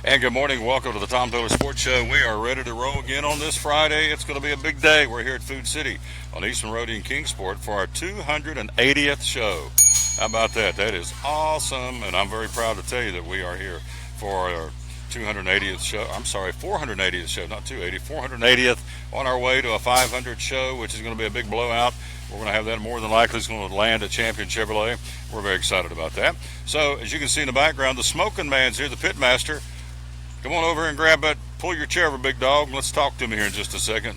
And good morning. Welcome to the Tom Taylor Sports Show. We are ready to roll again on this Friday. It's going to be a big day. We're here at Food City on Eastman Road in Kingsport for our 280th show. How about that? That is awesome. And I'm very proud to tell you that we are here for our 280th show. I'm sorry, 480th show, not 280, 480th, on our way to a 500 show, which is going to be a big blowout. We're going to have that more than likely. It's going to land at Champion Chevrolet. We're very excited about that. So, as you can see in the background, the smoking man's here, the pit master. Come on over and grab that, pull your chair over, big dog, and let's talk to me here in just a second.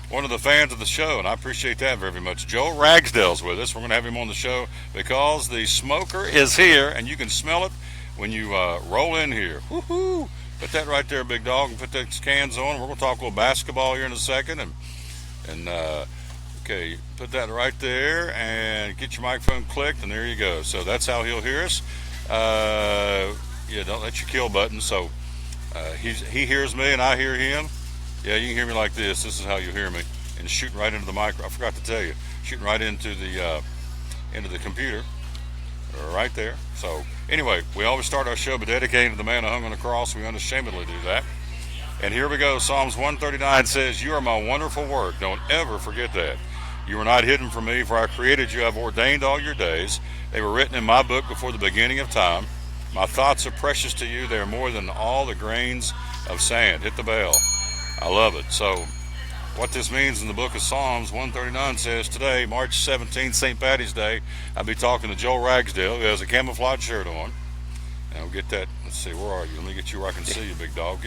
One of the fans of the show, and I appreciate that very much. Joe Ragsdale's with us. We're going to have him on the show because the smoker is here, and you can smell it when you roll in here. Woohoo! Put that right there, big dog, and put those cans on. We're going to talk a little basketball here in a second, okay, put that right there, and get your microphone clicked, and there you go. So that's how he'll hear us. Don't let your kill button. So. He hears me and I hear him. Yeah, you can hear me like this. This is how you hear me. And shooting right into the micro. I forgot to tell you. Shooting right into the computer. Right there. So, anyway, we always start our show by dedicating to the man who hung on the cross. We unashamedly do that. And here we go. Psalms 139 says, "You are my wonderful work." Don't ever forget that. "You were not hidden from me, for I created you. I've ordained all your days. They were written in my book before the beginning of time. My thoughts are precious to you. They are more than all the grains of sand." Hit the bell. I love it. So what this means in the book of Psalms 139 says, today, March 17th, St. Patty's Day, I'll be talking to Joe Ragsdale, who has a camouflage shirt on. And we'll get that. Let's see, where are you? Let me get you where I can see you, big dog.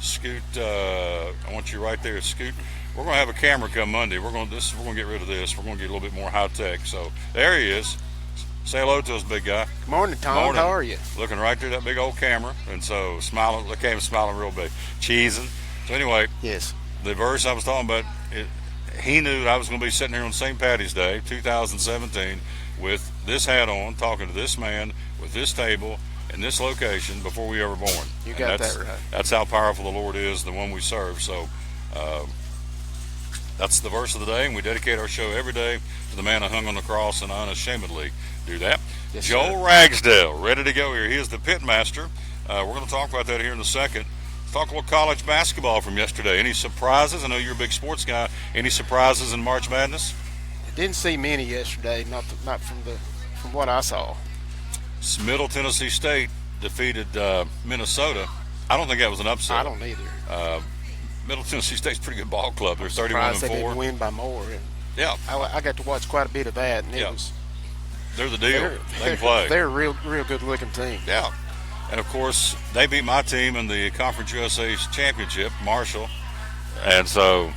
Scoot. I want you right there, Scoot. We're going to have a camera come Monday. We're going to get rid of this. We're going to get a little bit more high tech. So there he is. Say hello to us, big guy. Good morning, Tom. Morning. How are you? Looking right through that big old camera, and so smiling. Look at him smiling real big, cheesing. So anyway, yes. The verse I was talking about, he knew I was going to be sitting here on St. Patty's Day, 2017, with this hat on, talking to this man with this table in this location before we were born. You got that right. That's how powerful the Lord is, the one we serve. So that's the verse of the day, and we dedicate our show every day to the man who hung on the cross, and unashamedly do that. Yes, Joe sir. Ragsdale, ready to go here. He is the pit master. We're going to talk about that here in a second. Let's talk a little college basketball from yesterday. Any surprises? I know you're a big sports guy. Any surprises in March Madness? I didn't see many yesterday, not from what I saw. Middle Tennessee State defeated Minnesota. I don't think that was an upset. I don't either. Middle Tennessee State's a pretty good ball club. They're 31-4. Surprised they didn't win by more. Yeah. I got to watch quite a bit of that, and Yeah. it was. They're the deal. They can play. They're a real good looking team. Yeah. And of course, they beat my team in the Conference USA Championship, Marshall. And so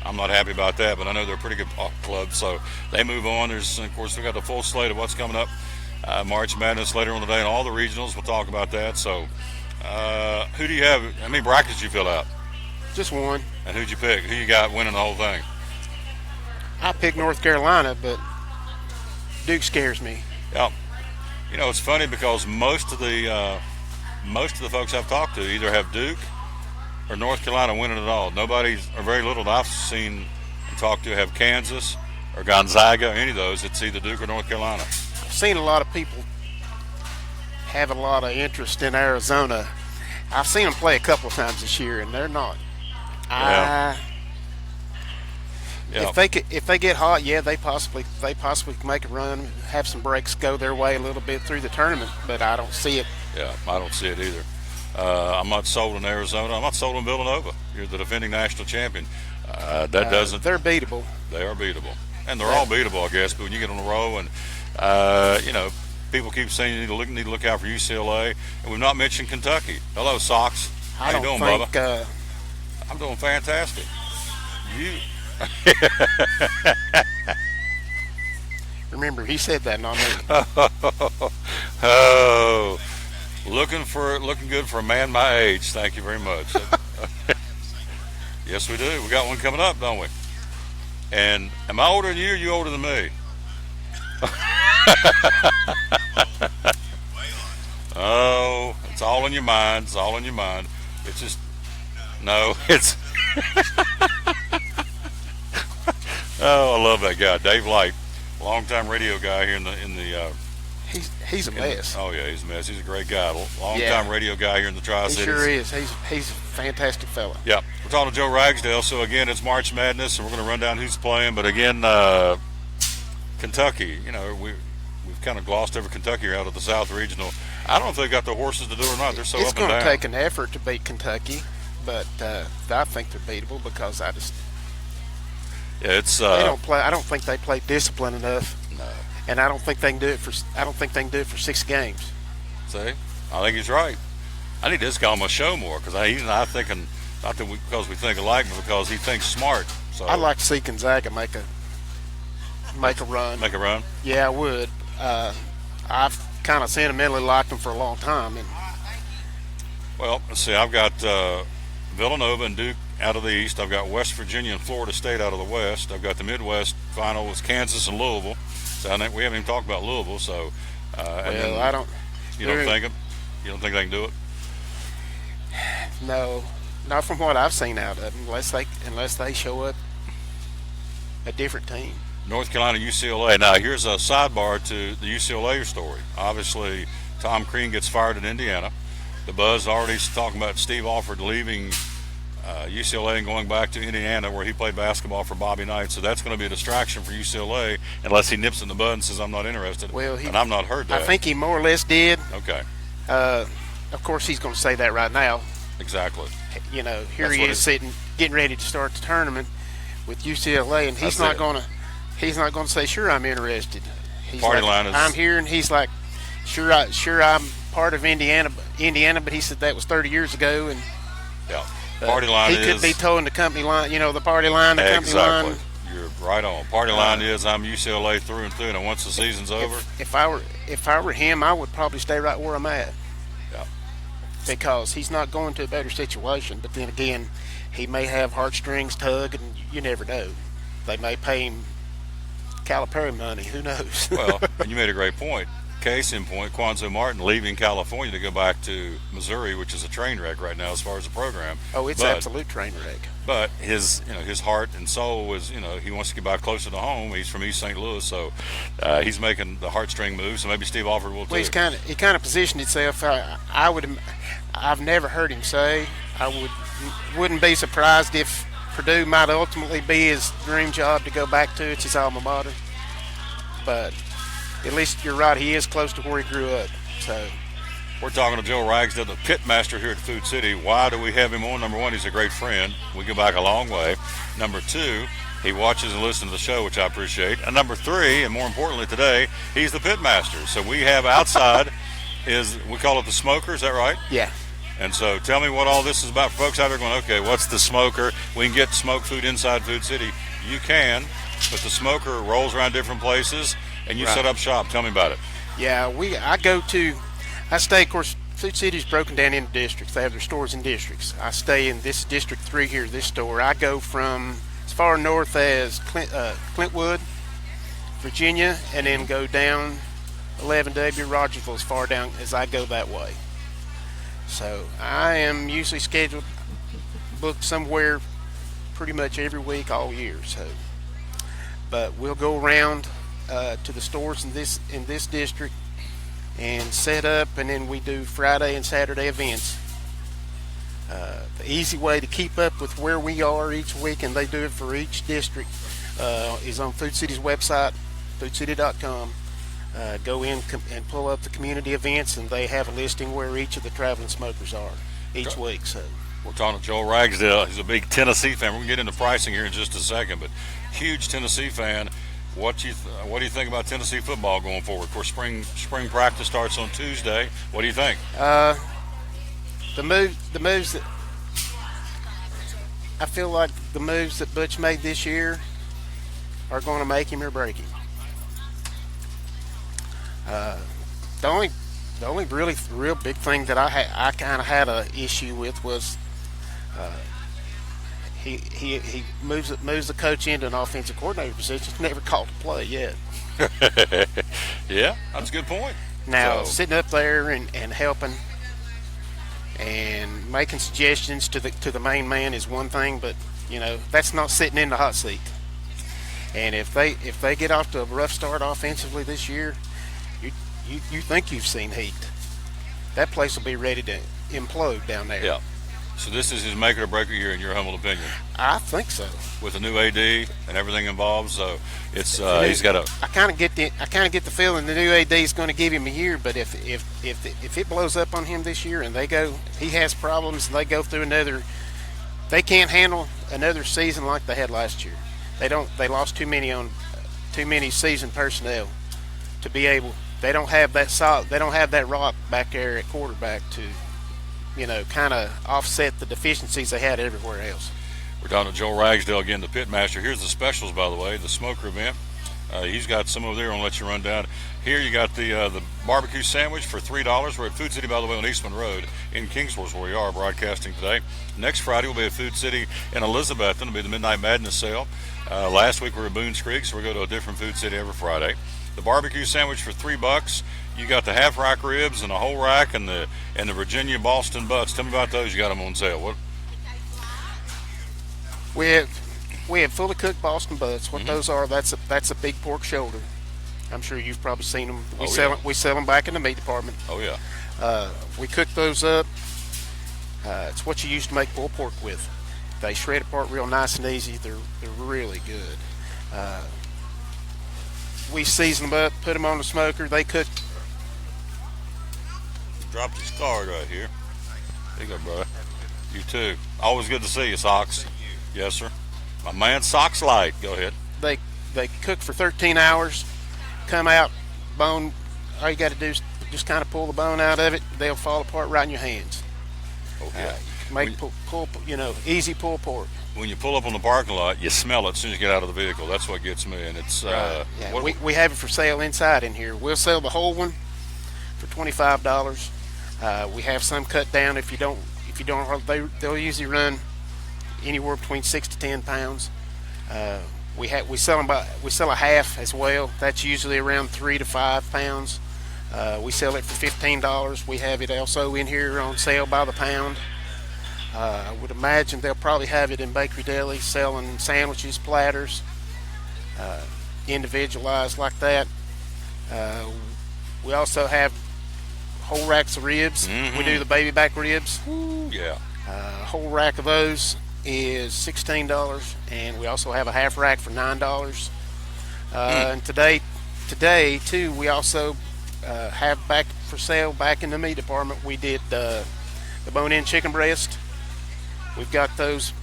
I'm not happy about that, but I know they're a pretty good ball club. So they move on. Of course, we got the full slate of what's coming up. March Madness later on today, and all the regionals. We'll talk about that. So who do you have? How many brackets you fill out? Just one. And who'd you pick? Who you got winning the whole thing? I picked North Carolina, but Duke scares me. Yeah. You know, it's funny because most of the folks I've talked to either have Duke or North Carolina winning it all. Nobody's, or very little that I've seen and talked to, have Kansas or Gonzaga or any of those. It's either Duke or North Carolina. I've seen a lot of people have a lot of interest in Arizona. I've seen them play a couple of times this year, and they're not. Yeah. If they get hot, yeah, they possibly can make a run, have some breaks go their way a little bit through the tournament, but I don't see it. Yeah, I don't see it either. I'm not sold in Arizona. I'm not sold in Villanova. You're the defending national champion. They're beatable. They are beatable, and they're all beatable, I guess. But when you get on the row, and people keep saying you need to look out for UCLA, and we've not mentioned Kentucky. Hello, Sox. How you doing, Bubba? I'm doing fantastic. You. Remember, he said that, not me. Oh, looking good for a man my age. Thank you very much. Yes, we do. We got one coming up, don't we? And am I older than you, or you older than me? Oh, it's all in your mind. It's all in your mind. It's just it's. Oh, I love that guy, Dave Light, longtime radio guy here in the he's a mess. Oh yeah, he's a mess. He's a great guy, long Yeah. time radio guy here in the Tri-Cities. He sure is. He's a fantastic fella. Yeah, we're talking to Joe Ragsdale. So again, it's March Madness, and we're going to run down who's playing. But again, Kentucky. We've kind of glossed over Kentucky out of the South Regional. I don't know if they got the horses to do it or not. They're so It's up and going to down. take an effort to beat Kentucky, but I think they're beatable because Yeah, it's they don't play. I don't think they play discipline enough, no. and I don't think they can do it for. I don't think they can do it for 6 games. See, I think he's right. I need to just call him a show more because he's not thinking not that because we think alike, but because he thinks smart. So I'd like to see Gonzaga make a run. make a run. Yeah, I would. I've kind of sentimentally liked them for a long time, and Well, let's see. I've got Villanova and Duke out of the East. I've got West Virginia and Florida State out of the West. I've got the Midwest final was Kansas and Louisville. So I think we haven't even talked about Louisville. So I don't. You don't think they can do it? No, not from what I've seen out of them, unless they show up a different team. North Carolina, UCLA. Now, here's a sidebar to the UCLA story. Obviously, Tom Crean gets fired at Indiana. The buzz already talking about Steve Alford leaving UCLA and going back to Indiana, where he played basketball for Bobby Knight. So that's going to be a distraction for UCLA unless he nips in the bud and says, I'm not interested. Well, and I've not heard that. I think he more or less did. Okay. Of course, he's going to say that right now. Exactly. Here That's he what is sitting, getting ready to start the tournament with UCLA, and he's not going to say, "Sure, I'm interested." He's Party like, line is. I'm here, and he's like, "Sure, I'm part of Indiana." But he said that was 30 years ago, and Yeah. Party line he is. could be towing the company line. The party line, the company Exactly. line. You're right on. Party line is I'm UCLA through and through, and once the season's over. If I were him, I would probably stay right where I'm at. Yeah. Because he's not going to a better situation. But then again, he may have heartstrings tug, and you never know. They may pay him Calipari money. Who knows? Well, and you made a great point. Case in point, Quanzo Martin leaving California to go back to Missouri, which is a train wreck right now as far as the program. Oh, it's absolute train wreck. But his heart and soul was, he wants to get back closer to home. He's from East St. Louis, so he's making the heartstring move. So maybe Steve Alford will too. Well, he kind of positioned himself. I've never heard him say. Wouldn't be surprised if Purdue might ultimately be his dream job to go back to. It's his alma mater. But at least you're right. He is close to where he grew up. So we're talking to Joe Ragsdale, the pit master here at Food City. Why do we have him on? Number one, he's a great friend. We go back a long way. Number two, he watches and listens to the show, which I appreciate. And number three, and more importantly today, he's the pit master. So we have outside we call it the smoker. Is that right? yeah. And so tell me what all this is about for folks out there going, okay, what's the smoker? We can get smoked food inside Food City. You can, but the smoker rolls around different places, and you Right. set up shop. Tell me about it. Yeah, I stay, of course, Food City's broken down into districts. They have their stores in districts. I stay in this District 3 here, this store. I go from as far north as Clintwood, Virginia, and then go down 11W, Rogersville, as far down as I go that way. So I am usually scheduled, booked somewhere pretty much every week all year. But we'll go around to the stores in this district and set up, and then we do Friday and Saturday events. The easy way to keep up with where we are each week, and they do it for each district, is on Food City's website, foodcity.com. Go in and pull up the community events, and they have a listing where each of the traveling smokers are each week. So We're talking to Joe Ragsdale. He's a big Tennessee fan. We're going to get into pricing here in just a second, but huge Tennessee fan. What do you think about Tennessee football going forward? Of course, spring practice starts on Tuesday. What do you think? the moves that I feel like the moves that Butch made this year are going to make him or break him. The only really real big thing that I kind of had a issue with was he moves the coach into an offensive coordinator position. He's never called a play yet. Yeah, that's a good point. Now, So- sitting up there and helping and making suggestions to the main man is one thing, but that's not sitting in the hot seat. And if they get off to a rough start offensively this year, you think you've seen heat. That place will be ready to implode down there. Yeah. So this is his make it or break it year, in your humble opinion, I think so. with the new AD and everything involved. So it's he's got a I kind of get the feeling the new AD is going to give him a year, but if it blows up on him this year and he has problems and they go through they can't handle another season like they had last year. They lost too many seasoned personnel to be able. They don't have that rock back there at quarterback to, kind of offset the deficiencies they had everywhere else. We're talking to Joel Ragsdale again, the pit master. Here's the specials, by the way, the smoker event. He's got some over there. I'll let you run down. Here you got the barbecue sandwich for $3. We're at Food City, by the way, on Eastman Road in Kingsworth, where we are broadcasting today. Next Friday, we'll be at Food City in Elizabethton. It'll be the Midnight Madness sale. Last week we were at Boone's Creek, so we go to a different Food City every Friday. The barbecue sandwich for $3. You got the half rack ribs and the whole rack and the Virginia Boston butts. Tell me about those. You got them on sale. What? We have fully cooked Boston butts. What those are? That's a big pork shoulder. I'm sure you've probably seen them. We sell them back in the meat department. Oh yeah. We cook those up. It's what you used to make pulled pork with. They shred apart real nice and easy. They're really good. We season them up, put them on the smoker. They cook. Dropped his card right here. There you go, brother. You too. Always good to see you, Socks. Yes, sir. My man, Socks Light. Go ahead. They cook for 13 hours. Come out, bone. All you got to do is just kind of pull the bone out of it. They'll fall apart right in your hands. Oh yeah. Easy pull pork. When you pull up on the parking lot, you smell it as soon as you get out of the vehicle. That's what gets me. And it's Yeah. We have it for sale inside in here. We'll sell the whole one for $25. We have some cut down. If you don't, they'll usually run anywhere between 6 to 10 pounds. We sell a half as well. That's usually around 3 to 5 pounds. We sell it for $15. We have it also in here on sale by the pound. I would imagine they'll probably have it in Bakery Deli, selling sandwiches, platters, individualized like that. We also have whole racks of ribs. We do the baby back ribs. Ooh, yeah. A whole rack of those is $16, and we also have a half rack for $9. And today too, we also have back for sale back in the meat department. We did the bone-in chicken breast. We've got those.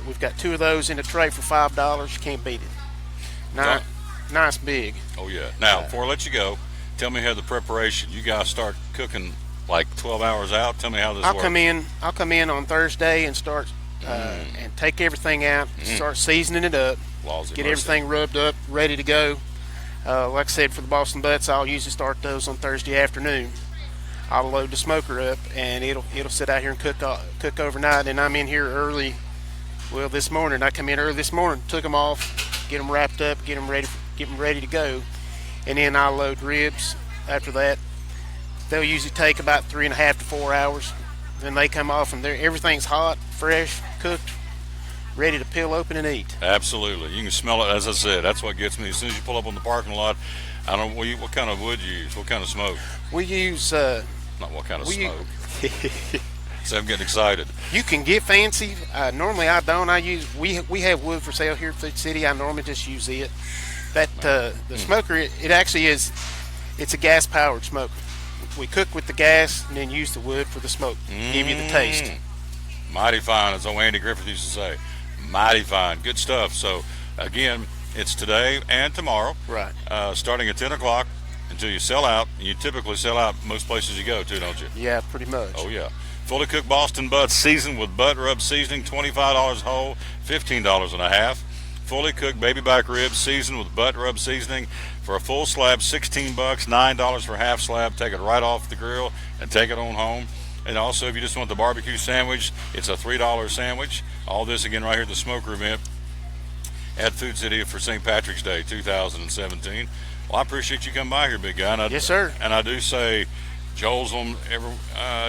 We've got 2 of those in a tray for $5. You can't beat it. Nice big. Oh yeah. Now, before I let you go, tell me how the preparation. You guys start cooking like 12 hours out. Tell me how this works. I'll come in on Thursday and start and take everything out, start seasoning it up, get everything rubbed up, ready to go. Like I said, for the Boston butts, I'll usually start those on Thursday afternoon. I'll load the smoker up, and it'll sit out here and cook overnight. And I'm in here early. Well, this morning I come in early this morning, took them off, get them wrapped up, get them ready to go, and then I'll load ribs. After that, they'll usually take about 3.5 to 4 hours. Then they come off, and everything's hot, fresh, cooked, ready to peel open and eat. Absolutely. You can smell it, as I said. That's what gets me. As soon as you pull up on the parking lot, I don't know what kind of wood you use. What kind of smoke? We use... Not what kind of smoke. So I'm getting excited. You can get fancy. Normally I don't. We have wood for sale here at Food City. I normally just use it. The smoker, it actually is, it's a gas-powered smoker. We cook with the gas and then use the wood for the smoke. Give you the taste. Mighty fine, as old Andy Griffith used to say. Mighty fine. Good stuff. So, again, it's today and tomorrow. Right. Starting at 10 o'clock until you sell out. And you typically sell out most places you go to, don't you? Yeah, pretty much. Oh, yeah. Fully cooked Boston butts seasoned with butt rub seasoning, $25 whole, $15 and a half. Fully cooked baby back ribs seasoned with butt rub seasoning for a full slab, $16, $9 for half slab. Take it right off the grill and take it on home. And also, if you just want the barbecue sandwich, it's a $3 sandwich. All this again right here at the smoker event at Food City for St. Patrick's Day 2017. Well, I appreciate you coming by here, big guy. Yes, sir. And I do say Joel's on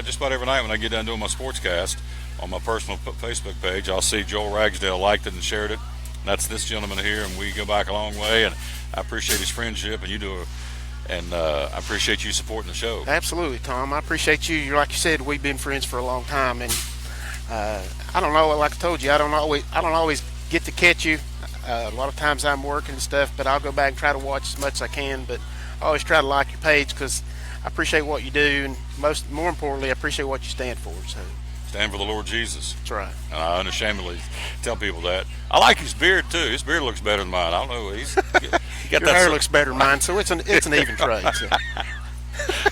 just about every night when I get done doing my sportscast on my personal Facebook page. I'll see Joel Ragsdale liked it and shared it. That's this gentleman here, and we go back a long way, and I appreciate his friendship, and you do And I appreciate you supporting the show. Absolutely, Tom. I appreciate you. Like you said, we've been friends for a long time, and I don't know. Like I told you, I don't always get to catch you. A lot of times I'm working and stuff, but I'll go back and try to watch as much as I can. But I always try to like your page because I appreciate what you do, and more importantly, I appreciate what you stand for. So stand for the Lord Jesus. That's right. And I unashamedly tell people that. I like his beard too. His beard looks better than mine. I don't know. He got Your hair looks better than mine, so it's an even trade. So.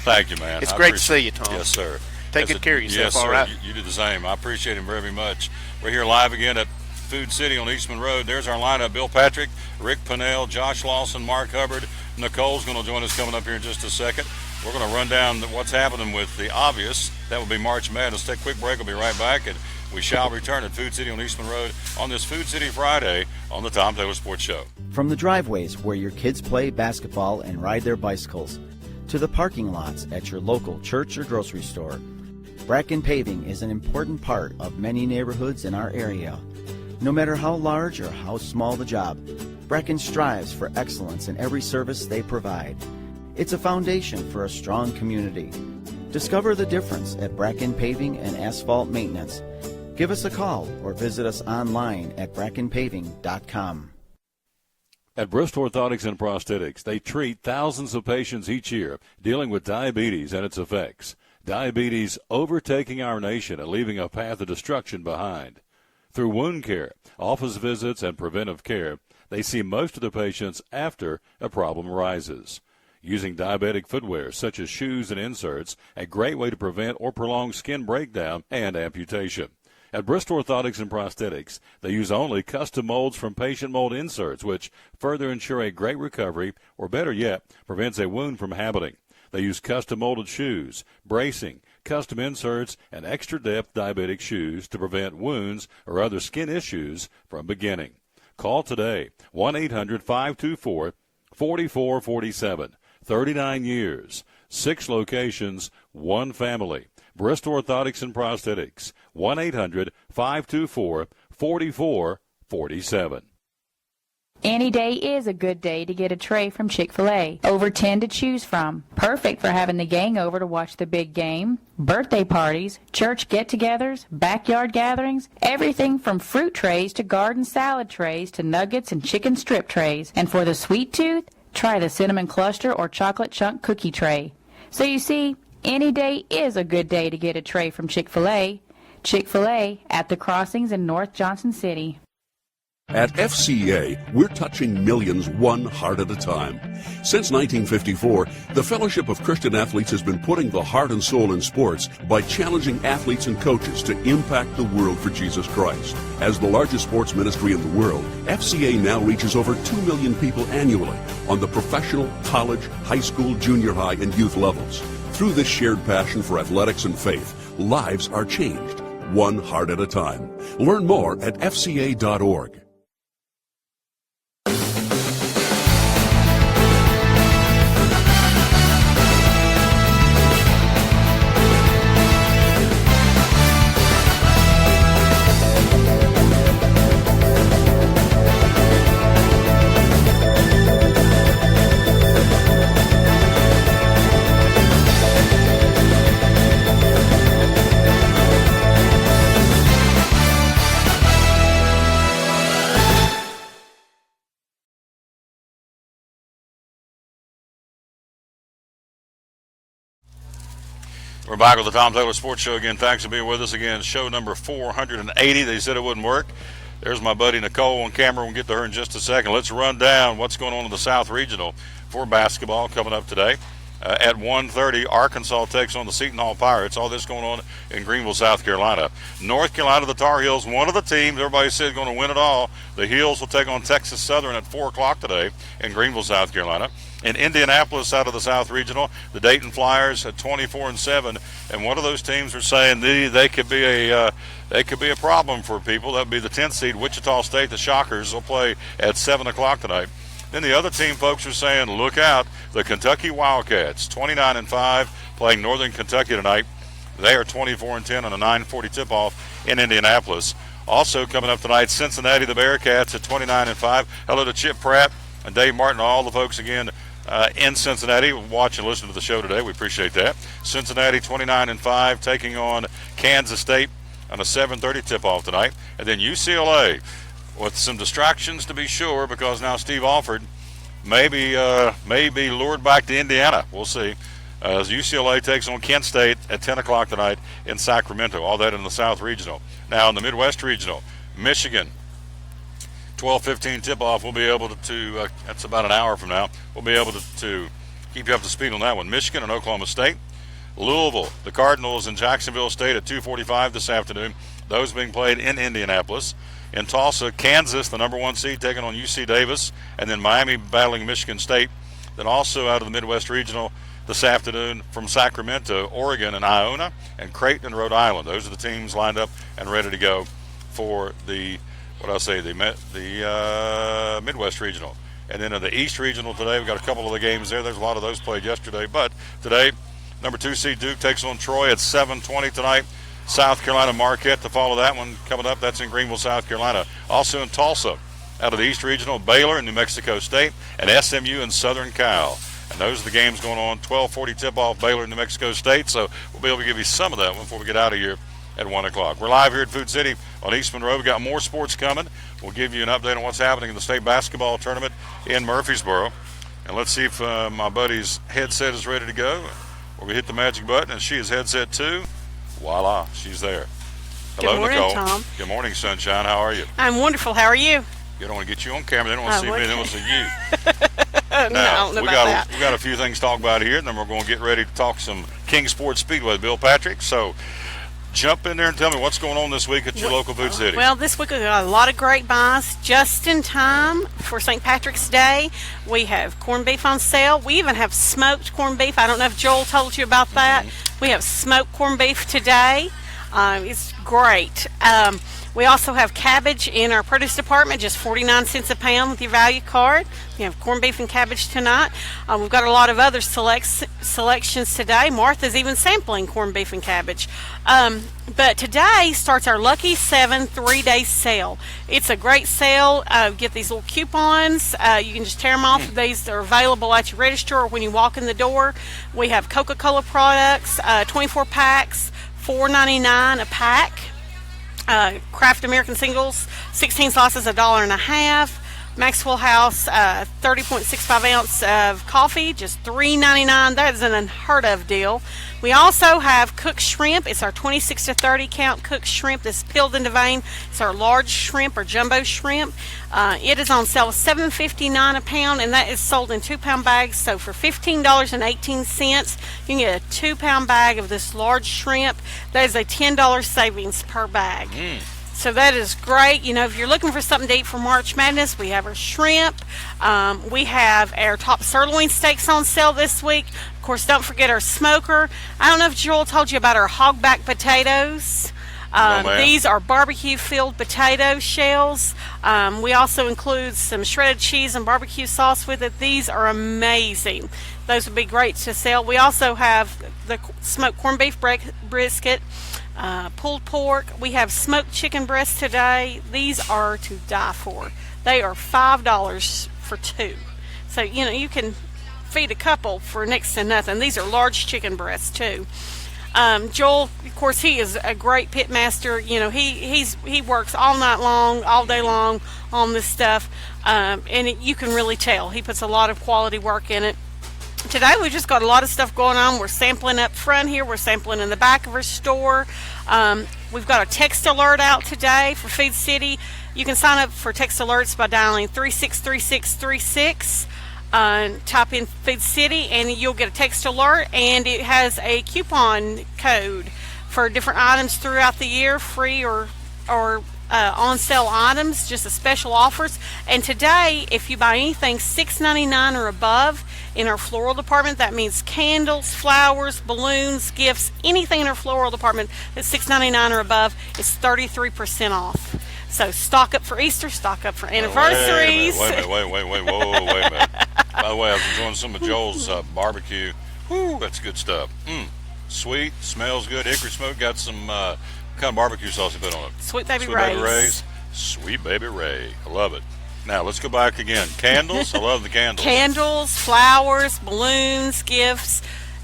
Thank you, man. It's great to see you, Tom. Yes, sir. Take good care of yourself. Yes, all sir. right. You do the same. I appreciate him very much. We're here live again at Food City on Eastman Road. There's our lineup: Bill Patrick, Rick Pinnell, Josh Lawson, Mark Hubbard. Nicole's going to join us coming up here in just a second. We're going to run down what's happening with the obvious. That will be March Madness. Take a quick break. We'll be right back, and we shall return at Food City on Eastman Road on this Food City Friday on the Tom Taylor Sports Show. From the driveways where your kids play basketball and ride their bicycles, to the parking lots at your local church or grocery store, Bracken Paving is an important part of many neighborhoods in our area. No matter how large or how small the job, Bracken strives for excellence in every service they provide. It's a foundation for a strong community. Discover the difference at Bracken Paving and Asphalt Maintenance. Give us a call or visit us online at brackenpaving.com. At Bristol Orthotics and Prosthetics, they treat thousands of patients each year dealing with diabetes and its effects. Diabetes overtaking our nation and leaving a path of destruction behind. Through wound care, office visits, and preventive care, they see most of the patients after a problem arises. Using diabetic footwear such as shoes and inserts, a great way to prevent or prolong skin breakdown and amputation. At Bristol Orthotics and Prosthetics, they use only custom molds from patient mold inserts, which further ensure a great recovery, or better yet, prevents a wound from happening. They use custom molded shoes, bracing, custom inserts, and extra depth diabetic shoes to prevent wounds or other skin issues from beginning. Call today, 1-800-524-4447. 39 years, 6 locations, 1 family. Bristol Orthotics and Prosthetics, 1-800-524-4447. Any day is a good day to get a tray from Chick-fil-A. Over 10 to choose from. Perfect for having the gang over to watch the big game, birthday parties, church get-togethers, backyard gatherings, everything from fruit trays to garden salad trays to nuggets and chicken strip trays. And for the sweet tooth, try the cinnamon cluster or chocolate chunk cookie tray. So you see, any day is a good day to get a tray from Chick-fil-A. Chick-fil-A at the Crossings in North Johnson City. At FCA, we're touching millions one heart at a time. Since 1954, the Fellowship of Christian Athletes has been putting the heart and soul in sports by challenging athletes and coaches to impact the world for Jesus Christ. As the largest sports ministry in the world, FCA now reaches over 2 million people annually on the professional, college, high school, junior high, and youth levels. Through this shared passion for athletics and faith, lives are changed, one heart at a time. Learn more at fca.org. We're back with the Tom Taylor Sports Show again. Thanks for being with us again. Show number 480. They said it wouldn't work. There's my buddy Nicole on camera. We'll get to her in just a second. Let's run down what's going on in the South Regional for basketball coming up today. At 1:30, Arkansas takes on the Seton Hall Pirates. All this going on in Greenville, South Carolina. North Carolina, the Tar Heels, one of the teams everybody said going to win it all. The Heels will take on Texas Southern at 4 o'clock today in Greenville, South Carolina. In Indianapolis, out of the South Regional, the Dayton Flyers at 24-7, and one of those teams are saying they could be a problem for people. That would be the 10th seed, Wichita State. The Shockers will play at 7 o'clock tonight. Then the other team folks are saying, look out, the Kentucky Wildcats, 29-5, playing Northern Kentucky tonight. They are 24-10 on a 9:40 tip-off in Indianapolis. Also coming up tonight, Cincinnati, the Bearcats at 29-5. Hello to Chip Pratt and Dave Martin, all the folks again in Cincinnati. Watch and listen to the show today. We appreciate that. Cincinnati 29-5 taking on Kansas State on a 7:30 tip-off tonight. And then UCLA with some distractions to be sure, because now Steve Alford may be lured back to Indiana. We'll see. As UCLA takes on Kent State at 10 o'clock tonight in Sacramento. All that in the South Regional. Now in the Midwest Regional, Michigan, 12:15 tip-off. We'll be able to that's about an hour from now, we'll be able to keep you up to speed on that one. Michigan and Oklahoma State. Louisville, the Cardinals and Jacksonville State at 2:45 this afternoon. Those being played in Indianapolis. In Tulsa, Kansas, the number 1 seed, taking on UC Davis. And then Miami battling Michigan State. Then also out of the Midwest Regional this afternoon from Sacramento, Oregon and Iona, and Creighton and Rhode Island. Those are the teams lined up and ready to go for the Midwest Regional. And then in the East Regional today, we've got a couple of the games there. There's a lot of those played yesterday. But today, number 2 seed Duke takes on Troy at 7:20 tonight. South Carolina Marquette to follow that one coming up. That's in Greenville, South Carolina. Also in Tulsa, out of the East Regional, Baylor and New Mexico State, and SMU and Southern Cal. And those are the games going on. 12:40 tip-off, Baylor and New Mexico State. So we'll be able to give you some of that one before we get out of here at 1 o'clock. We're live here at Food City on Eastman Road. We've got more sports coming. We'll give you an update on what's happening in the state basketball tournament in Murfreesboro. And let's see if my buddy's headset is ready to go. We're going to hit the magic button, and she is headset 2. Voila, she's there. Hello, Good morning, Nicole. Tom. Good morning, Sunshine. How are you? I'm wonderful. How are you? You don't want to get you on camera. They don't want to see me. They want to see you. No, I don't know about that. We got a few things to talk about here, and then we're going to get ready to talk some King Sports Speedway with Bill Patrick. So jump in there and tell me what's going on this week at your local Food City. Well, this week we got a lot of great buys just in time for St. Patrick's Day. We have corned beef on sale. We even have smoked corned beef. I don't know if Joel told you about that. We have smoked corned beef today. It's great. We also have cabbage in our produce department, just 49 cents a pound with your value card. We have corned beef and cabbage tonight. We've got a lot of other selections today. Martha's even sampling corned beef and cabbage. But today starts our Lucky 7 3-day sale. It's a great sale. Get these little coupons. You can just tear them off. These are available at your register or when you walk in the door. We have Coca-Cola products, 24 packs, $4.99 a pack. Kraft American Singles, 16 sauces, $1.50. Maxwell House, 30.65 ounce of coffee, just $3.99. That is an unheard of deal. We also have cooked shrimp. It's our 26 to 30 count cooked shrimp that's peeled into vein. It's our large shrimp or jumbo shrimp. It is on sale $7.59 a pound, and that is sold in 2-pound bags. So for $15.18, you can get a 2-pound bag of this large shrimp. That is a $10 savings per bag. So that is great. You know, if you're looking for something to eat for March Madness, we have our shrimp. We have our top sirloin steaks on sale this week. Of course, don't forget our smoker. I don't know if Joel told you about our hogback potatoes. These are barbecue-filled potato shells. We also include some shredded cheese and barbecue sauce with it. These are amazing. Those would be great to sell. We also have the smoked corned beef brisket. Pulled pork. We have smoked chicken breasts today. These are to die for. They are $5 for 2. So, you know, you can feed a couple for next to nothing. These are large chicken breasts too. Joel, of course, he is a great pit master. You know, he works all night long, all day long on this stuff, and you can really tell he puts a lot of quality work in it. Today we just got a lot of stuff going on. We're sampling up front here. We're sampling in the back of our store. We've got a text alert out today for Food City. You can sign up for text alerts by dialing 363636. Type in Food City and you'll get a text alert, and it has a coupon code for different items throughout the year, free or on sale items, just a special offers. And today, if you buy anything $6.99 or above in our floral department, that means candles, flowers, balloons, gifts, anything in our floral department that's $6.99 or above is 33% off. So stock up for Easter, stock up for anniversaries. Wait a minute. By the way, I was enjoying some of Joel's barbecue. Woo, that's good stuff. Sweet, smells good. Hickory smoke. Got some kind of barbecue sauce you put on it. Sweet Baby Ray's. Sweet Baby Ray. I love it. Now let's go back again. Candles. I love the candles. Candles, flowers, balloons, gifts,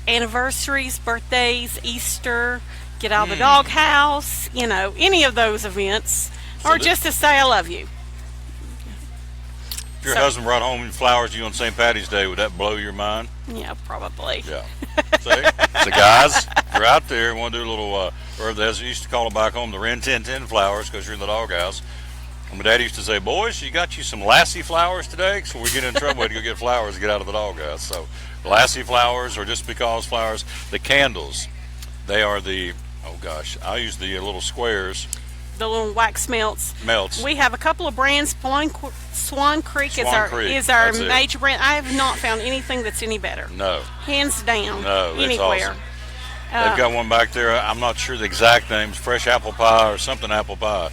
anniversaries, birthdays, Easter, get out of the doghouse, any of those events. So or just to say I love you. If your husband brought home flowers to you on St. Patty's Day, would that blow your mind? Yeah, probably. Yeah. See? So guys, if you're out there and want to do a little, or as they used to call them back home, the Ren 1010 flowers, because you're in the doghouse. And my dad used to say, boys, you got you some lassie flowers today? So we get in trouble, we had to go get flowers to get out of the doghouse. So lassie flowers, or just because flowers. The candles, they are the, oh gosh, I use the little squares. The little wax melts. We have a couple of brands. Swan Creek is our That's major brand. I have not found anything that's any better. No. Hands down. No, it's anywhere. awesome. They've got one back there. I'm not sure the exact names. Fresh apple pie or something apple pie.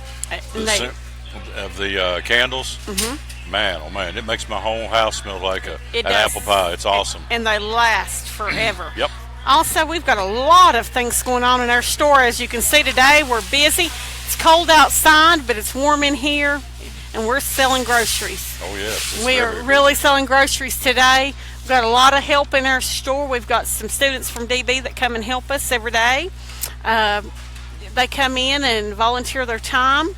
Of the candles. Mm-hmm. Man, oh man, it makes my whole house smell like an apple pie. It's awesome. And they last forever. Yep. Also, we've got a lot of things going on in our store. As you can see today, we're busy. It's cold outside, but it's warm in here, and we're selling groceries. Oh, yes. We are really selling groceries today. We've got a lot of help in our store. We've got some students from DB that come and help us every day. They come in and volunteer their time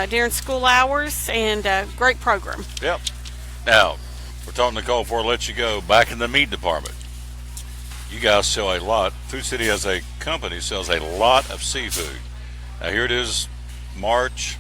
during school hours, and great program. Yep. Now, we're talking to Nicole before I let you go. Back in the meat department, you guys sell a lot. Food City as a company sells a lot of seafood. Now here it is, March.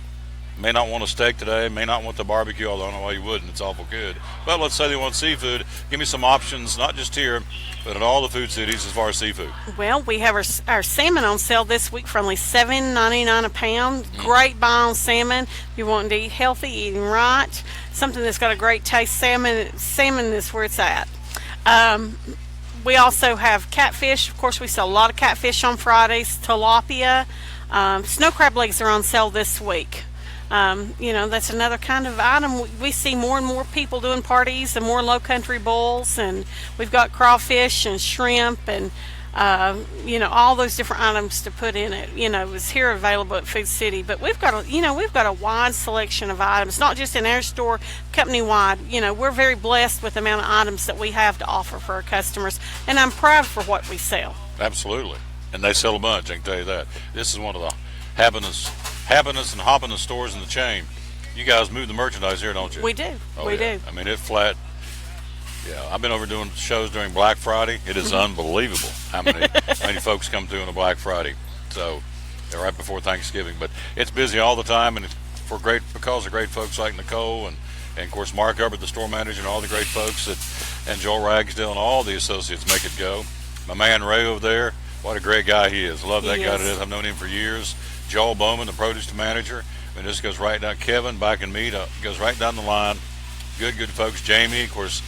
May not want a steak today, may not want the barbecue, although I don't know why you wouldn't, it's awful good. But let's say they want seafood. Give me some options, not just here, but at all the food cities as far as seafood. Well, we have our salmon on sale this week for only $7.99 a pound. Great buy on salmon. If you're wanting to eat healthy, eating right, something that's got a great taste, salmon is where it's at. We also have catfish. Of course, we sell a lot of catfish on Fridays, tilapia. Snow crab legs are on sale this week. That's another kind of item. We see more and more people doing parties and more low country bowls, and we've got crawfish and shrimp and all those different items to put in it. Is here available at Food City. But we've got a wide selection of items, not just in our store, company wide. We're very blessed with the amount of items that we have to offer for our customers, and I'm proud for what we sell. Absolutely. And they sell a bunch, I can tell you that. This is one of the happenings and hopping stores in the chain. You guys move the merchandise here, don't you? We do. Oh, we do. I mean, it's flat. Yeah, I've been over doing shows during Black Friday. It is unbelievable how many folks come through on a Black Friday. So they're right before Thanksgiving, but it's busy all the time, and it's because of great folks like Nicole and of course Mark Hubbard, the store manager, and all the great folks and Joel Ragsdale and all the associates make it go. My man Ray over there, what a great guy he is. Love that guy to death. I've known him for years. Joel Bowman, the produce manager. I mean, this goes right down. Kevin back in meat goes right down the line. Good folks. Jamie, of course.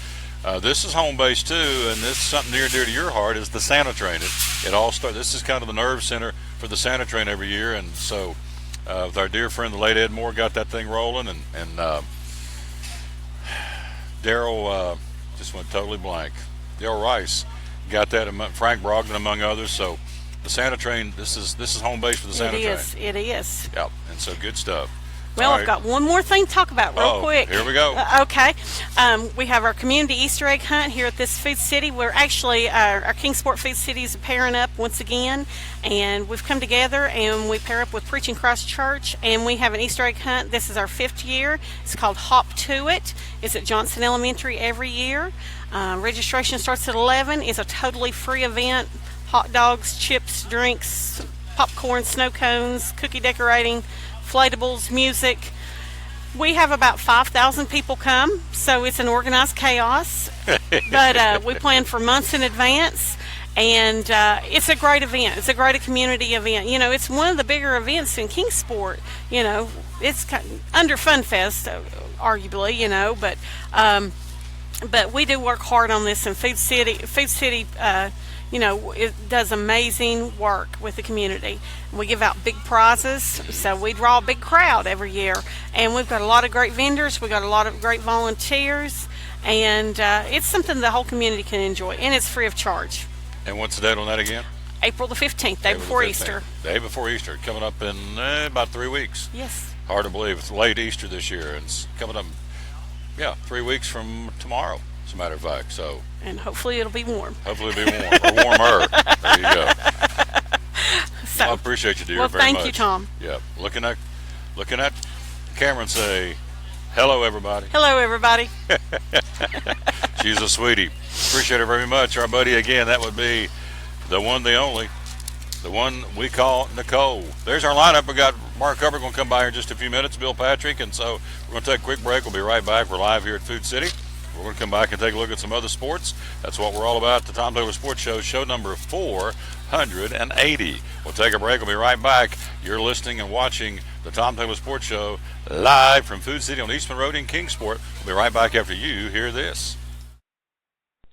This is home base too, and this is something near and dear to your heart. Is the Santa Train? It all started. This is kind of the nerve center for the Santa Train every year, and so with our dear friend the late Ed Moore got that thing rolling, and Daryl just went totally blank. Daryl Rice got that, Frank Brogdon among others. So the Santa Train, this is home base for the Santa Train. It is. Yep, and so good stuff. Well, I've got one more thing to talk about real quick. Here we go. Okay. We have our community Easter egg hunt here at this Food City. We're actually, our Kingsport Food City is pairing up once again, and we've come together and we pair up with Preaching Christ Church, and we have an Easter egg hunt. This is our 5th year. It's called Hop to It. It's at Johnson Elementary every year. Registration starts at 11. It's a totally free event. Hot dogs, chips, drinks, popcorn, snow cones, cookie decorating, inflatables, music. We have about 5,000 people come, so it's an organized chaos. But we plan for months in advance, and it's a great event. It's a great community event. It's one of the bigger events in Kingsport. It's kind of under Fun Fest, arguably. But we do work hard on this, and Food City. It does amazing work with the community. We give out big prizes, so we draw a big crowd every year. And we've got a lot of great vendors. We've got a lot of great volunteers. And it's something the whole community can enjoy. And it's free of charge. And what's the date on that again? April the 15th, day before Easter. Day before Easter, coming up in about 3 weeks. Yes. Hard to believe. It's late Easter this year, and it's coming up Yeah, 3 weeks from tomorrow, as a matter of fact. So And hopefully it'll be warm. hopefully it'll be warm, or warmer. There you go. So, I appreciate you, dear, well, very much. thank you, Tom. Yeah, looking at Cameron, say hello, everybody. Hello, everybody. She's a sweetie. Appreciate her very much. Our buddy again, that would be the one, the only, the one we call Nicole. There's our lineup. We got Mark Hubbard going to come by here in just a few minutes, Bill Patrick, and so we're going to take a quick break. We'll be right back. We're live here at Food City. We're going to come back and take a look at some other sports. That's what we're all about. The Tom Taylor Sports Show, show number 480. We'll take a break. We'll be right back. You're listening and watching the Tom Taylor Sports Show live from Food City on Eastman Road in Kingsport. We'll be right back after you hear this.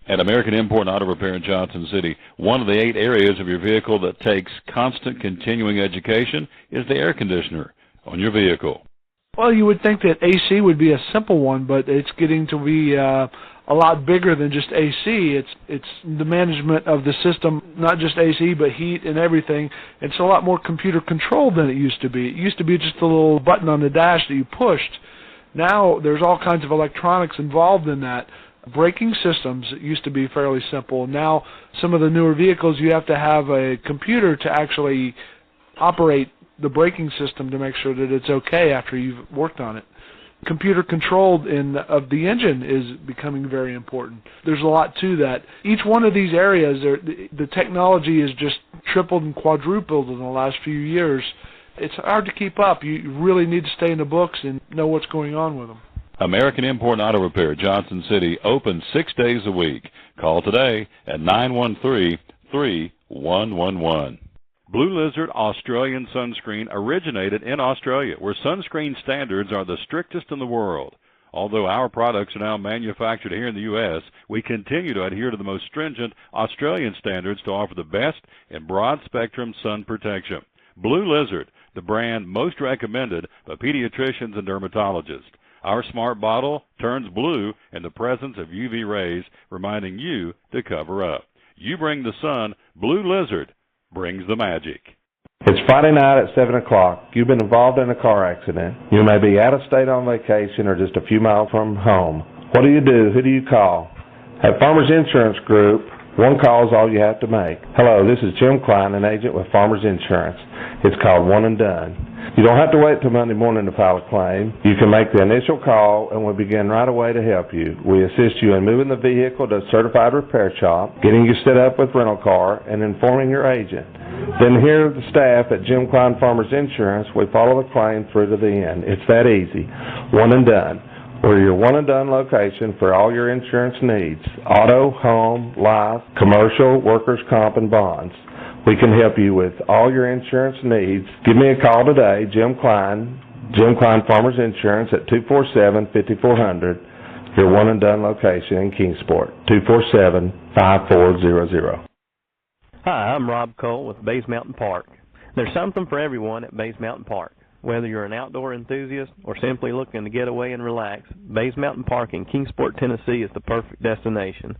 At American Import Auto Repair in Johnson City, one of the 8 areas of your vehicle that takes constant continuing education is the air conditioner on your vehicle. Well, you would think that AC would be a simple one, but it's getting to be a lot bigger than just AC. It's the management of the system, not just AC, but heat and everything. It's a lot more computer controlled than it used to be. It used to be just a little button on the dash that you pushed. Now there's all kinds of electronics involved in that. Braking systems used to be fairly simple. Now some of the newer vehicles, you have to have a computer to actually operate the braking system to make sure that it's okay after you've worked on it. Computer controlled of the engine is becoming very important. There's a lot to that. Each one of these areas, the technology is just tripled and quadrupled in the last few years. It's hard to keep up. You really need to stay in the books and know what's going on with them. American Import Auto Repair, Johnson City, open 6 days a week. Call today at 913-3111. Blue Lizard Australian sunscreen originated in Australia, where sunscreen standards are the strictest in the world. Although our products are now manufactured here in the U.S., we continue to adhere to the most stringent Australian standards to offer the best in broad-spectrum sun protection. Blue Lizard, the brand most recommended by pediatricians and dermatologists. Our smart bottle turns blue in the presence of UV rays, reminding you to cover up. You bring the sun, Blue Lizard brings the magic. It's Friday night at 7 o'clock. You've been involved in a car accident. You may be out of state on vacation or just a few miles from home. What do you do? Who do you call? At Farmers Insurance Group, one call is all you have to make. Hello, this is Jim Klein, an agent with Farmers Insurance. It's called One and Done. You don't have to wait till Monday morning to file a claim. You can make the initial call and we'll begin right away to help you. We assist you in moving the vehicle to a certified repair shop, getting you set up with rental car, and informing your agent. Then here the staff at Jim Klein Farmers Insurance, we follow the claim through to the end. It's that easy. One and Done. We're your one and done location for all your insurance needs. Auto, home, life, commercial, workers' comp, and bonds. We can help you with all your insurance needs. Give me a call today, Jim Klein Farmers Insurance at 247-5400, your one and done location in Kingsport, 247-5400. Hi, I'm Rob Cole with Bays Mountain Park. There's something for everyone at Bays Mountain Park. Whether you're an outdoor enthusiast or simply looking to get away and relax, Bays Mountain Park in Kingsport, Tennessee is the perfect destination.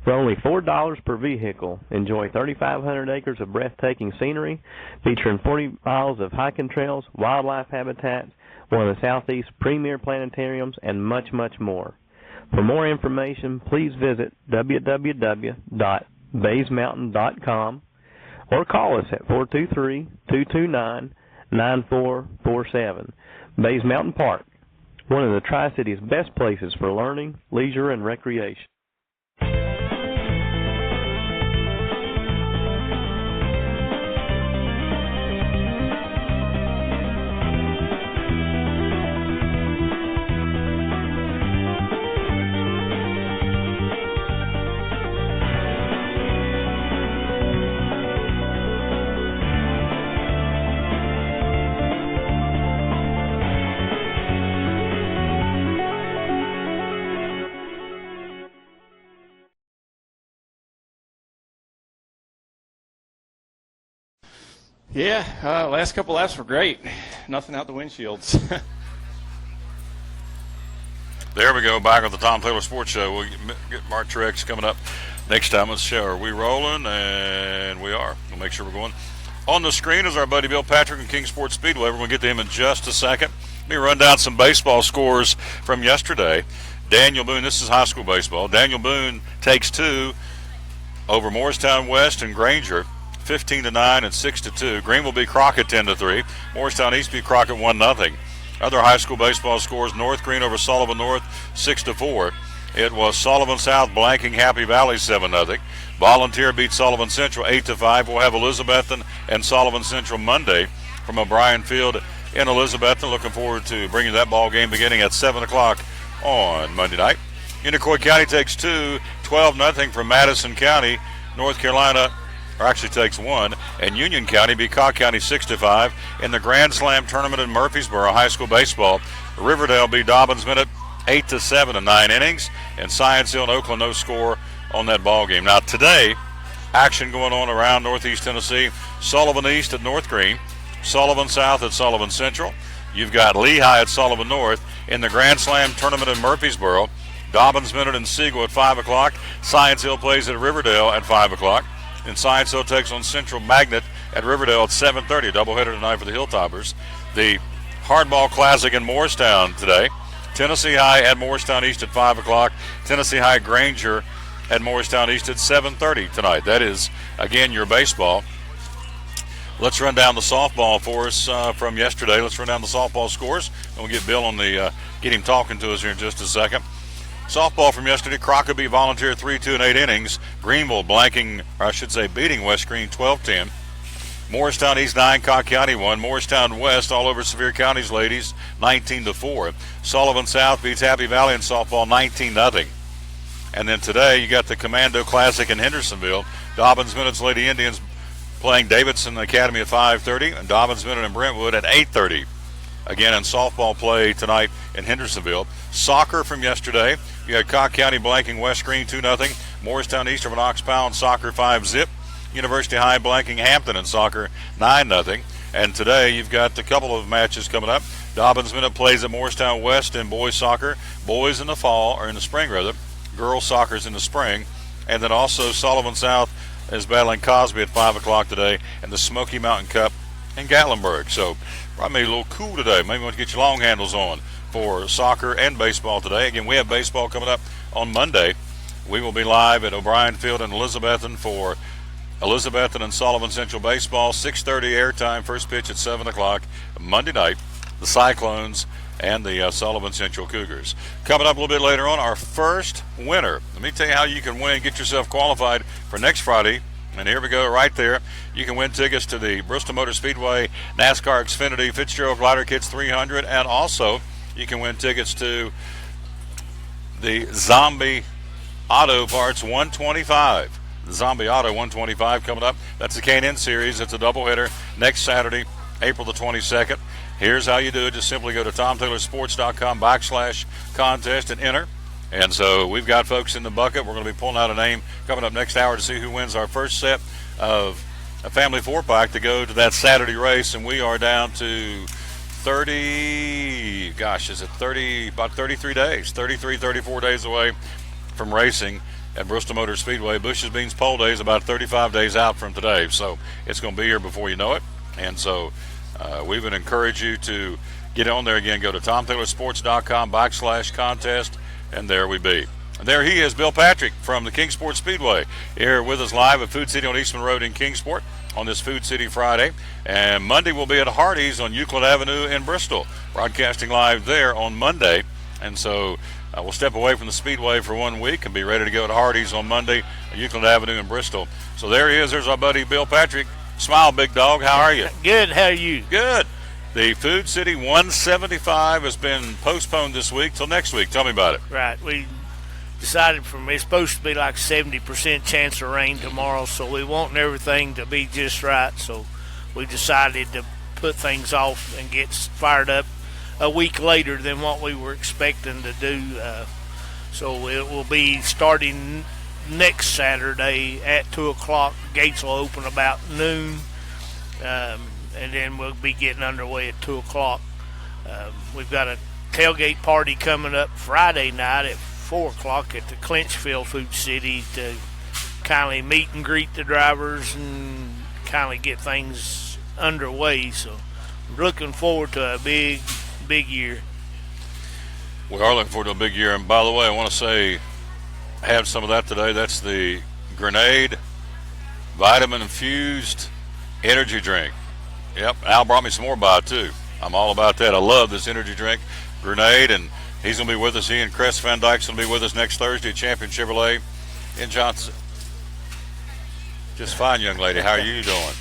For only $4 per vehicle, enjoy 3,500 acres of breathtaking scenery, featuring 40 miles of hiking trails, wildlife habitats, one of the Southeast's premier planetariums, and much, much more. For more information, please visit www.baysmountain.com or call us at 423-229-9447. Bays Mountain Park, one of the Tri-City's best places for learning, leisure, and recreation. Yeah, last couple laps were great. Nothing out the windshields. There we go, back on the Tom Taylor Sports Show. We'll get Mark Truex coming up next time on the show. Are we rolling? And we are. We'll make sure we're going. On the screen is our buddy Bill Patrick from Kingsport Speedway. We're going to get to him in just a second. Let me run down some baseball scores from yesterday. Daniel Boone, this is high school baseball. Daniel Boone takes 2 over Morristown West and Granger, 15-9 and 6-2. Greenville beat Crockett 10-3. Morristown East beat Crockett 1-0. Other high school baseball scores: North Green over Sullivan North 6-4. It was Sullivan South blanking Happy Valley 7-0. Volunteer beat Sullivan Central 8-5. We'll have Elizabethton and Sullivan Central Monday from O'Brien Field in Elizabethton. Looking forward to bringing that ball game beginning at 7 o'clock on Monday night. Unicoi County takes 2, 12-0 from Madison County. North Carolina, or actually takes 1, and Union County beat Cobb County 6-5 in the Grand Slam tournament in Murfreesboro high school baseball. Riverdale beat Dobbins Minute 8-7 in 9 innings, and Science Hill and Oakland no score on that ball game. Now today, action going on around Northeast Tennessee. Sullivan East at North Green, Sullivan South at Sullivan Central. You've got Lehigh at Sullivan North in the Grand Slam tournament in Murfreesboro. Dobbins Minute and Siegel at 5 o'clock. Science Hill plays at Riverdale at 5 o'clock. And Science Hill takes on Central Magnet at Riverdale at 7:30. Doubleheader tonight for the Hilltoppers. The Hardball Classic in Morristown today. Tennessee High at Morristown East at 5 o'clock. Tennessee High Granger at Morristown East at 7:30 tonight. That is, again, your baseball. Let's run down the softball for us from yesterday. Let's run down the softball scores, and we'll get Bill on the get him talking to us here in just a second. Softball from yesterday: Crockett beat Volunteer 3-2 in 8 innings. Greenville beating West Green 12-10. Morristown East 9, Cobb County 1. Morristown West all over Sevier County's ladies 19-4. Sullivan South beats Happy Valley in softball 19-0. And then today you got the Commando Classic in Hendersonville. Dobbins Minute's Lady Indians playing Davidson Academy at 5:30, and Dobbins Minute and Brentwood at 8:30. Again, in softball play tonight in Hendersonville. Soccer from yesterday: you had Cobb County blanking West Green 2-0. Morristown East over Knox Powell in soccer 5-0. University High blanking Hampton in soccer 9-0. And today you've got a couple of matches coming up. Dobbins Minute plays at Morristown West in boys soccer. Boys in the fall, or in the spring rather. Girls soccer's in the spring. And then also Sullivan South is battling Cosby at 5 o'clock today in the Smoky Mountain Cup in Gatlinburg. So probably a little cool today. Maybe you want to get your long handles on for soccer and baseball today. Again, we have baseball coming up on Monday. We will be live at O'Brien Field in Elizabethton for Elizabethton and Sullivan Central baseball. 6:30 airtime, first pitch at 7 o'clock Monday night. The Cyclones and the Sullivan Central Cougars. Coming up a little bit later on, our first winner. Let me tell you how you can win, get yourself qualified for next Friday. And here we go, right there. You can win tickets to the Bristol Motor Speedway NASCAR Xfinity Fitzgerald Glider Kits 300, and also you can win tickets to the Zombie Auto Parts 125. The Zombie Auto 125 coming up. That's the K&N Series. It's a doubleheader next Saturday, April the 22nd. Here's how you do it. Just simply go to TomTaylorSports.com/contest and enter. And so we've got folks in the bucket. We're going to be pulling out a name coming up next hour to see who wins our first set of a family 4-pack to go to that Saturday race. And we are down to 33 days, 34 days away from racing at Bristol Motor Speedway. Bush's Beans Pole Day is about 35 days out from today. So it's going to be here before you know it. And so we would encourage you to get on there again. Go to TomTaylorSports.com/contest. And there we be. And there he is, Bill Patrick from the Kingsport Speedway, here with us live at Food City on Eastman Road in Kingsport on this Food City Friday. And Monday we'll be at Hardee's on Euclid Avenue in Bristol, broadcasting live there on Monday. And so we'll step away from the Speedway for 1 week and be ready to go to Hardee's on Monday at Euclid Avenue in Bristol. So there he is. There's our buddy Bill Patrick. Smile, big dog. How are you? Good. How are you? Good. The Food City 175 has been postponed this week till next week. Tell me about it. Right. We decided it's supposed to be like 70% chance of rain tomorrow, so we want everything to be just right. So we decided to put things off and get fired up a week later than what we were expecting to do. So it will be starting next Saturday at 2 o'clock. Gates will open about noon. And then we'll be getting underway at 2 o'clock. We've got a tailgate party coming up Friday night at 4 o'clock at the Clinchfield Food City to kindly meet and greet the drivers and kindly get things underway. So I'm looking forward to a big year. We are looking forward to a big year. And by the way, I want to say, I had some of that today. That's the Grenade vitamin infused energy drink. Yep, Al brought me some more by too. I'm all about that. I love this energy drink, Grenade, and he's going to be with us. He and Chris Van Dyke's going to be with us next Thursday at Champion Chevrolet in Johnson. Just fine, young lady. How are you doing?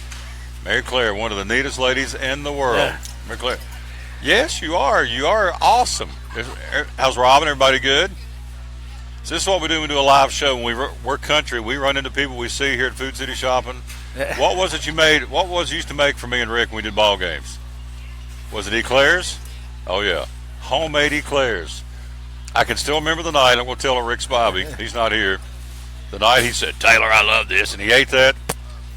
Mary Claire, one of the neatest ladies in the world. Yeah. Mary Claire. Yes, you are. You are awesome. How's Robin? Everybody good? So this is what we do when we do a live show. When we're country, we run into people we see here at Food City Shopping. What was it you made? What was you used to make for me and Rick when we did ball games? Was it eclairs? Oh, yeah. Homemade eclairs. I can still remember the night. I'm going to tell Rick's Bobby. He's not here. The night he said, Taylor, I love this. And he ate that,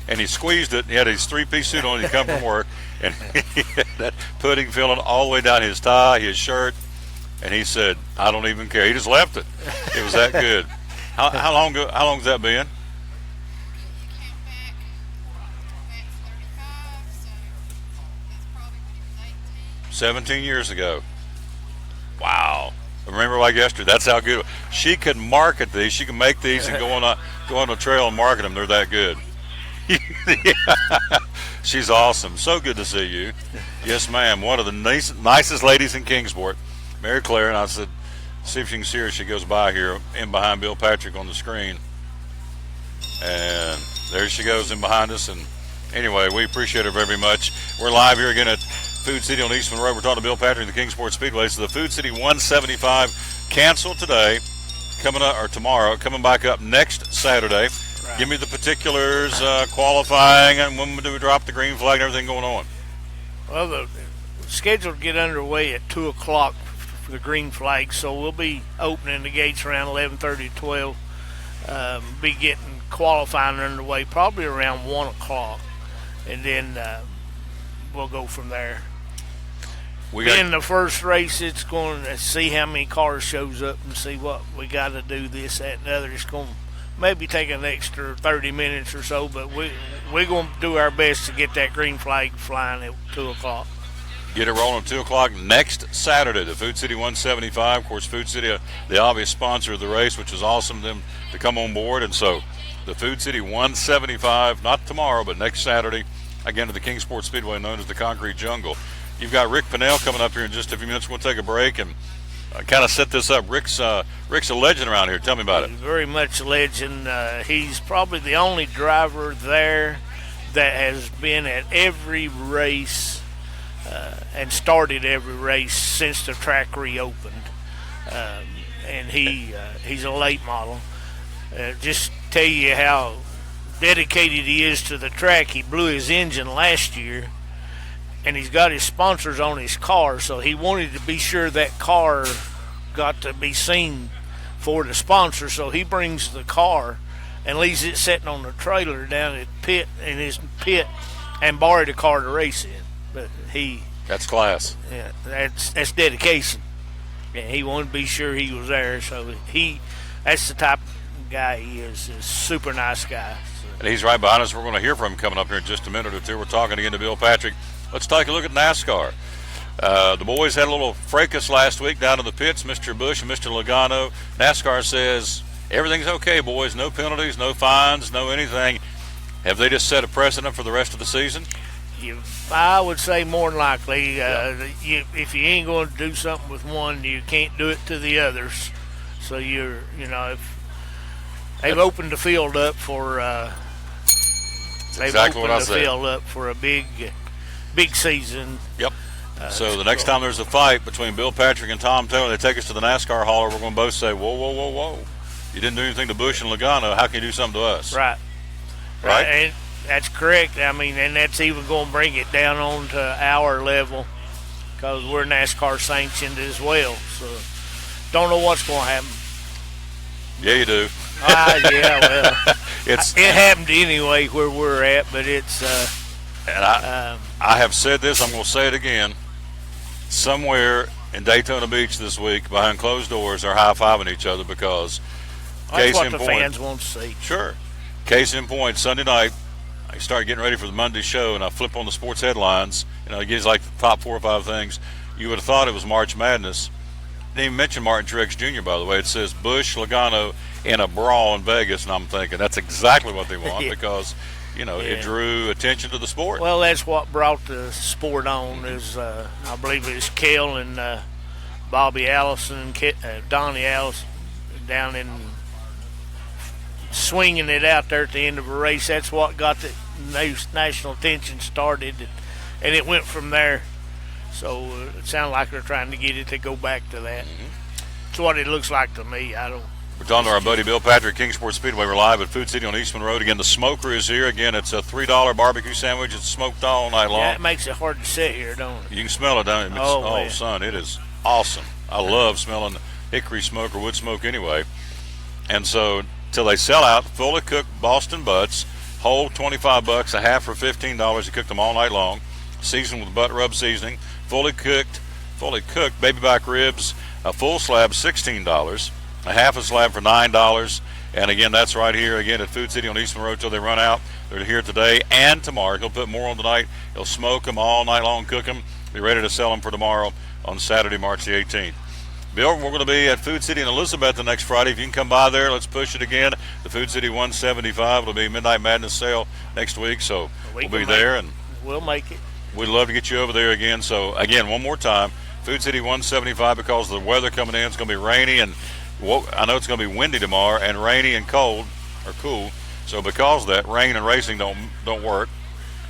and he squeezed it. And he had his three-piece suit on. He'd come from work, and he had that pudding filling all the way down his tie, his shirt. And he said, I don't even care. He just left it. It was that good. How long has that been? 17 years ago. Wow. I remember like yesterday. That's how good. She could market these. She can make these and go on a trail and market them. They're that good. She's awesome. So good to see you. Yes, ma'am. One of the nicest ladies in Kingsport, Mary Claire. And I said, see if you can see her. She goes by here in behind Bill Patrick on the screen. And there she goes in behind us. And anyway, we appreciate her very much. We're live here again at Food City on Eastman Road. We're talking to Bill Patrick, the Kingsport Speedway. So the Food City 175 canceled today, coming up, or tomorrow, coming back up next Saturday. Right. Give me the particulars, qualifying, and when do we drop the green flag and everything going on? Well, the schedule to get underway at 2 o'clock for the green flag, so we'll be opening the gates around 11:30 to 12. Be getting qualifying underway probably around 1 o'clock, and then we'll go from there. In the first race, it's going to see how many cars shows up and see what we got to do, this, that, and the other. It's going to maybe take an extra 30 minutes or so, but we're going to do our best to get that green flag flying at 2 o'clock. Get it rolling at 2 o'clock next Saturday, the Food City 175. Of course, Food City, the obvious sponsor of the race, which is awesome of them to come on board. And so the Food City 175, not tomorrow, but next Saturday, again, at the Kingsport Speedway, known as the Concrete Jungle. You've got Rick Pinnell coming up here in just a few minutes. We'll take a break and kind of set this up. Rick's a legend around here. Tell me about it. Very much a legend. He's probably the only driver there that has been at every race and started every race since the track reopened. And he's a late model. Just tell you how dedicated he is to the track. He blew his engine last year, and he's got his sponsors on his car, so he wanted to be sure that car got to be seen for the sponsor, so he brings the car and leaves it sitting on the trailer down at his pit and borrowed the car to race in. But that's class. Yeah, that's dedication. And he wanted to be sure he was there, so that's the type of guy he is. A super nice guy. And he's right behind us. We're going to hear from him coming up here in just a minute or two. We're talking again to Bill Patrick. Let's take a look at NASCAR. The boys had a little fracas last week down in the pits, Mr. Bush and Mr. Logano. NASCAR says everything's okay, boys. No penalties, no fines, no anything. Have they just set a precedent for the rest of the season? I would say more than likely. If you ain't going to do something with one, you can't do it to the others. So if they've opened the field up for a big season. Yep. So the next time there's a fight between Bill Patrick and Tom Taylor, they take us to the NASCAR hauler, we're going to both say, whoa, whoa, whoa, whoa. You didn't do anything to Bush and Logano. How can you do something to us? Right. And that's correct. I mean, and that's even going to bring it down on to our level because we're NASCAR sanctioned as well. So don't know what's going to happen. Yeah, you do. Yeah, well, it happened anyway where we're at, but it's. And I have said this. I'm going to say it again. Somewhere in Daytona Beach this week, behind closed doors, they're high-fiving each other because. That's what the fans want to see. Sure. Case in point, Sunday night, I started getting ready for the Monday show, and I flip on the sports headlines. It gives like the top 4 or 5 things. You would have thought it was March Madness. didn't even mention Martin Truex Jr., by the way. It says Busch, Logano in a brawl in Vegas, and I'm thinking that's exactly what they want because, it drew attention to the sport. Well, that's what brought the sport on is, I believe it was Kell and Bobby Allison, Donnie Allison down in swinging it out there at the end of a race. That's what got the national attention started, and it went from there. So it sounds like they're trying to get it to go back to that. It's what it looks like to me. We're talking to our buddy Bill Patrick, Kingsport Speedway. We're live at Food City on Eastman Road. Again, the smoker is here. Again, it's a $3 barbecue sandwich. It's smoked all night long. Yeah, it makes it hard to sit here, don't it? You can smell it, don't you? Oh, son, it is awesome. I love smelling hickory smoke or wood smoke anyway. And so, till they sell out, fully cooked Boston butts, whole $25, a half for $15. You cook them all night long, seasoned with butt rub seasoning, fully cooked baby back ribs, a full slab $16, a half a slab for $9. And again, that's right here again at Food City on Eastman Road till they run out. They're here today and tomorrow. He'll put more on tonight. He'll smoke them all night long, cook them, be ready to sell them for tomorrow on Saturday, March the 18th. Bill, we're going to be at Food City in Elizabeth the next Friday. If you can come by there, let's push it again. The Food City 175 will be Midnight Madness sale next week, so we'll be there. And we'll make it. We'd love to get you over there again. So, again, one more time, Food City 175 because the weather coming in is going to be rainy, and I know it's going to be windy tomorrow and rainy and cold or cool. So because of that, rain and racing don't work.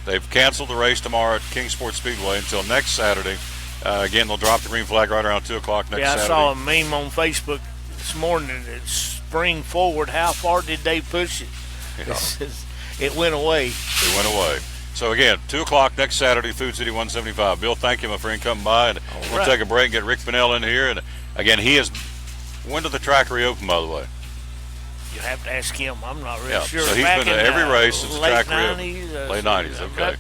They've canceled the race tomorrow at Kingsport Speedway until next Saturday. Again, they'll drop the green flag right around 2 o'clock next Saturday. Yeah, I saw a meme on Facebook this morning that spring forward, how far did they push it? Yeah. It went away. It went away. So, again, 2 o'clock next Saturday, Food City 175. Bill, thank you, my friend, coming by. And we're going to take a break and get Rick Pinnell in here. And, again, when did the track reopen, by the way? You have to ask him. I'm not really sure. So he's been to every race since the track reopened. Late 90s, okay.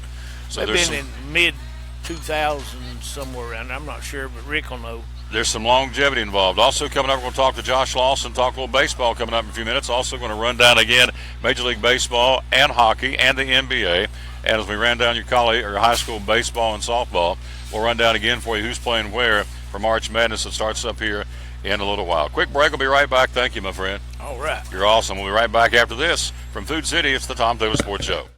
So they've been in mid-2000s somewhere around there. I'm not sure, but Rick will know. There's some longevity involved. Also coming up, we're going to talk to Josh Lawson, talk a little baseball coming up in a few minutes. Also going to run down again Major League Baseball and hockey and the NBA. And as we ran down your college or high school baseball and softball, we'll run down again for you who's playing where for March Madness that starts up here in a little while. Quick break. We'll be right back. Thank you, my friend. All right. You're awesome. We'll be right back after this. From Food City, it's the Tom Taylor Sports Show.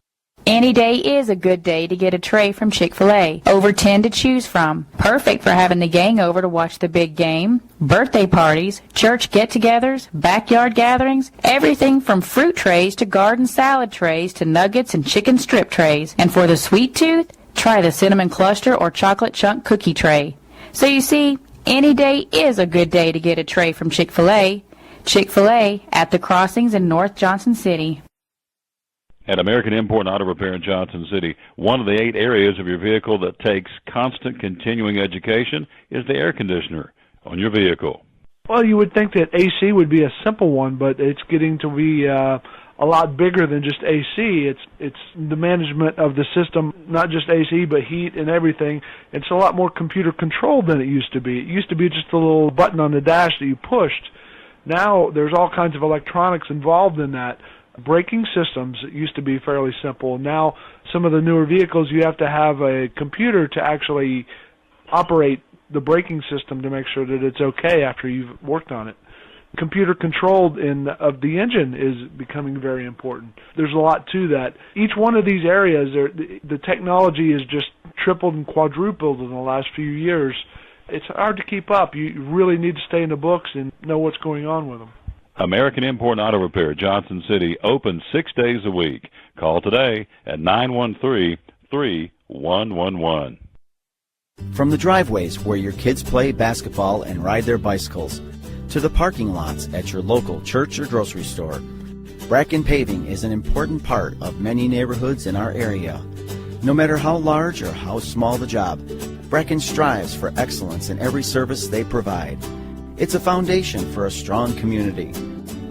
Any day is a good day to get a tray from Chick-fil-A. Over 10 to choose from. Perfect for having the gang over to watch the big game, birthday parties, church get-togethers, backyard gatherings, everything from fruit trays to garden salad trays to nuggets and chicken strip trays. And for the sweet tooth, try the cinnamon cluster or chocolate chunk cookie tray. So you see, any day is a good day to get a tray from Chick-fil-A. Chick-fil-A at the Crossings in North Johnson City. At American Import and Auto Repair in Johnson City, one of the 8 areas of your vehicle that takes constant continuing education is the air conditioner on your vehicle. Well, you would think that AC would be a simple one, but it's getting to be a lot bigger than just AC. It's the management of the system, not just AC, but heat and everything. It's a lot more computer controlled than it used to be. It used to be just a little button on the dash that you pushed. Now there's all kinds of electronics involved in that. Braking systems used to be fairly simple. Now some of the newer vehicles you have to have a computer to actually operate the braking system to make sure that it's okay after you've worked on it. Computer controlled of the engine is becoming very important. There's a lot to that. Each one of these areas, the technology is just tripled and quadrupled in the last few years. It's hard to keep up. You really need to stay in the books and know what's going on with them. American Import and Auto Repair, Johnson City, open 6 days a week. Call today at 913-3111. From the driveways where your kids play basketball and ride their bicycles, to the parking lots at your local church or grocery store, Bracken Paving is an important part of many neighborhoods in our area. No matter how large or how small the job, Bracken strives for excellence in every service they provide. It's a foundation for a strong community.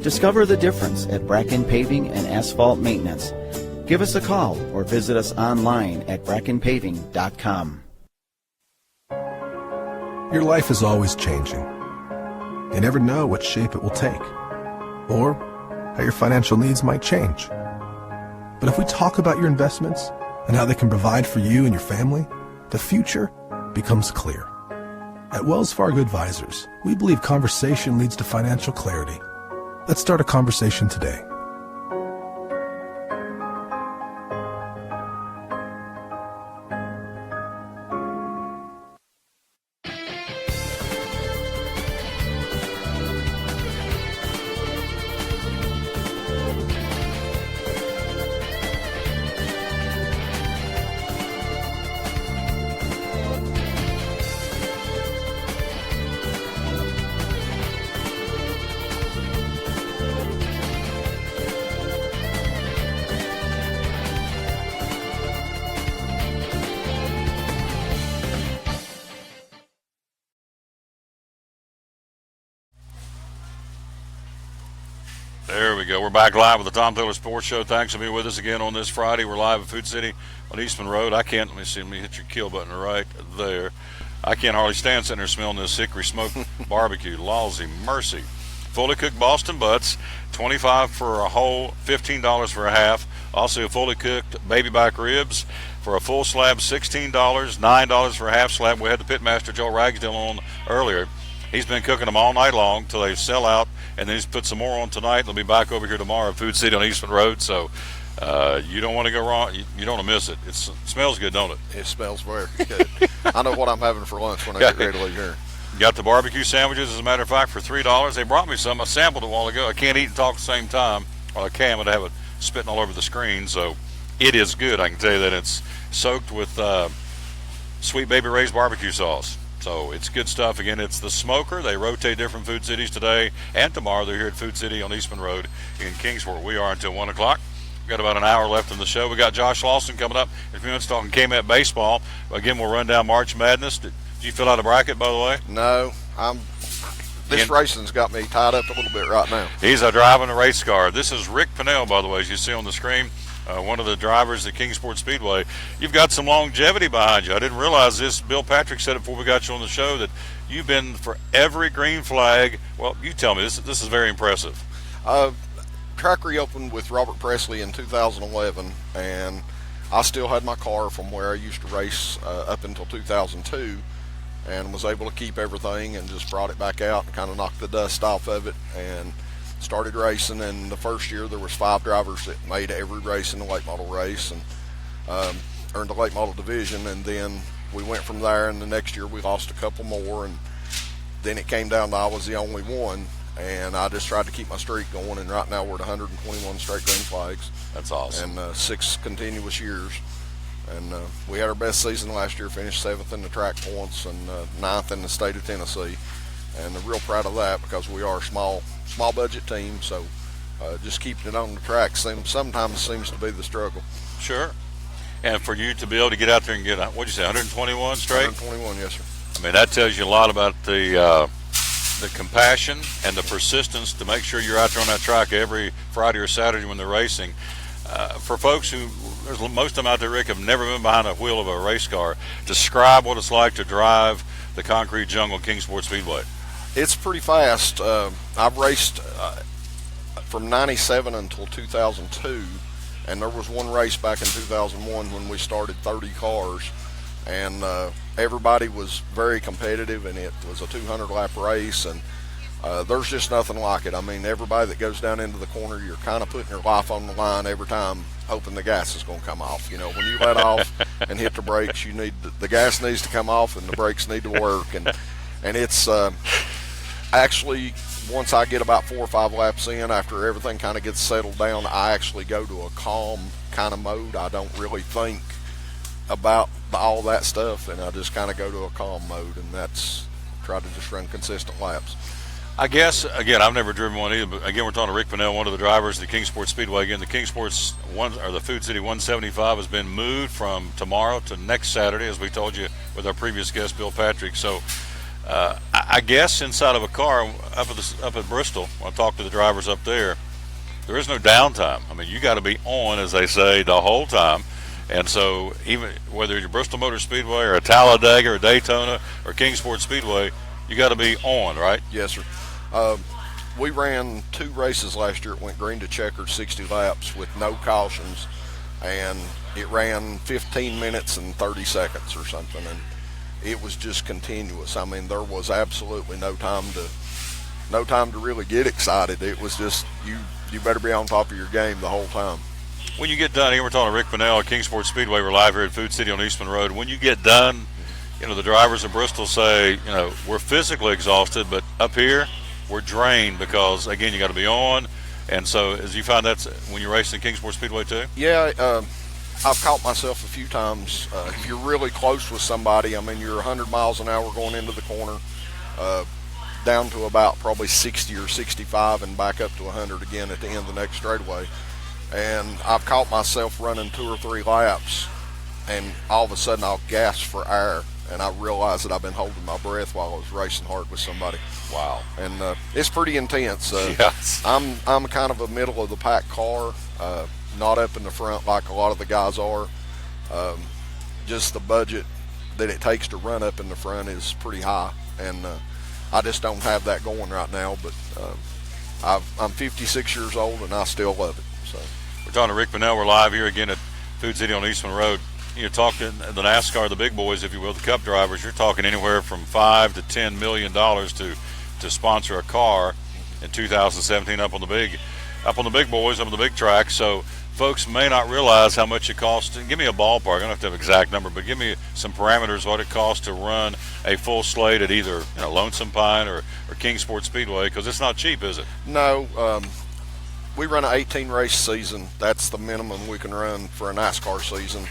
Discover the difference at Bracken Paving and Asphalt Maintenance. Give us a call or visit us online at brackenpaving.com. Your life is always changing. You never know what shape it will take, or how your financial needs might change. But if we talk about your investments and how they can provide for you and your family, the future becomes clear. At Wells Fargo Advisors, we believe conversation leads to financial clarity. Let's start a conversation today. There we go. We're back live with the Tom Taylor Sports Show. Thanks for being with us again on this Friday. We're live at Food City on Eastman Road. Let me hit your kill button right there. I can't hardly stand sitting there smelling this hickory smoked barbecue. Lawsy mercy. Fully cooked Boston butts, $25 for a whole, $15 for a half. Also fully cooked baby back ribs for a full slab, $16, $9 for a half slab. We had the pitmaster Joe Ragsdale on earlier. He's been cooking them all night long till they sell out, and then he's put some more on tonight. They'll be back over here tomorrow at Food City on Eastman Road, so you don't want to go wrong. You don't want to miss it. It smells good, don't it? It smells very good. I know what I'm having for lunch when I get ready to leave here. Got the barbecue sandwiches, as a matter of fact, for $3. They brought me some. I sampled it a while ago. I can't eat and talk at the same time. Well, I can, but I have it spitting all over the screen, so it is good. I can tell you that it's soaked with Sweet Baby Ray's barbecue sauce. So it's good stuff. Again, it's the Smoker. They rotate different food cities today and tomorrow. They're here at Food City on Eastman Road in Kingsport. We are until 1 o'clock. We've got about an hour left in the show. We got Josh Lawson coming up in a few minutes talking KMET baseball. Again, we'll run down March Madness. Did you fill out a bracket, by the way? No. This racing's got me tied up a little bit right now. He's driving a race car. This is Rick Pinnell, by the way, as you see on the screen. One of the drivers at Kingsport Speedway. You've got some longevity behind you. I didn't realize this. Bill Patrick said it before we got you on the show that you've been for every green flag. Well, you tell me. This is very impressive. Track reopened with Robert Presley in 2011, and I still had my car from where I used to race up until 2002, and was able to keep everything and just brought it back out and kind of knocked the dust off of it and started racing. And the first year there was 5 drivers that made every race in the late model race and earned the late model division, and then we went from there, and the next year we lost a couple more, and then it came down to I was the only one, and I just tried to keep my streak going, and right now we're at 121 straight green flags. That's awesome. And 6 continuous years, and we had our best season last year, finished 7th in the track points and 9th in the state of Tennessee, and I'm real proud of that because we are a small budget team, so just keeping it on the track sometimes seems to be the struggle. Sure. And for you to be able to get out there and get, what'd you say, 121 straight? 121, yes, sir. I mean, that tells you a lot about the compassion and the persistence to make sure you're out there on that track every Friday or Saturday when they're racing. For folks who, there's most of them out there, Rick, have never been behind a wheel of a race car, describe what it's like to drive the concrete jungle at Kingsport Speedway. It's pretty fast. I've raced from 97 until 2002, and there was one race back in 2001 when we started 30 cars, and everybody was very competitive, and it was a 200-lap race, and there's just nothing like it. I mean, everybody that goes down into the corner, you're kind of putting your life on the line every time, hoping the gas is going to come off. You know, when you let off and hit the brakes, you need the gas needs to come off, and the brakes need to work, and it's actually, once I get about 4 or 5 laps in, after everything kind of gets settled down, I actually go to a calm kind of mode. I don't really think about all that stuff, and I just kind of go to a calm mode, and that's try to just run consistent laps. I guess, again, I've never driven one either, but again, we're talking to Rick Pinnell, one of the drivers at the Kingsport Speedway. Again, the Kingsport's the Food City 175 has been moved from tomorrow to next Saturday, as we told you with our previous guest, Bill Patrick. So I guess inside of a car up at Bristol, when I talk to the drivers up there is no downtime. I mean, you got to be on, as they say, the whole time. And so even whether you're Bristol Motor Speedway or a Talladega or Daytona or Kingsport Speedway, you got to be on, right? Yes, sir. We ran 2 races last year. It went green to checkered 60 laps with no cautions, and it ran 15 minutes and 30 seconds or something. And it was just continuous. I mean, there was absolutely no time to really get excited. It was just you better be on top of your game the whole time. When you get done, here we're talking to Rick Pennell at Kingsport Speedway. We're live here at Food City on Eastman Road. When you get done, the drivers of Bristol say, we're physically exhausted, but up here we're drained because, again, you got to be on. And so, as you find that's when you're racing Kingsport Speedway too? Yeah, I've caught myself a few times. If you're really close with somebody, I mean, you're 100 miles an hour going into the corner, down to about probably 60 or 65 and back up to 100 again at the end of the next straightaway. And I've caught myself running 2 or 3 laps, and all of a sudden I'll gasp for air, and I realize that I've been holding my breath while I was racing hard with somebody. Wow. And it's pretty intense. Yes. I'm kind of a middle of the pack car, not up in the front like a lot of the guys are. Just the budget that it takes to run up in the front is pretty high, and I just don't have that going right now. But I'm 56 years old, and I still love it. So we're talking to Rick Pennell. We're live here again at Food City on Eastman Road. You're talking the NASCAR, the big boys, if you will, the Cup drivers. You're talking anywhere from $5 to $10 million to sponsor a car in 2017 up on the big boys, up on the big track. So folks may not realize how much it costs. Give me a ballpark. I don't have to have an exact number, but give me some parameters what it costs to run a full slate at either Lonesome Pine or Kingsport Speedway, because it's not cheap, is it? No. We run an 18 race season. That's the minimum we can run for a NASCAR season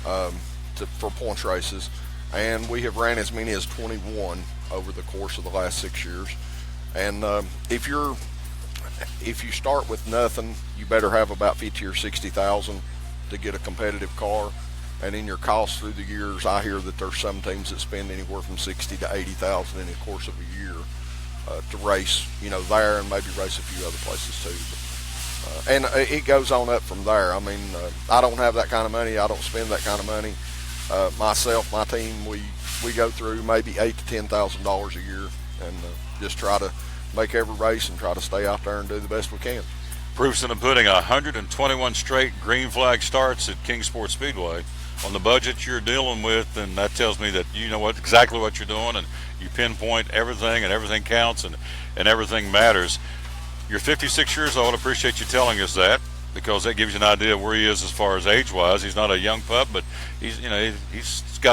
for points races, and we have ran as many as 21 over the course of the last 6 years. And if you start with nothing, you better have about 50 or 60,000 to get a competitive car. And in your costs through the years, I hear that there's some teams that spend anywhere from 60 to 80,000 in the course of a year to race, there, and maybe race a few other places too. And it goes on up from there. I mean, I don't have that kind of money. I don't spend that kind of money. Myself, my team, we go through maybe $8,000 to $10,000 a year, and just try to make every race and try to stay out there and do the best we can. Proof's in the pudding. 121 straight green flag starts at Kingsport Speedway on the budget you're dealing with, and that tells me that you know exactly what you're doing, and you pinpoint everything, and everything counts, and everything matters. You're 56 years old. I appreciate you telling us that, because that gives you an idea of where he is as far as age-wise. He's not a young pup, but he's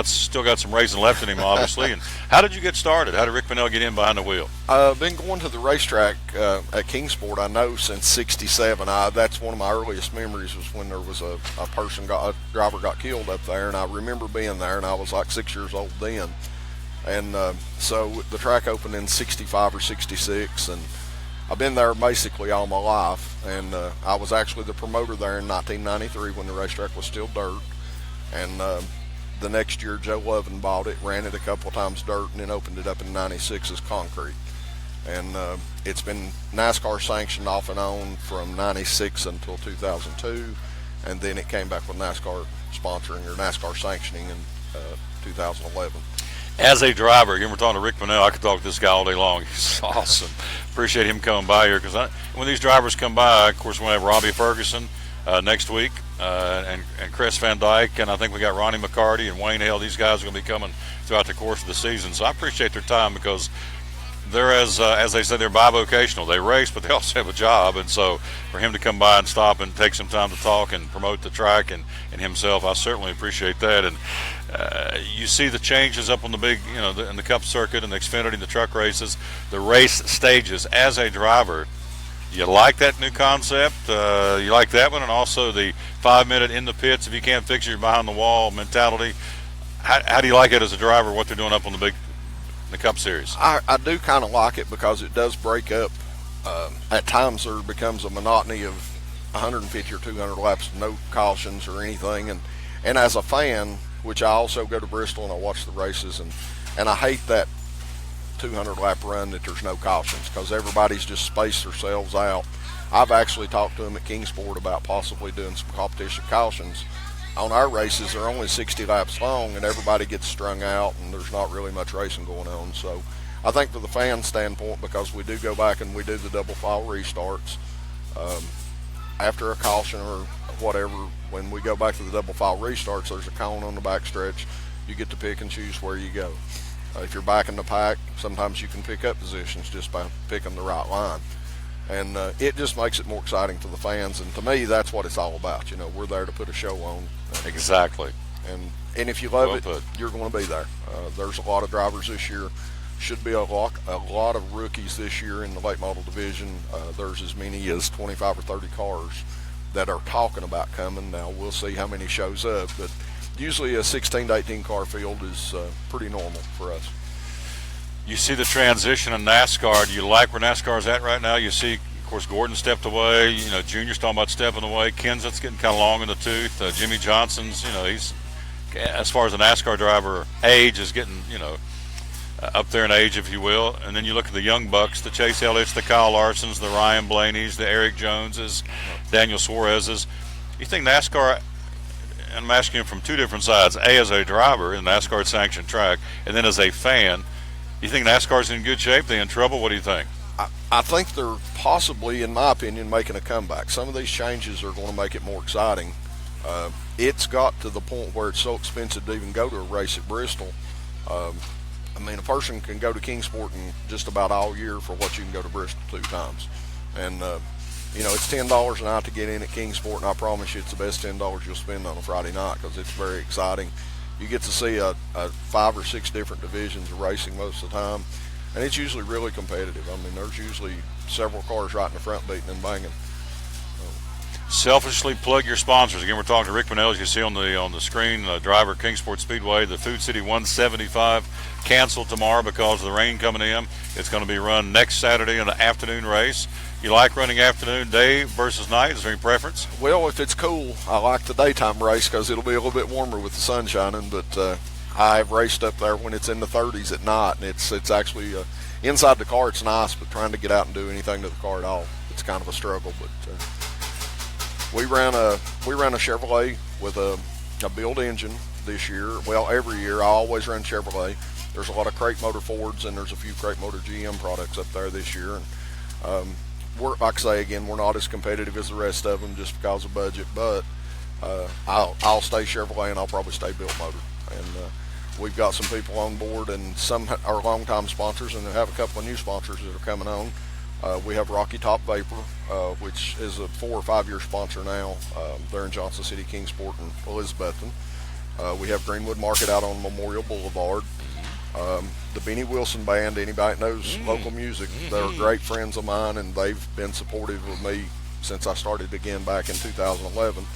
still got some racing left in him, obviously. And how did you get started? How did Rick Pennell get in behind the wheel? I've been going to the racetrack at Kingsport, I know, since '67. That's one of my earliest memories, was when there was a driver got killed up there, and I remember being there, and I was like 6 years old then. And so the track opened in '65 or '66, and I've been there basically all my life, and I was actually the promoter there in 1993 when the racetrack was still dirt. And the next year, Joe Lovin bought it, ran it a couple of times dirt, and then opened it up in '96 as concrete. And it's been NASCAR sanctioned off and on from '96 until 2002, and then it came back with NASCAR sponsoring or NASCAR sanctioning in 2011. As a driver, again, we're talking to Rick Pennell. I could talk to this guy all day long. He's awesome. Appreciate him coming by here, because when these drivers come by, of course, we're going to have Robbie Ferguson next week and Chris Van Dyke, and I think we got Ronnie McCarty and Wayne Hale. These guys are going to be coming throughout the course of the season. So I appreciate their time, because they're, as they say, they're bivocational. They race, but they also have a job. And so for him to come by and stop and take some time to talk and promote the track and himself, I certainly appreciate that. And you see the changes up on the big, in the Cup circuit and the Xfinity and the truck races, the race stages. As a driver, you like that new concept? You like that one? And also the 5-minute in the pits, if you can't fix it, you're behind the wall mentality. How do you like it as a driver, what they're doing up on the Cup Series? I do kind of like it, because it does break up. At times there becomes a monotony of 150 or 200 laps, no cautions or anything. And as a fan, which I also go to Bristol and I watch the races, and I hate that 200 lap run that there's no cautions, because everybody's just spaced themselves out. I've actually talked to them at Kingsport about possibly doing some competition cautions. On our races, they're only 60 laps long, and everybody gets strung out, and there's not really much racing going on. So I think for the fan standpoint, because we do go back and we do the double file restarts, after a caution or whatever, when we go back to the double file restarts, there's a cone on the backstretch, you get to pick and choose where you go. If you're back in the pack, sometimes you can pick up positions just by picking the right line. And it just makes it more exciting to the fans. And to me, that's what it's all about. We're there to put a show on. Exactly. And if you love Well it, put. you're going to be there. There's a lot of drivers this year. Should be a lot of rookies this year in the late model division. There's as many as 25 or 30 cars that are talking about coming. Now, we'll see how many shows up. But usually a 16 to 18 car field is pretty normal for us. You see the transition in NASCAR. Do you like where NASCAR's at right now? You see, of course, Gordon stepped away. Junior's talking about stepping away. Kenseth's getting kind of long in the tooth. Jimmy Johnson's, he's, as far as a NASCAR driver age, is getting, up there in age, if you will. And then you look at the young bucks, the Chase Elliott's, the Kyle Larsons, the Ryan Blaney's, the Eric Joneses, Daniel Suarez's. You think NASCAR, and I'm asking you from two different sides, A, as a driver in NASCAR sanctioned track, and then as a fan, you think NASCAR's in good shape? They in trouble? What do you think? I think they're possibly, in my opinion, making a comeback. Some of these changes are going to make it more exciting. It's got to the point where it's so expensive to even go to a race at Bristol. A person can go to Kingsport in just about all year for what you can go to Bristol 2 times. And, it's $10 a night to get in at Kingsport, and I promise you it's the best $10 you'll spend on a Friday night because it's very exciting. You get to see a 5 or 6 different divisions of racing most of the time, and it's usually really competitive. There's usually several cars right in the front beating and banging. Selfishly plug your sponsors. Again, we're talking to Rick Pennell, as you see on the screen, driver at Kingsport Speedway. The Food City 175 canceled tomorrow because of the rain coming in. It's going to be run next Saturday in the afternoon race. You like running afternoon, day versus night? Is there any preference? Well, if it's cool, I like the daytime race because it'll be a little bit warmer with the sun shining. But I've raced up there when it's in the 30s at night, and it's actually inside the car. It's nice, but trying to get out and do anything to the car at all, it's kind of a struggle. But we ran a Chevrolet with a build engine this year. Well, every year I always run Chevrolet. There's a lot of crate motor Fords and there's a few crate motor GM products up there this year. And we're, like I say again, we're not as competitive as the rest of them just because of budget. But I'll stay Chevrolet and I'll probably stay Built Motor. And we've got some people on board and some are longtime sponsors, and they have a couple of new sponsors that are coming on. We have Rocky Top Vapor, which is a 4 or 5 year sponsor now. They're in Johnson City, Kingsport, and Elizabethton. We have Greenwood Market out on Memorial Boulevard. The Benny Wilson Band, anybody that knows local music, they're great friends of mine, and they've been supportive of me since I started again back in 2011.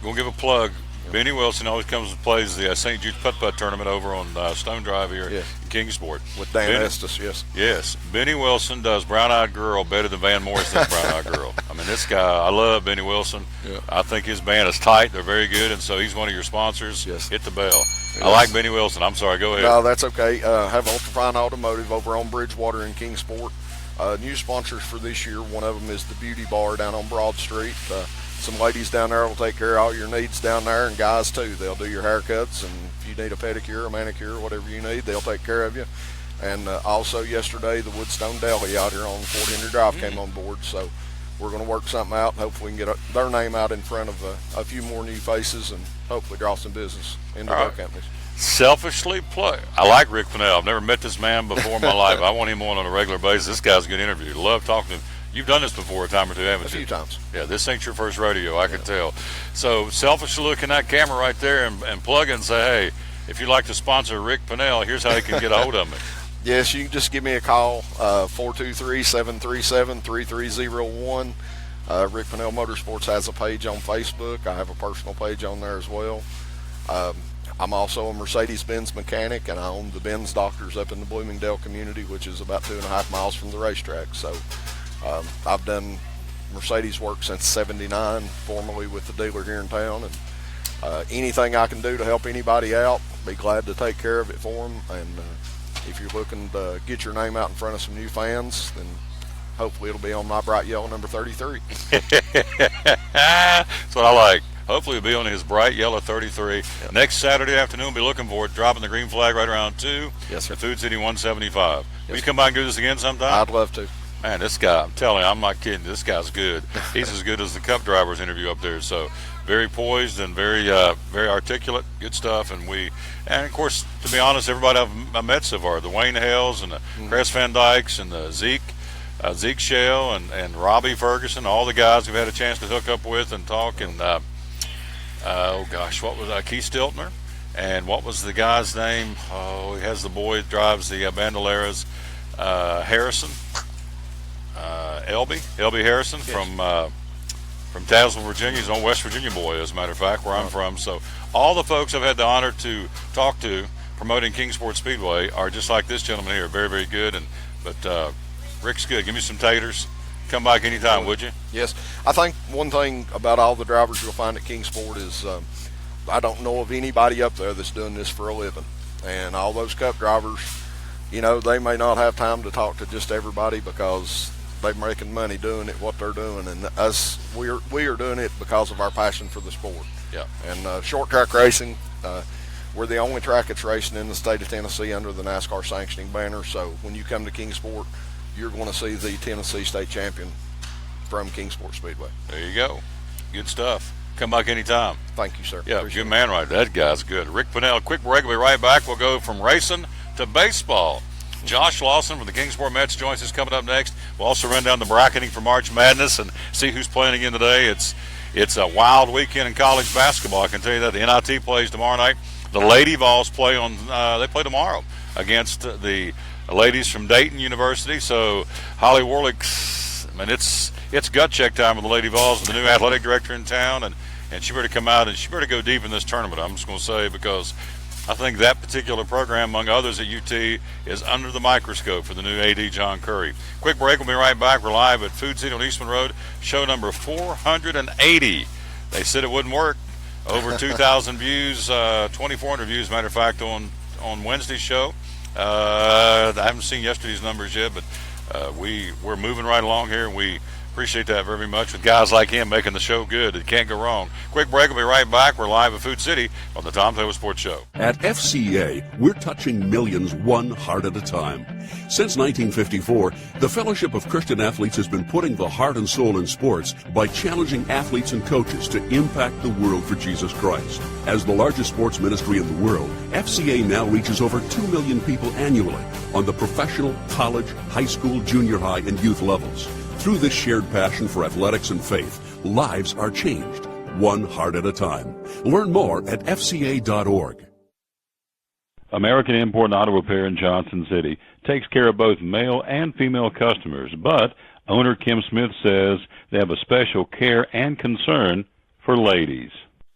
We'll give a plug. Benny Wilson always comes and plays the St. Jude's Putt-Putt tournament over on Stone Drive here in Kingsport. With Dan Estes, yes. Yes. Benny Wilson does Brown Eyed Girl better than Van Morrison does Brown Eyed Girl. This guy, I love Benny Wilson. Yeah. I think his band is tight. They're very good, and so he's one of your sponsors. Yes. Hit the bell. Yes. I like Benny Wilson. I'm sorry. Go ahead. No, that's okay. Have Ultrafine Automotive over on Bridgewater in Kingsport. New sponsors for this year, one of them is the Beauty Bar down on Broad Street. Some ladies down there will take care of all your needs down there, and guys too. They'll do your haircuts, and if you need a pedicure, a manicure, whatever you need, they'll take care of you. And also yesterday, the Woodstone Deli out here on Fort Henry Drive came on board, so we're going to work something out, and hopefully we can get their name out in front of a few more new faces, and hopefully draw some business into their companies. Selfishly play. I like Rick Pennell. I've never met this man before in my life. I want him on a regular basis. This guy's a good interview. Love talking to him. You've done this before a time or two, haven't you? A few times. Yeah, this ain't your first rodeo, I can tell. So selfishly look in that camera right there and plug it and say, hey, if you'd like to sponsor Rick Pennell, here's how you can get a hold of me. Yes, you can just give me a call, 423-737-3301. Rick Pennell Motorsports has a page on Facebook. I have a personal page on there as well. I'm also a Mercedes-Benz mechanic, and I own the Benz Doctors up in the Bloomingdale community, which is about 2.5 miles from the racetrack. So I've done Mercedes work since '79, formerly with the dealer here in town, and anything I can do to help anybody out, be glad to take care of it for them. And if you're looking to get your name out in front of some new fans, then hopefully it'll be on my bright yellow number 33. That's what I like. Hopefully it'll be on his bright yellow 33. Yep. Next Saturday afternoon, be looking for it, dropping the green flag right around 2. Yes, sir. At Food City 175. Will you come by and do this again sometime? I'd love to. Man, this guy, I'm telling you, I'm not kidding. This guy's good. He's as good as the Cup drivers interview up there. So very poised and very articulate. Good stuff. And of course, to be honest, everybody I've met so far, the Wayne Hells and the Chris Van Dykes and the Zeke Shell and Robbie Ferguson, all the guys we've had a chance to hook up with and talk. And what was Keith Stiltner? And what was the guy's name? Oh, he has the boy that drives the Bandoleras, Harrison. Elby Harrison from Tazewell, Virginia. He's an old West Virginia boy, as a matter of fact, where I'm from. So all the folks I've had the honor to talk to promoting Kingsport Speedway are just like this gentleman here, very, very good. But Rick's good. Give me some taters. Come back anytime, would you? Yes. I think one thing about all the drivers you'll find at Kingsport is I don't know of anybody up there that's doing this for a living. And all those Cup drivers, they may not have time to talk to just everybody because they're making money doing it, what they're doing, and we are doing it because of our passion for the sport. Yeah. And short track racing, we're the only track that's racing in the state of Tennessee under the NASCAR sanctioning banner. So when you come to Kingsport, you're going to see the Tennessee state champion from Kingsport Speedway. There you go. Good stuff. Come back anytime. Thank you, sir. Yeah, good man right there. That guy's good. Rick Pinnell, quick break. We'll be right back. We'll go from racing to baseball. Josh Lawson from the Kingsport Mets joins us coming up next. We'll also run down the bracketing for March Madness and see who's playing again today. It's a wild weekend in college basketball. I can tell you that. The NIT plays tomorrow night. The Lady Vols play tomorrow against the ladies from Dayton University. So Holly Warlick, it's gut check time with the Lady Vols, the new athletic director in town, and she better come out and she better go deep in this tournament. I'm just going to say, because I think that particular program, among others at UT, is under the microscope for the new AD John Curry. Quick break. We'll be right back. We're live at Food City on Eastman Road, show number 480. They said it wouldn't work. Over 2,000 views, 2,400 views, matter of fact, on Wednesday's show. I haven't seen yesterday's numbers yet, but we're moving right along here, and we appreciate that very much with guys like him making the show good. It can't go wrong. Quick break. We'll be right back. We're live at Food City on the Tom Taylor Sports Show. At FCA, we're touching millions one heart at a time. Since 1954, the Fellowship of Christian Athletes has been putting the heart and soul in sports by challenging athletes and coaches to impact the world for Jesus Christ. As the largest sports ministry in the world, FCA now reaches over 2 million people annually on the professional, college, high school, junior high, and youth levels. Through this shared passion for athletics and faith, lives are changed, one heart at a time. Learn more at fca.org. American Import and Auto Repair in Johnson City takes care of both male and female customers, but owner Kim Smith says they have a special care and concern for ladies.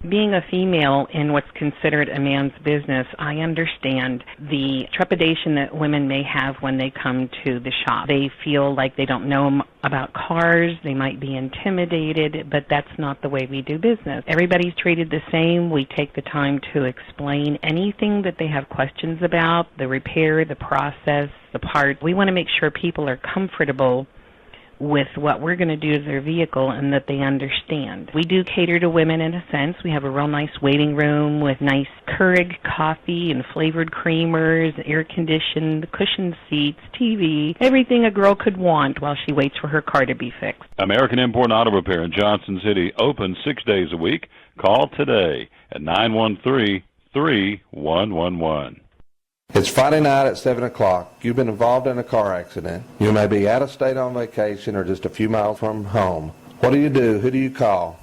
Being a female in what's considered a man's business, I understand the trepidation that women may have when they come to the shop. They feel like they don't know about cars, they might be intimidated, but that's not the way we do business. Everybody's treated the same. We take the time to explain anything that they have questions about, the repair, the process, the part. We want to make sure people are comfortable with what we're going to do to their vehicle and that they understand. We do cater to women in a sense. We have a real nice waiting room with nice Keurig coffee and flavored creamers, air-conditioned, cushioned seats, TV, everything a girl could want while she waits for her car to be fixed. American Import and Auto Repair in Johnson City, open 6 days a week. Call today at 913-3111. It's Friday night at 7 o'clock. You've been involved in a car accident. You may be out of state on vacation or just a few miles from home. What do you do? Who do you call?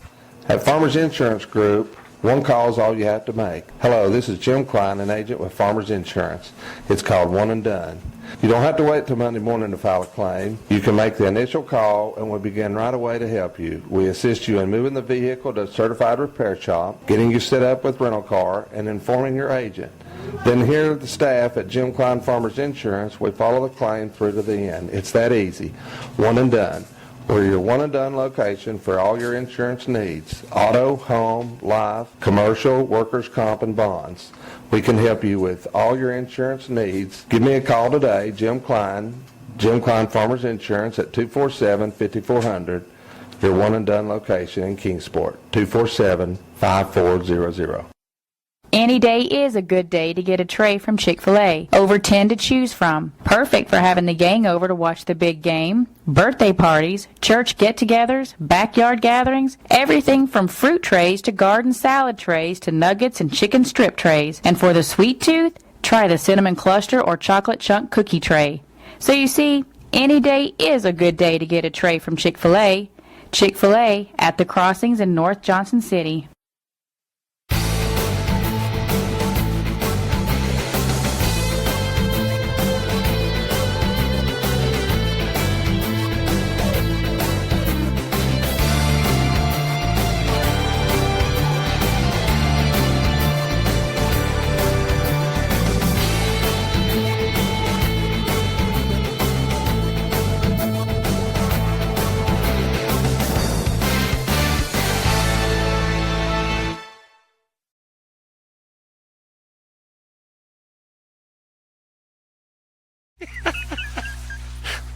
At Farmers Insurance Group, one call is all you have to make. Hello, this is Jim Klein, an agent with Farmers Insurance. It's called One and Done. You don't have to wait till Monday morning to file a claim. You can make the initial call and we'll begin right away to help you. We assist you in moving the vehicle to a certified repair shop, getting you set up with rental car, and informing your agent. Then here at the staff at Jim Klein Farmers Insurance, we follow the claim through to the end. It's that easy. One and Done. We're your one and done location for all your insurance needs. Auto, home, life, commercial, workers' comp, and bonds. We can help you with all your insurance needs. Give me a call today, Jim Klein Farmers Insurance at 247-5400. Your one and done location in Kingsport, 247-5400. Any day is a good day to get a tray from Chick-fil-A. Over 10 to choose from. Perfect for having the gang over to watch the big game, birthday parties, church get-togethers, backyard gatherings, everything from fruit trays to garden salad trays to nuggets and chicken strip trays. And for the sweet tooth, try the cinnamon cluster or chocolate chunk cookie tray. So you see, any day is a good day to get a tray from Chick-fil-A. Chick-fil-A at the Crossings in North Johnson City.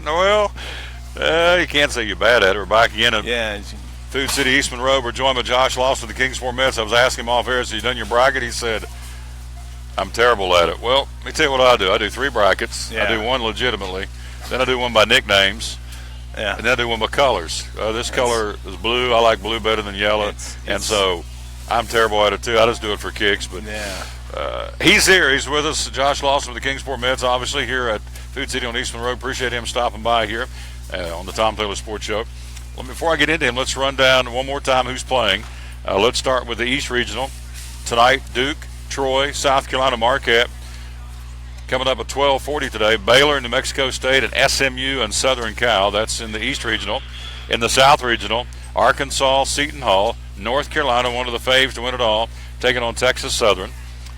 Noel, you can't say you're bad at it. We're back again at Yeah. Food City, Eastman Road. We're joined by Josh Lawson of the Kingsport Mets. I was asking him off air, so you done your bracket? He said, I'm terrible at it. Well, let me tell you what I do. I do 3 brackets. Yeah. I do one legitimately. Then I do one by nicknames. Yeah. And then I do one by colors. This color is blue. I like blue better than yellow. And so I'm terrible at it, too. I just do it for kicks. But he's here. He's with us. Josh Lawson of the Kingsport Mets, obviously, here at Food City on Eastman Road. Appreciate him stopping by here on the Tom Taylor Sports Show. Well, before I get into him, let's run down one more time who's playing. Let's start with the East Regional. Tonight, Duke, Troy, South Carolina, Marquette. Coming up at 12:40 today, Baylor, New Mexico State, and SMU and Southern Cal. That's in the East Regional. In the South Regional, Arkansas, Seton Hall, North Carolina, one of the faves to win it all, taking on Texas Southern.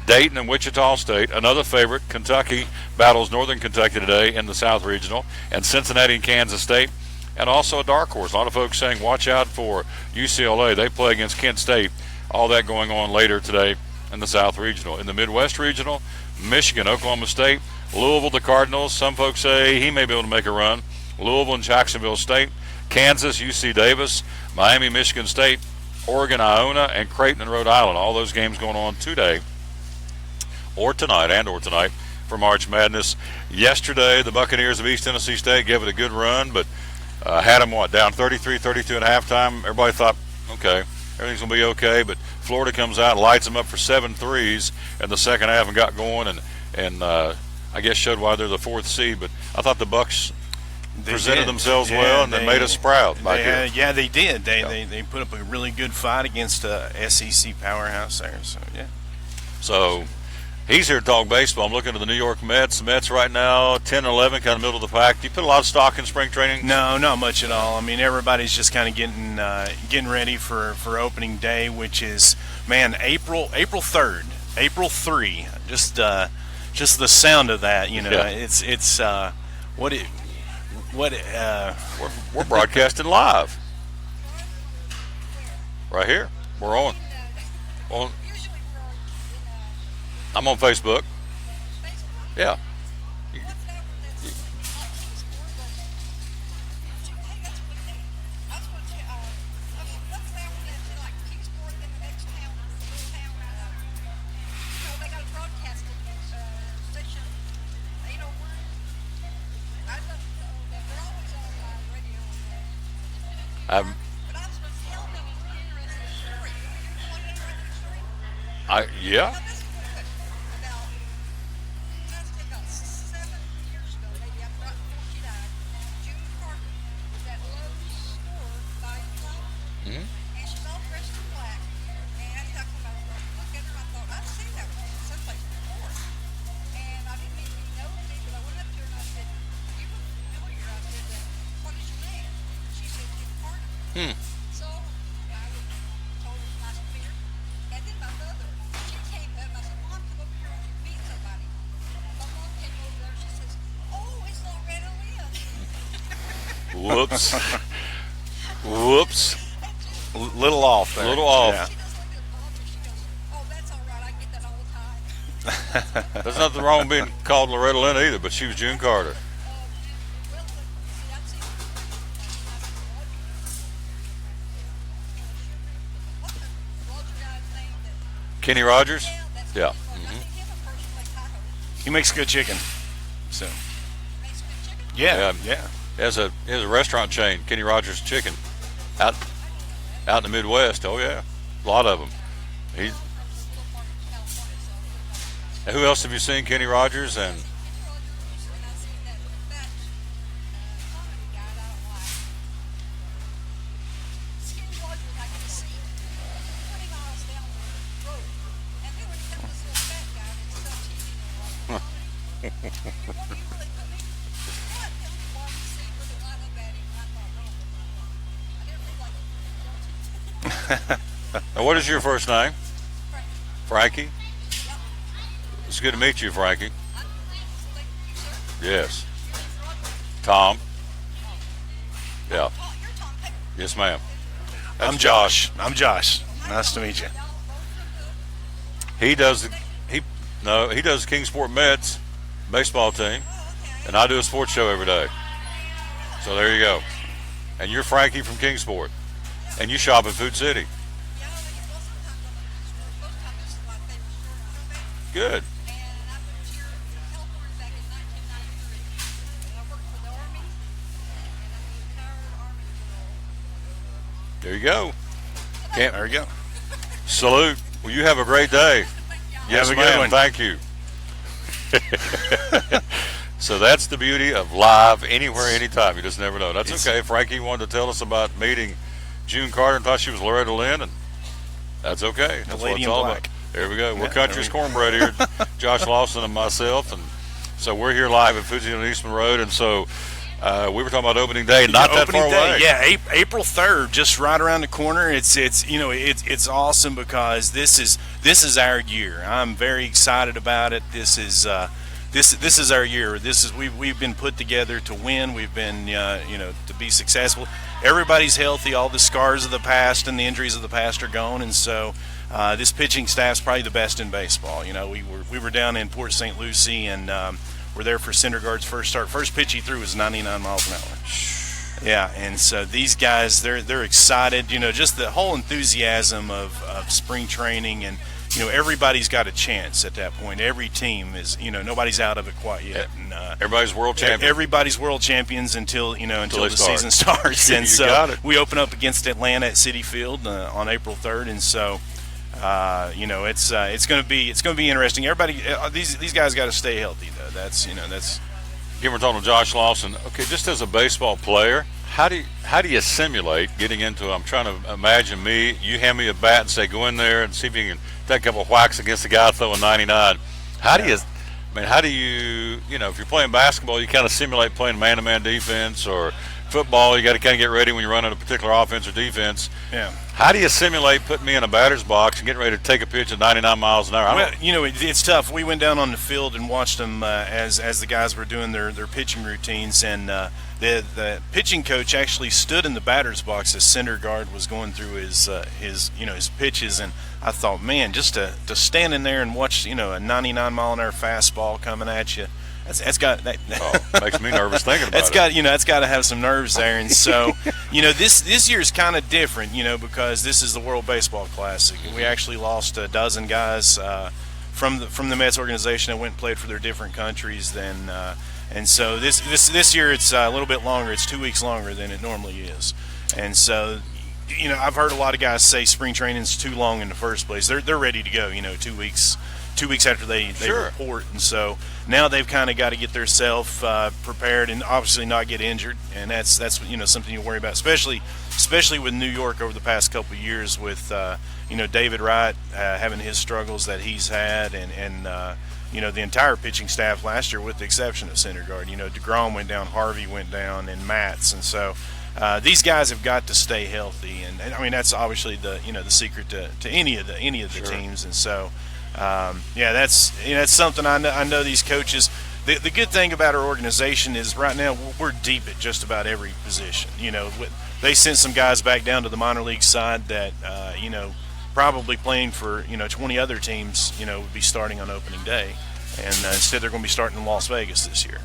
Dayton and Wichita State, another favorite. Kentucky battles Northern Kentucky today in the South Regional, and Cincinnati and Kansas State, and also a dark horse. A lot of folks saying watch out for UCLA. They play against Kent State. All that going on later today in the South Regional. In the Midwest Regional, Michigan, Oklahoma State, Louisville, the Cardinals. Some folks say he may be able to make a run. Louisville and Jacksonville State, Kansas, UC Davis, Miami, Michigan State, Oregon, Iona, and Creighton and Rhode Island. All those games going on today or tonight for March Madness. Yesterday, the Buccaneers of East Tennessee State gave it a good run, but had them, down 33-32 at halftime. Everybody thought, okay, everything's going to be okay, but Florida comes out and lights them up for 7 threes in the second half and got going, and I guess showed why they're the 4th seed. But I thought the Bucks presented themselves well, and they made us proud back here. Yeah, they did. They put up a really good fight against a SEC powerhouse there. So, yeah. So he's here to talk baseball. I'm looking at the New York Mets. The Mets right now, 10-11, kind of middle of the pack. Do you put a lot of stock in spring training? No, not much at all. I mean, everybody's just kind of getting ready for opening day, which is, man, April 3rd, April 3. Just the sound of that, you know, it's we're broadcasting live right here. We're on. I'm on Facebook. Yeah. Yeah. Whoops. Whoops. Little off there. Little off. Yeah. There's nothing wrong with being called Loretta Lynn either, but she was June Carter. Kenny Rogers? Yeah. He makes good chicken. So. Yeah. He has a restaurant chain, Kenny Rogers Chicken, out in the Midwest. Oh yeah, a lot of them. And who else have you seen? Kenny Rogers and. Now, what is your first name? Frankie? It's good to meet you, Frankie. Yes. Tom? Yeah. Yes, ma'am. I'm Josh. Nice to meet you. He does the Kingsport Mets baseball team, and I do a sports show every day. So there you go. And you're Frankie from Kingsport, and you shop at Food City. Good. There you go. There you go. Salute. Well, you have a great day. Yes, have a good ma'am. one. Thank you. So that's the beauty of live anywhere, anytime. You just never know. That's okay. Frankie wanted to tell us about meeting June Carter and thought she was Loretta Lynn, and that's okay. That's what it's all about. There we go. We're Country's Cornbread here, Josh Lawson and myself, and so we're here live at Fuji on Eastman Road, and so we were talking about opening day, not that far away. Yeah, April 3rd, just right around the corner. It's awesome because this is our year. I'm very excited about it. This is our year. We've been put together to win. We've been to be successful. Everybody's healthy. All the scars of the past and the injuries of the past are gone, and so this pitching staff's probably the best in baseball. We were down in Port St. Lucie and we're there for Syndergaard's first start. First pitch he threw was 99 miles an hour. Yeah, and so these guys, they're excited. Just the whole enthusiasm of spring training, and everybody's got a chance at that point. Every team is, nobody's out of it quite yet. And, everybody's world champion. Everybody's world champions until the season starts. And so we open up against Atlanta at Citi Field on April 3rd, and so. It's going to be interesting. Everybody, these guys got to stay healthy though. That's. Again, we're talking to Josh Lawson. Okay, just as a baseball player, how do you simulate getting into? I'm trying to imagine you hand me a bat and say go in there and see if you can take a couple of whacks against the guy throwing 99. How do you? If you're playing basketball, you kind of simulate playing man-to-man defense, or football, you got to kind of get ready when you're running a particular offense or defense. Yeah. How do you simulate putting me in a batter's box and getting ready to take a pitch at 99 miles an hour? Well, it's tough. We went down on the field and watched them as the guys were doing their pitching routines, and the pitching coach actually stood in the batter's box as Syndergaard was going through his pitches, and I thought, man, just to stand in there and watch a 99 mile an hour fastball coming at you. That's got that. Makes me nervous thinking about it. That's got to have some nerves there, and so this year's kind of different, because this is the World Baseball Classic, and we actually lost a dozen guys from the Mets organization that went and played for their different countries. And so this year it's a little bit longer. It's 2 weeks longer than it normally is, and so. I've heard a lot of guys say spring training's too long in the first place. They're ready to go. 2 weeks. 2 weeks after they report, and so now they've kind of got to get themselves prepared and obviously not get injured, and that's something you worry about, especially with New York over the past couple of years with David Wright having his struggles that he's had, and the entire pitching staff last year with the exception of Syndergaard. DeGrom went down, Harvey went down, and Matz, and so these guys have got to stay healthy, and I mean that's obviously the secret to any of the teams, and so. That's something I know these coaches. The good thing about our organization is right now we're deep at just about every position. They sent some guys back down to the minor league side that probably playing for 20 other teams would be starting on opening day, and instead they're going to be starting in Las Vegas this year.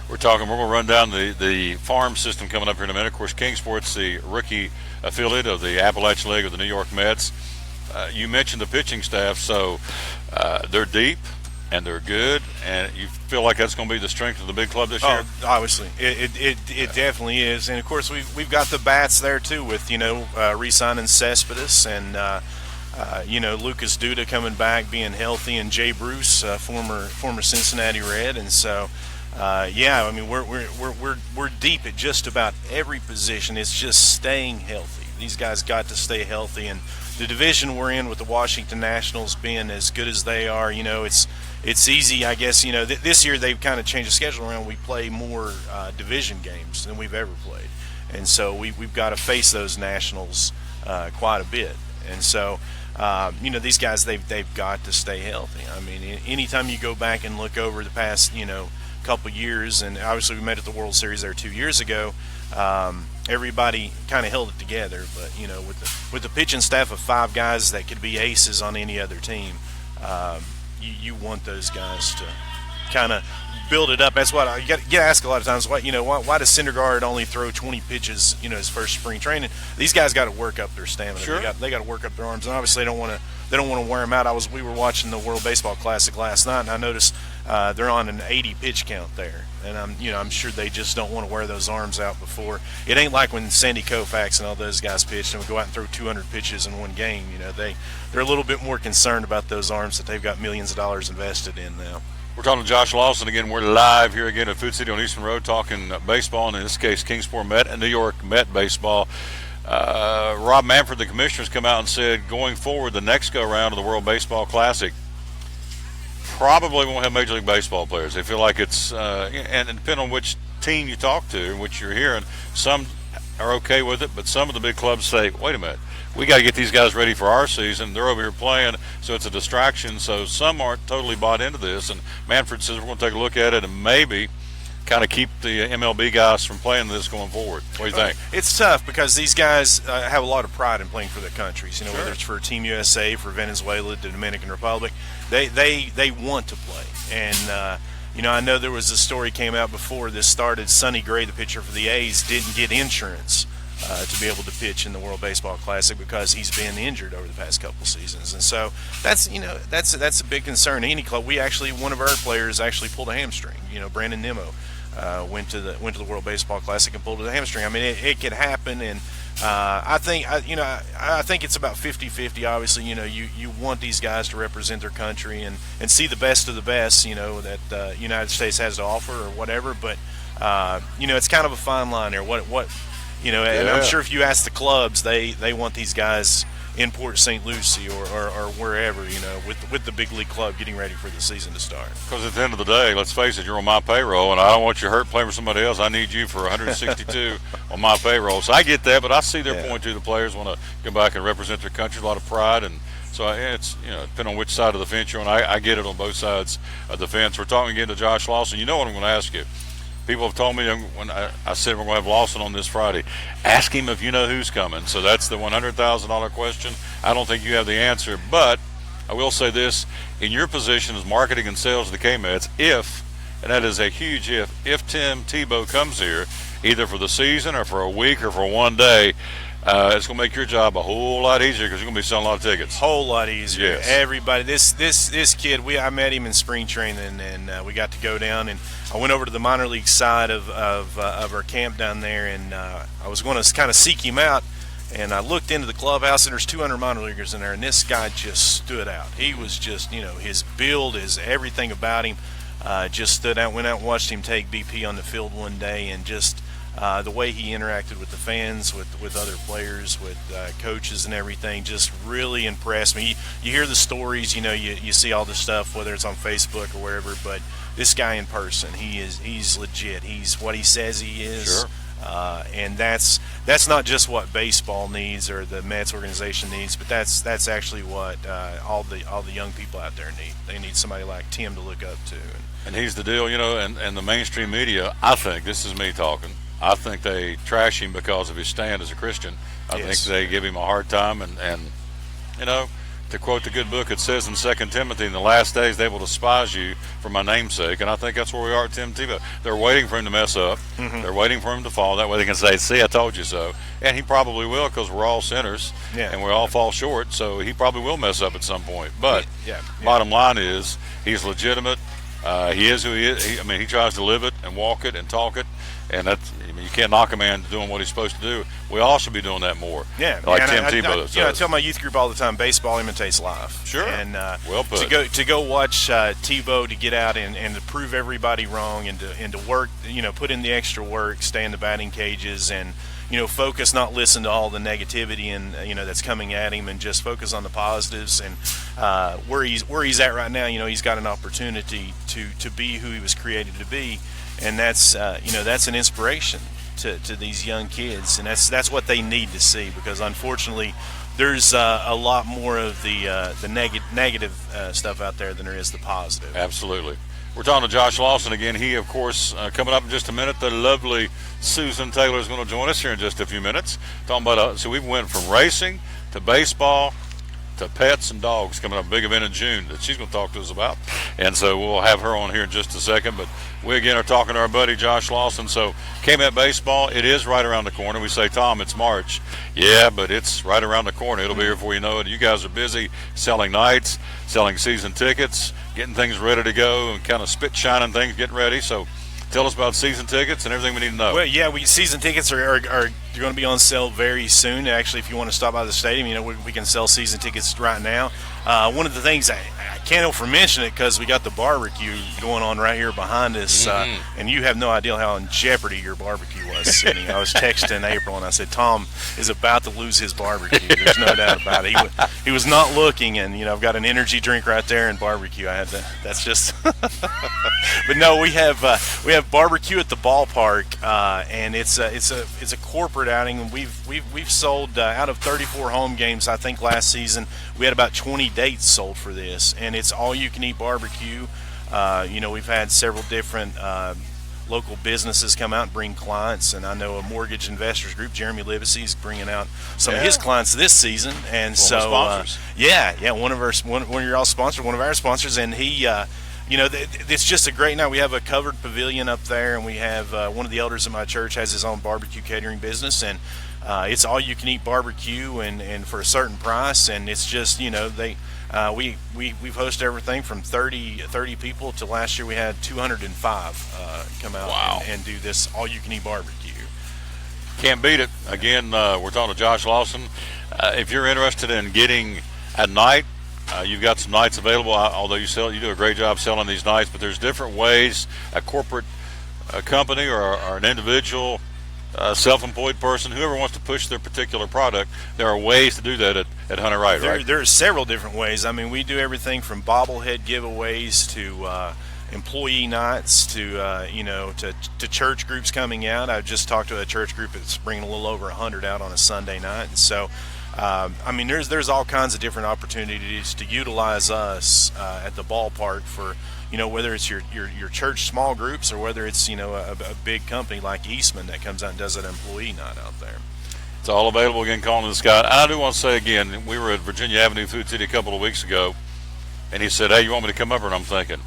We're going to run down the farm system coming up here in a minute. Of course, Kingsport's the rookie affiliate of the Appalachian League of the New York Mets. you mentioned the pitching staff, so they're deep and they're good, and you feel like that's going to be the strength of the big club this year? Obviously, it definitely is, and of course we've got the bats there too with re-signing Cespedes and Lucas Duda coming back, being healthy, and Jay Bruce, former Cincinnati Red, and so. I mean we're deep at just about every position. It's just staying healthy. These guys got to stay healthy, and the division we're in with the Washington Nationals being as good as they are, it's easy, I guess. This year they've kind of changed the schedule around. We play more division games than we've ever played, and so we've got to face those Nationals quite a bit, and so. These guys, they've got to stay healthy. I mean, anytime you go back and look over the past, couple years, and obviously we met at the World Series there 2 years ago. Everybody kind of held it together, but with the pitching staff of 5 guys that could be aces on any other team, you want those guys to kind of build it up. That's what you get asked a lot of times. Why does Syndergaard only throw 20 pitches? His first spring training. These guys got to work up their stamina. Sure. They got to work up their arms, and obviously they don't want to wear them out. We were watching the World Baseball Classic last night, and I noticed they're on an 80 pitch count there, and I'm sure they just don't want to wear those arms out before. It ain't like when Sandy Koufax and all those guys pitched and would go out and throw 200 pitches in one game. They're a little bit more concerned about those arms that they've got millions of dollars invested in now. We're talking to Josh Lawson again. We're live here again at Food City on Eastman Road talking baseball, and in this case Kingsport Met and New York Met baseball. Rob Manfred, the commissioner's come out and said going forward the next go-round of the World Baseball Classic probably won't have Major League Baseball players. They feel like it's, and depending on which team you talk to and which you're hearing, some are okay with it, but some of the big clubs say, wait a minute, we got to get these guys ready for our season. They're over here playing, so it's a distraction. So some aren't totally bought into this, and Manfred says we're going to take a look at it and maybe kind of keep the MLB guys from playing this going forward. What do you think? It's tough because these guys have a lot of pride in playing for their countries. Sure. Whether it's for Team USA, for Venezuela, the Dominican Republic, they want to play. And I know there was a story came out before this started. Sonny Gray, the pitcher for the A's, didn't get insurance to be able to pitch in the World Baseball Classic because he's been injured over the past couple seasons, and so that's a big concern. Any club, one of our players actually pulled a hamstring. Brandon Nimmo went to the World Baseball Classic and pulled a hamstring. I mean, it could happen, and I think it's about 50-50. Obviously, you want these guys to represent their country and see the best of the best, that the United States has to offer or whatever. But it's kind of a fine line there. And I'm sure if you ask the clubs, they want these guys in Port St. Lucie or wherever, with the big league club getting ready for the season to start. Because at the end of the day, let's face it, you're on my payroll, and I don't want you hurt playing for somebody else. I need you for 162 on my payroll. So I get that, but I see their point too. The players want to go back and represent their country, a lot of pride, and so it's depending on which side of the fence you're on. I get it on both sides of the fence. We're talking again to Josh Lawson. You know what I'm going to ask you. People have told me when I said we're going to have Lawson on this Friday, ask him if you know who's coming. So that's the $100,000 question. I don't think you have the answer, but I will say this. In your position as marketing and sales of the K-Mets, and that is a huge if Tim Tebow comes here, either for the season or for a week or for one day, it's going to make your job a whole lot easier because you're going to be selling a lot of tickets. Whole lot easier. Yes. Everybody, this kid, I met him in spring training, and we got to go down, and I went over to the minor league side of our camp down there, and I was going to kind of seek him out, and I looked into the clubhouse, and there's 200 minor leaguers in there, and this guy just stood out. He was just, his build, his everything about him just stood out. Went out and watched him take BP on the field one day, and just the way he interacted with the fans, with other players, with coaches and everything, just really impressed me. You hear the stories, you see all the stuff, whether it's on Facebook or wherever, but this guy in person, he's legit. He's what he says he is. Sure. And that's not just what baseball needs or the Mets organization needs, but that's actually what all the young people out there need. They need somebody like Tim to look up to. And he's the deal, and the mainstream media, I think, this is me talking, I think they trash him because of his stand as a Christian. I think they give him a hard time, and to quote the good book, it says in 2 Timothy, in the last days they will despise you for my name's sake. And I think that's where we are at Tim Tebow. They're waiting for him to mess up. They're waiting for him to fall. That way they can say, see, I told you so. And he probably will, because we're all sinners and we all fall short. So he probably will mess up at some point. But bottom line is, he's legitimate. He is who he is. He tries to live it and walk it and talk it. And that's, you can't knock a man doing what he's supposed to do. We all should be doing that more. Yeah, like Tim Tebow does. I tell my youth group all the time, baseball imitates life. Sure. And well put. To go watch Tebow, to get out and to prove everybody wrong, and to work, put in the extra work, stay in the batting cages, and focus, not listen to all the negativity and that's coming at him, and just focus on the positives. And where he's at right now, he's got an opportunity to be who he was created to be. And that's that's an inspiration to these young kids, and that's what they need to see, because unfortunately there's a lot more of the negative stuff out there than there is the positive. Absolutely. We're talking to Josh Lawson again. He, of course, coming up in just a minute, the lovely Susan Taylor is going to join us here in just a few minutes. Talking about so we went from racing to baseball to pets and dogs, coming up, a big event in June that she's going to talk to us about. And so we'll have her on here in just a second. But we again are talking to our buddy Josh Lawson. So KMET baseball, it is right around the corner. We say, Tom, it's March. Yeah, but it's right around the corner. It'll be here before you know it. You guys are busy selling nights, selling season tickets, getting things ready to go, and kind of spit shining things, getting ready. So tell us about season tickets and everything we need to know. Well, yeah, season tickets are going to be on sale very soon. Actually, if you want to stop by the stadium, we can sell season tickets right now. One of the things I can't help from mentioning it, because we got the barbecue going on right here behind us, and you have no idea how in jeopardy your barbecue was sitting. I was texting April and I said, Tom is about to lose his barbecue. There's no doubt about it. He was not looking, and I've got an energy drink right there and barbecue. I had to. That's just. But no, we have barbecue at the ballpark, and it's a corporate outing. We've sold out of 34 home games, I think, last season. We had about 20 dates sold for this, and it's all you can eat barbecue. We've had several different local businesses come out and bring clients, and I know a mortgage investors group, Jeremy Livesey, is bringing out some of his clients this season. And one of your all sponsors, one of our sponsors, and he. It's just a great night. We have a covered pavilion up there, and we have one of the elders in my church has his own barbecue catering business, and it's all you can eat barbecue and for a certain price. And it's just we've hosted everything from 30 people to last year we had 205 come out and do this all you can eat barbecue. Can't beat it. Again, we're talking to Josh Lawson. If you're interested in getting at night, you've got some nights available, although you do a great job selling these nights, but there's different ways a corporate company or an individual self-employed person, whoever wants to push their particular product, there are ways to do that at Hunter Wright, right? There are several different ways. We do everything from bobblehead giveaways to employee nights to church groups coming out. I just talked to a church group that's bringing a little over 100 out on a Sunday night, and so there's all kinds of different opportunities to utilize us at the ballpark for whether it's your church small groups or whether it's a big company like Eastman that comes out and does an employee night out there. It's all available. Again, calling this guy. I do want to say again, we were at Virginia Avenue Food City a couple of weeks ago, and he said, "Hey, you want me to come over?" And I'm thinking,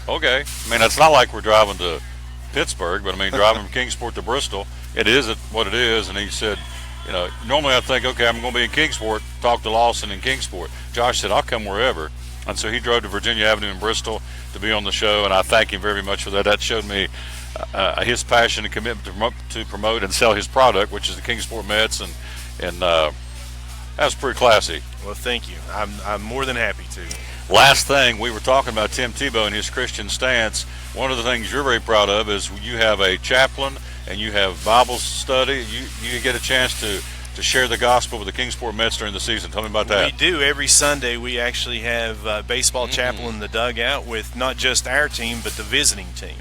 okay. It's not like we're driving to Pittsburgh, but driving from Kingsport to Bristol, it is what it is. And he said, normally I think, okay, I'm going to be in Kingsport, talk to Lawson in Kingsport. Josh said, I'll come wherever. And so he drove to Virginia Avenue in Bristol to be on the show, and I thank him very much for that. That showed me his passion and commitment to promote and sell his product, which is the Kingsport Mets, and that was pretty classy. Well, thank you. I'm more than happy to. Last thing, we were talking about Tim Tebow and his Christian stance. One of the things you're very proud of is you have a chaplain and you have Bible study. You get a chance to share the gospel with the Kingsport Mets during the season. Tell me about that. We do. Every Sunday we actually have baseball chapel in the dugout with not just our team but the visiting team.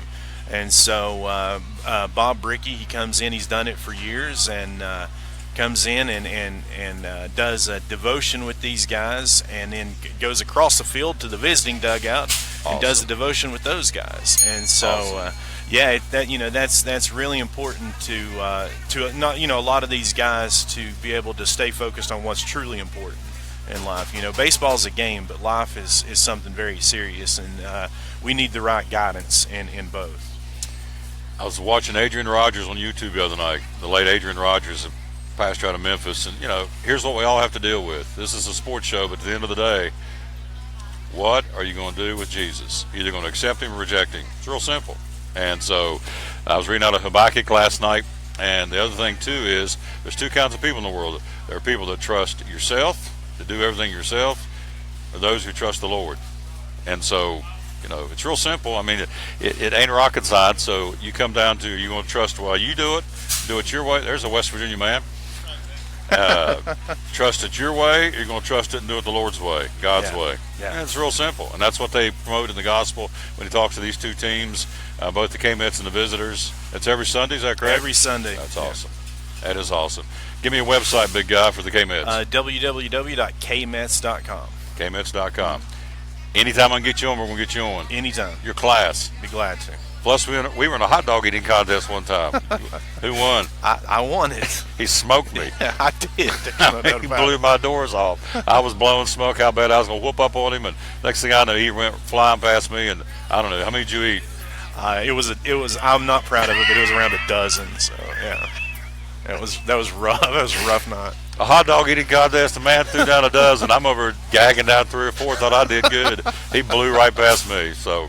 And so Bob Bricky, he comes in, he's done it for years, and comes in and does a devotion with these guys, and then goes across the field to the visiting dugout and does a devotion with those guys. And so that's really important to not a lot of these guys to be able to stay focused on what's truly important. in life. You know, baseball's a game, but life is something very serious, and we need the right guidance in both. I was watching Adrian Rogers on YouTube the other night, the late Adrian Rogers, a pastor out of Memphis, and, you know, here's what we all have to deal with. This is a sports show, but at the end of the day, what are you going to do with Jesus? You're either going to accept him or reject him. It's real simple. And so I was reading out of Habakkuk last night, and the other thing, too, is there's two kinds of people in the world. There are people that trust yourself, to do everything yourself, or those who trust the Lord. And so, you know, it's real simple. I mean, it ain't rocket science, so you come down to, you want to trust while you do it your way. There's a West Virginia man. Trust it your way, you're going to trust it and do it the Lord's way, God's way. Yeah. And it's real simple. And that's what they promote in the gospel when he talks to these two teams, both the K-Mets and the Visitors. It's every Sunday, is that correct? Every Sunday. That's awesome. That is awesome. Give me a website, big guy, for the K-Mets. www.kmets.com. Kmets.com. Anytime I can get you on, we're going to get you on. Anytime. Your class. Be glad to. Plus, we were in a hot dog eating contest one time. Who won? I won it. He smoked me. Yeah, I did. He blew my doors off. I was blowing smoke, how bad I was going to whoop up on him, and next thing I know, he went flying past me, and I don't know, how many did you eat? It was. I'm not proud of it, but it was around a dozen. So yeah, that was rough. That was a rough night. A hot dog eating contest, a man threw down a dozen. I'm over gagging down 3 or 4. Thought I did good. He blew right past me. So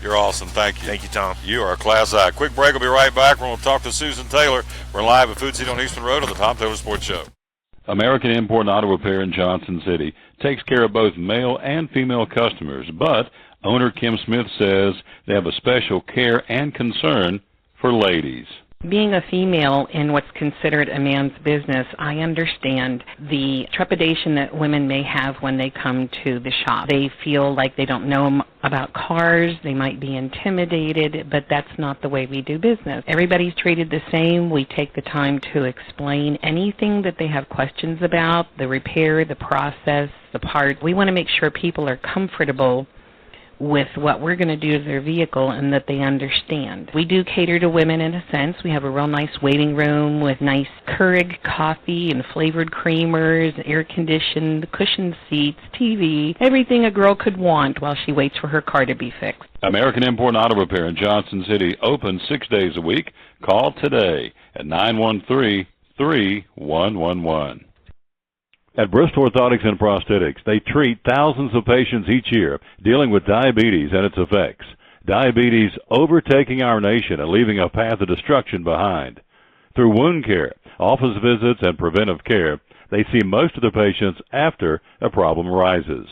you're awesome. Thank you. Thank you, Tom. You are a class act. Quick break. We'll be right back. We're going to talk to Susan Taylor. We're live at Food City on Eastman Road on the Tom Taylor Sports Show. American Import and Auto Repair in Johnson City takes care of both male and female customers, but owner Kim Smith says they have a special care and concern for ladies. Being a female in what's considered a man's business, I understand the trepidation that women may have when they come to the shop. They feel like they don't know about cars, they might be intimidated, but that's not the way we do business. Everybody's treated the same. We take the time to explain anything that they have questions about, the repair, the process, the part. We want to make sure people are comfortable with what we're going to do to their vehicle and that they understand. We do cater to women in a sense. We have a real nice waiting room with nice Keurig coffee and flavored creamers, air-conditioned, cushioned seats, TV, everything a girl could want while she waits for her car to be fixed. American Import and Auto Repair in Johnson City, open 6 days a week. Call today at 913-3111. At Bristol Orthotics and Prosthetics, they treat thousands of patients each year dealing with diabetes and its effects. Diabetes overtaking our nation and leaving a path of destruction behind. Through wound care, office visits, and preventive care, they see most of their patients after a problem arises.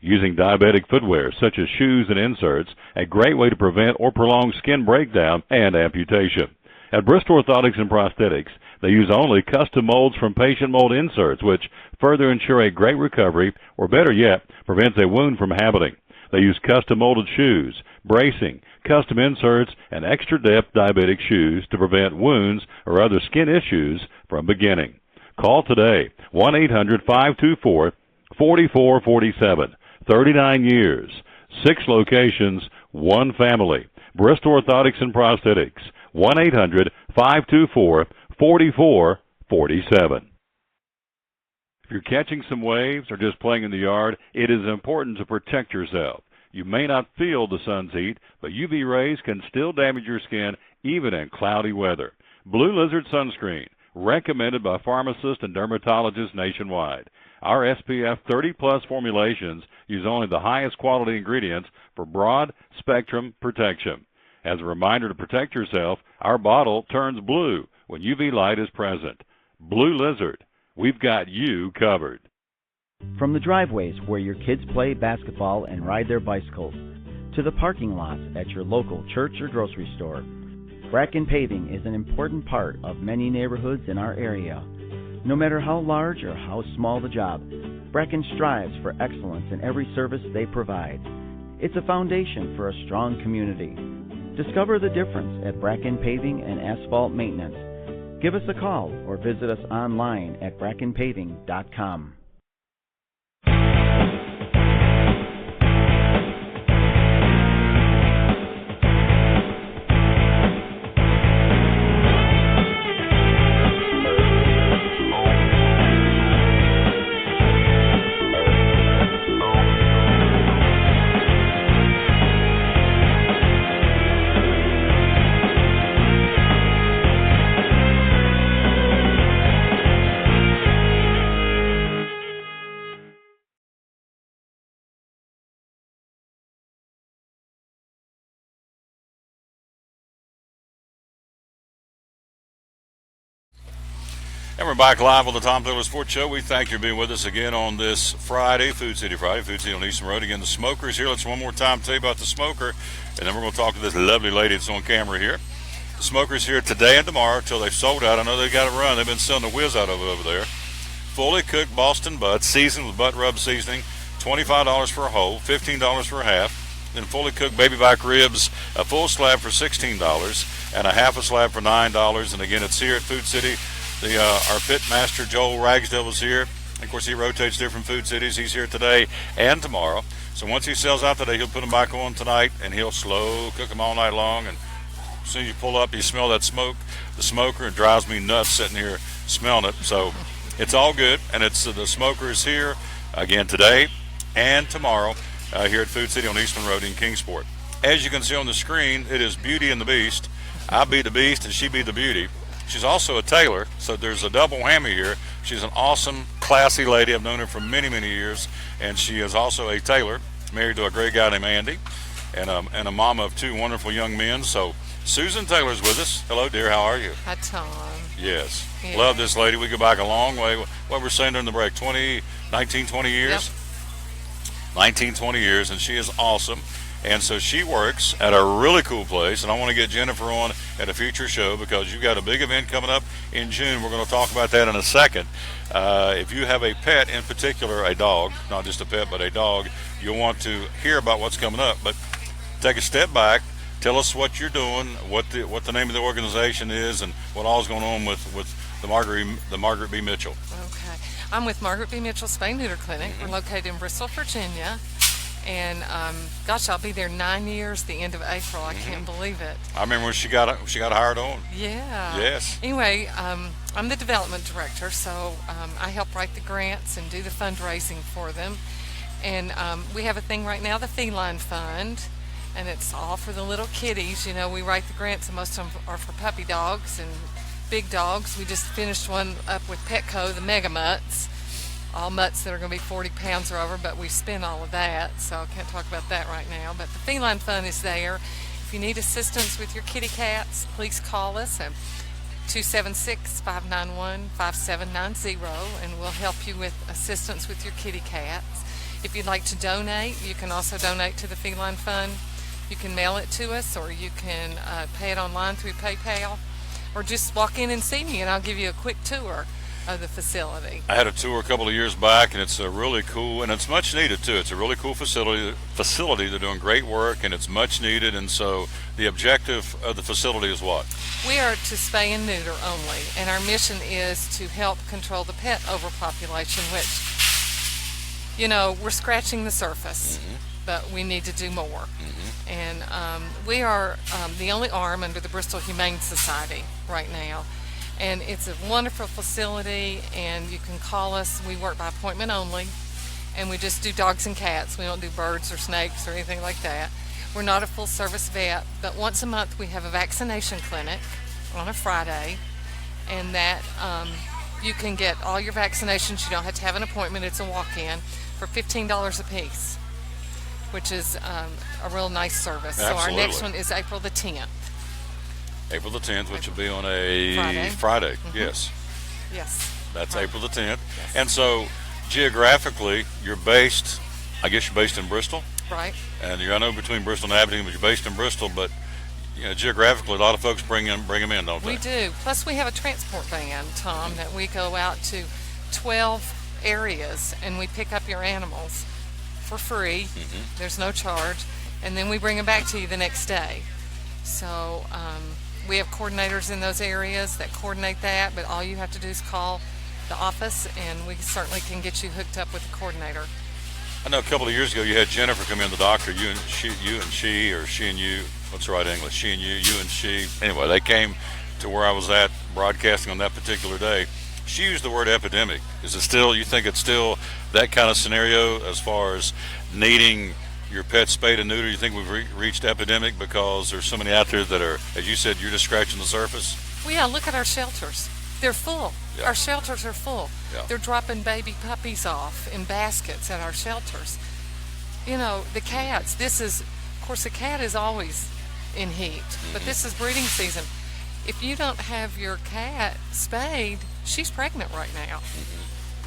Using diabetic footwear such as shoes and inserts, a great way to prevent or prolong skin breakdown and amputation. At Bristol Orthotics and Prosthetics, they use only custom molds from patient mold inserts, which further ensure a great recovery, or better yet, prevents a wound from happening. They use custom molded shoes, bracing, custom inserts, and extra depth diabetic shoes to prevent wounds or other skin issues from beginning. Call today, 1-800-524-4447. 39 years, 6 locations, 1 family. Bristol Orthotics and Prosthetics, 1-800-524-4447. If you're catching some waves or just playing in the yard, it is important to protect yourself. You may not feel the sun's heat, but UV rays can still damage your skin even in cloudy weather. Blue Lizard Sunscreen, recommended by pharmacists and dermatologists nationwide. Our SPF 30-plus formulations use only the highest quality ingredients for broad spectrum protection. As a reminder to protect yourself, our bottle turns blue when UV light is present. Blue Lizard, we've got you covered. From the driveways where your kids play basketball and ride their bicycles, to the parking lots at your local church or grocery store, Bracken Paving is an important part of many neighborhoods in our area. No matter how large or how small the job, Bracken strives for excellence in every service they provide. It's a foundation for a strong community. Discover the difference at Bracken Paving and Asphalt Maintenance. Give us a call or visit us online at brackenpaving.com. And we're back live on the Tom Taylor Sports Show. We thank you for being with us again on this Friday, Food City Friday, Food City on Eastman Road. Again, the Smoker's here. Let's one more time tell you about the Smoker, and then we're going to talk to this lovely lady that's on camera here. The Smoker's here today and tomorrow until they've sold out. I know they got to run. They've been selling the whiz out of it over there. Fully cooked Boston butt, seasoned with butt rub seasoning, $25 for a whole, $15 for a half. Then fully cooked baby back ribs, a full slab for $16 and a half a slab for $9. And again, it's here at Food City. Our pit master, Joel Ragsdale, is here. Of course, he rotates different Food Cities. He's here today and tomorrow. So once he sells out today, he'll put them back on tonight, and he'll slow cook them all night long. And as soon as you pull up, you smell that smoke, the smoker. It drives me nuts sitting here smelling it. So it's all good, and it's the Smoker is here again today and tomorrow here at Food City on Eastman Road in Kingsport. As you can see on the screen, it is Beauty and the Beast. I be the Beast, and she be the Beauty. She's also a tailor, so there's a double whammy here. She's an awesome, classy lady. I've known her for many, many years, and she is also a tailor, married to a great guy named Andy, and a mama of two wonderful young men. So Susan Taylor's with us. Hello, dear. How are you? Hi, Tom. Yes. Yeah. Love this lady. We go back a long way. What we're saying during the break, 20 years? Yep. 19, 20 years, and she is awesome. And so she works at a really cool place, and I want to get Jennifer on at a future show because you've got a big event coming up in June. We're going to talk about that in a second. If you have a pet, in particular a dog, not just a pet but a dog, you'll want to hear about what's coming up. But take a step back, tell us what you're doing, what the name of the organization is, and what all's going on with the Margaret B. Mitchell. Okay. I'm with Margaret B. Mitchell Spay Neuter Clinic. Mm-hmm. We're located in Bristol, Virginia. And gosh, I'll be there 9 years the end of April. I can't believe it. I remember when she got hired on. Yeah. Yes. Anyway, I'm the development director, so I help write the grants and do the fundraising for them. And we have a thing right now, the Feline Fund, and it's all for the little kitties. You know, we write the grants, and most of them are for puppy dogs and big dogs. We just finished one up with Petco, the Mega Mutts. All mutts that are going to be 40 pounds or over, but we spent all of that, so I can't talk about that right now. But the Feline Fund is there. If you need assistance with your kitty cats, please call us at 276-591-5790, and we'll help you with assistance with your kitty cats. If you'd like to donate, you can also donate to the Feline Fund. You can mail it to us, or you can pay it online through PayPal, or just walk in and see me, and I'll give you a quick tour of the facility. I had a tour a couple of years back, and it's a really cool, and it's much needed too. It's a really cool facility. They're doing great work, and it's much needed. And so the objective of the facility is what? We are to spay and neuter only, and our mission is to help control the pet overpopulation, which, you know, we're scratching the surface, but we need to do more. And we are the only arm under the Bristol Humane Society right now. And it's a wonderful facility, and you can call us. We work by appointment only, and we just do dogs and cats. We don't do birds or snakes or anything like that. We're not a full-service vet, but once a month we have a vaccination clinic on a Friday, and that you can get all your vaccinations. You don't have to have an appointment. It's a walk-in for $15 a piece, which is a real nice service. Absolutely. So our next one is April the 10th. April the 10th, which will be on a Friday. Yes. Yes. That's right. April the 10th. Yes. And so geographically, you're based in Bristol. Right. And I know between Bristol and Aberdeen, but you're based in Bristol, but you know, geographically, a lot of folks bring them in, don't they? We do. Plus, we have a transport van, Tom, that we go out to 12 areas, and we pick up your animals for free. There's no charge. And then we bring them back to you the next day. So we have coordinators in those areas that coordinate that, but all you have to do is call the office, and we certainly can get you hooked up with a coordinator. I know a couple of years ago you had Jennifer come in, the doctor, you and she, or she and you, what's the right English, she and you and she. Anyway, they came to where I was at broadcasting on that particular day. She used the word epidemic. Is it still, you think it's still that kind of scenario as far as needing your pet spayed and neutered? You think we've reached epidemic because there's so many out there that are, as you said, you're just scratching the surface? Well, yeah, look at our shelters. They're full. Yeah. Our shelters are full. Yeah. They're dropping baby puppies off in baskets at our shelters. You know, the cats, of course, the cat is always in heat, but this is breeding season. If you don't have your cat spayed, she's pregnant right now.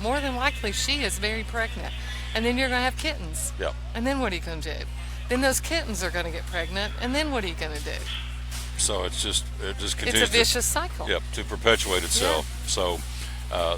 More than likely, she is very pregnant. And then you're going to have kittens. Yep. And then what are you going to do? Then those kittens are going to get pregnant, and then what are you going to do? So it just continues. It's a vicious cycle. Yep, to perpetuate itself. Yeah. So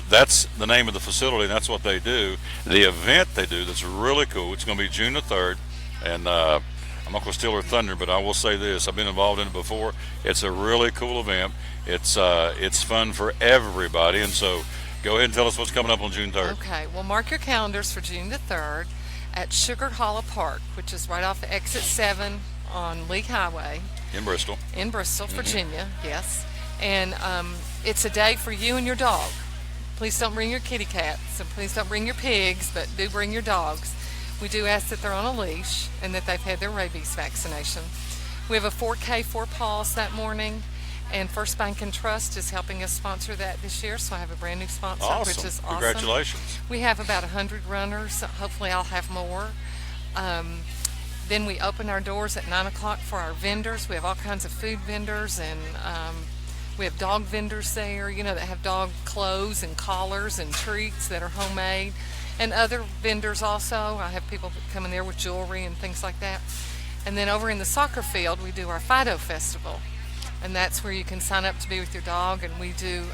that's the name of the facility, and that's what they do. The event they do that's really cool, it's going to be June the 3rd, and I'm not going to steal her thunder, but I will say this. I've been involved in it before. It's a really cool event. It's fun for everybody, and so go ahead and tell us what's coming up on June 3rd. Okay, well, mark your calendars for June the 3rd at Sugar Hollow Park, which is right off of Exit 7 on Lee Highway. In Bristol. In Bristol, Virginia, yes. And it's a day for you and your dog. Please don't bring your kitty cats, and please don't bring your pigs, but do bring your dogs. We do ask that they're on a leash and that they've had their rabies vaccination. We have a 4K 4 Paws that morning, and First Bank and Trust is helping us sponsor that this year, so I have a brand new sponsor, Awesome. which is awesome. Congratulations. We have about 100 runners. Hopefully I'll have more. Then we open our doors at 9 o'clock for our vendors. We have all kinds of food vendors, and we have dog vendors there, that have dog clothes and collars and treats that are homemade. And other vendors also. I have people that come in there with jewelry and things like that. And then over in the soccer field, we do our Fido Festival. And that's where you can sign up to be with your dog. And we do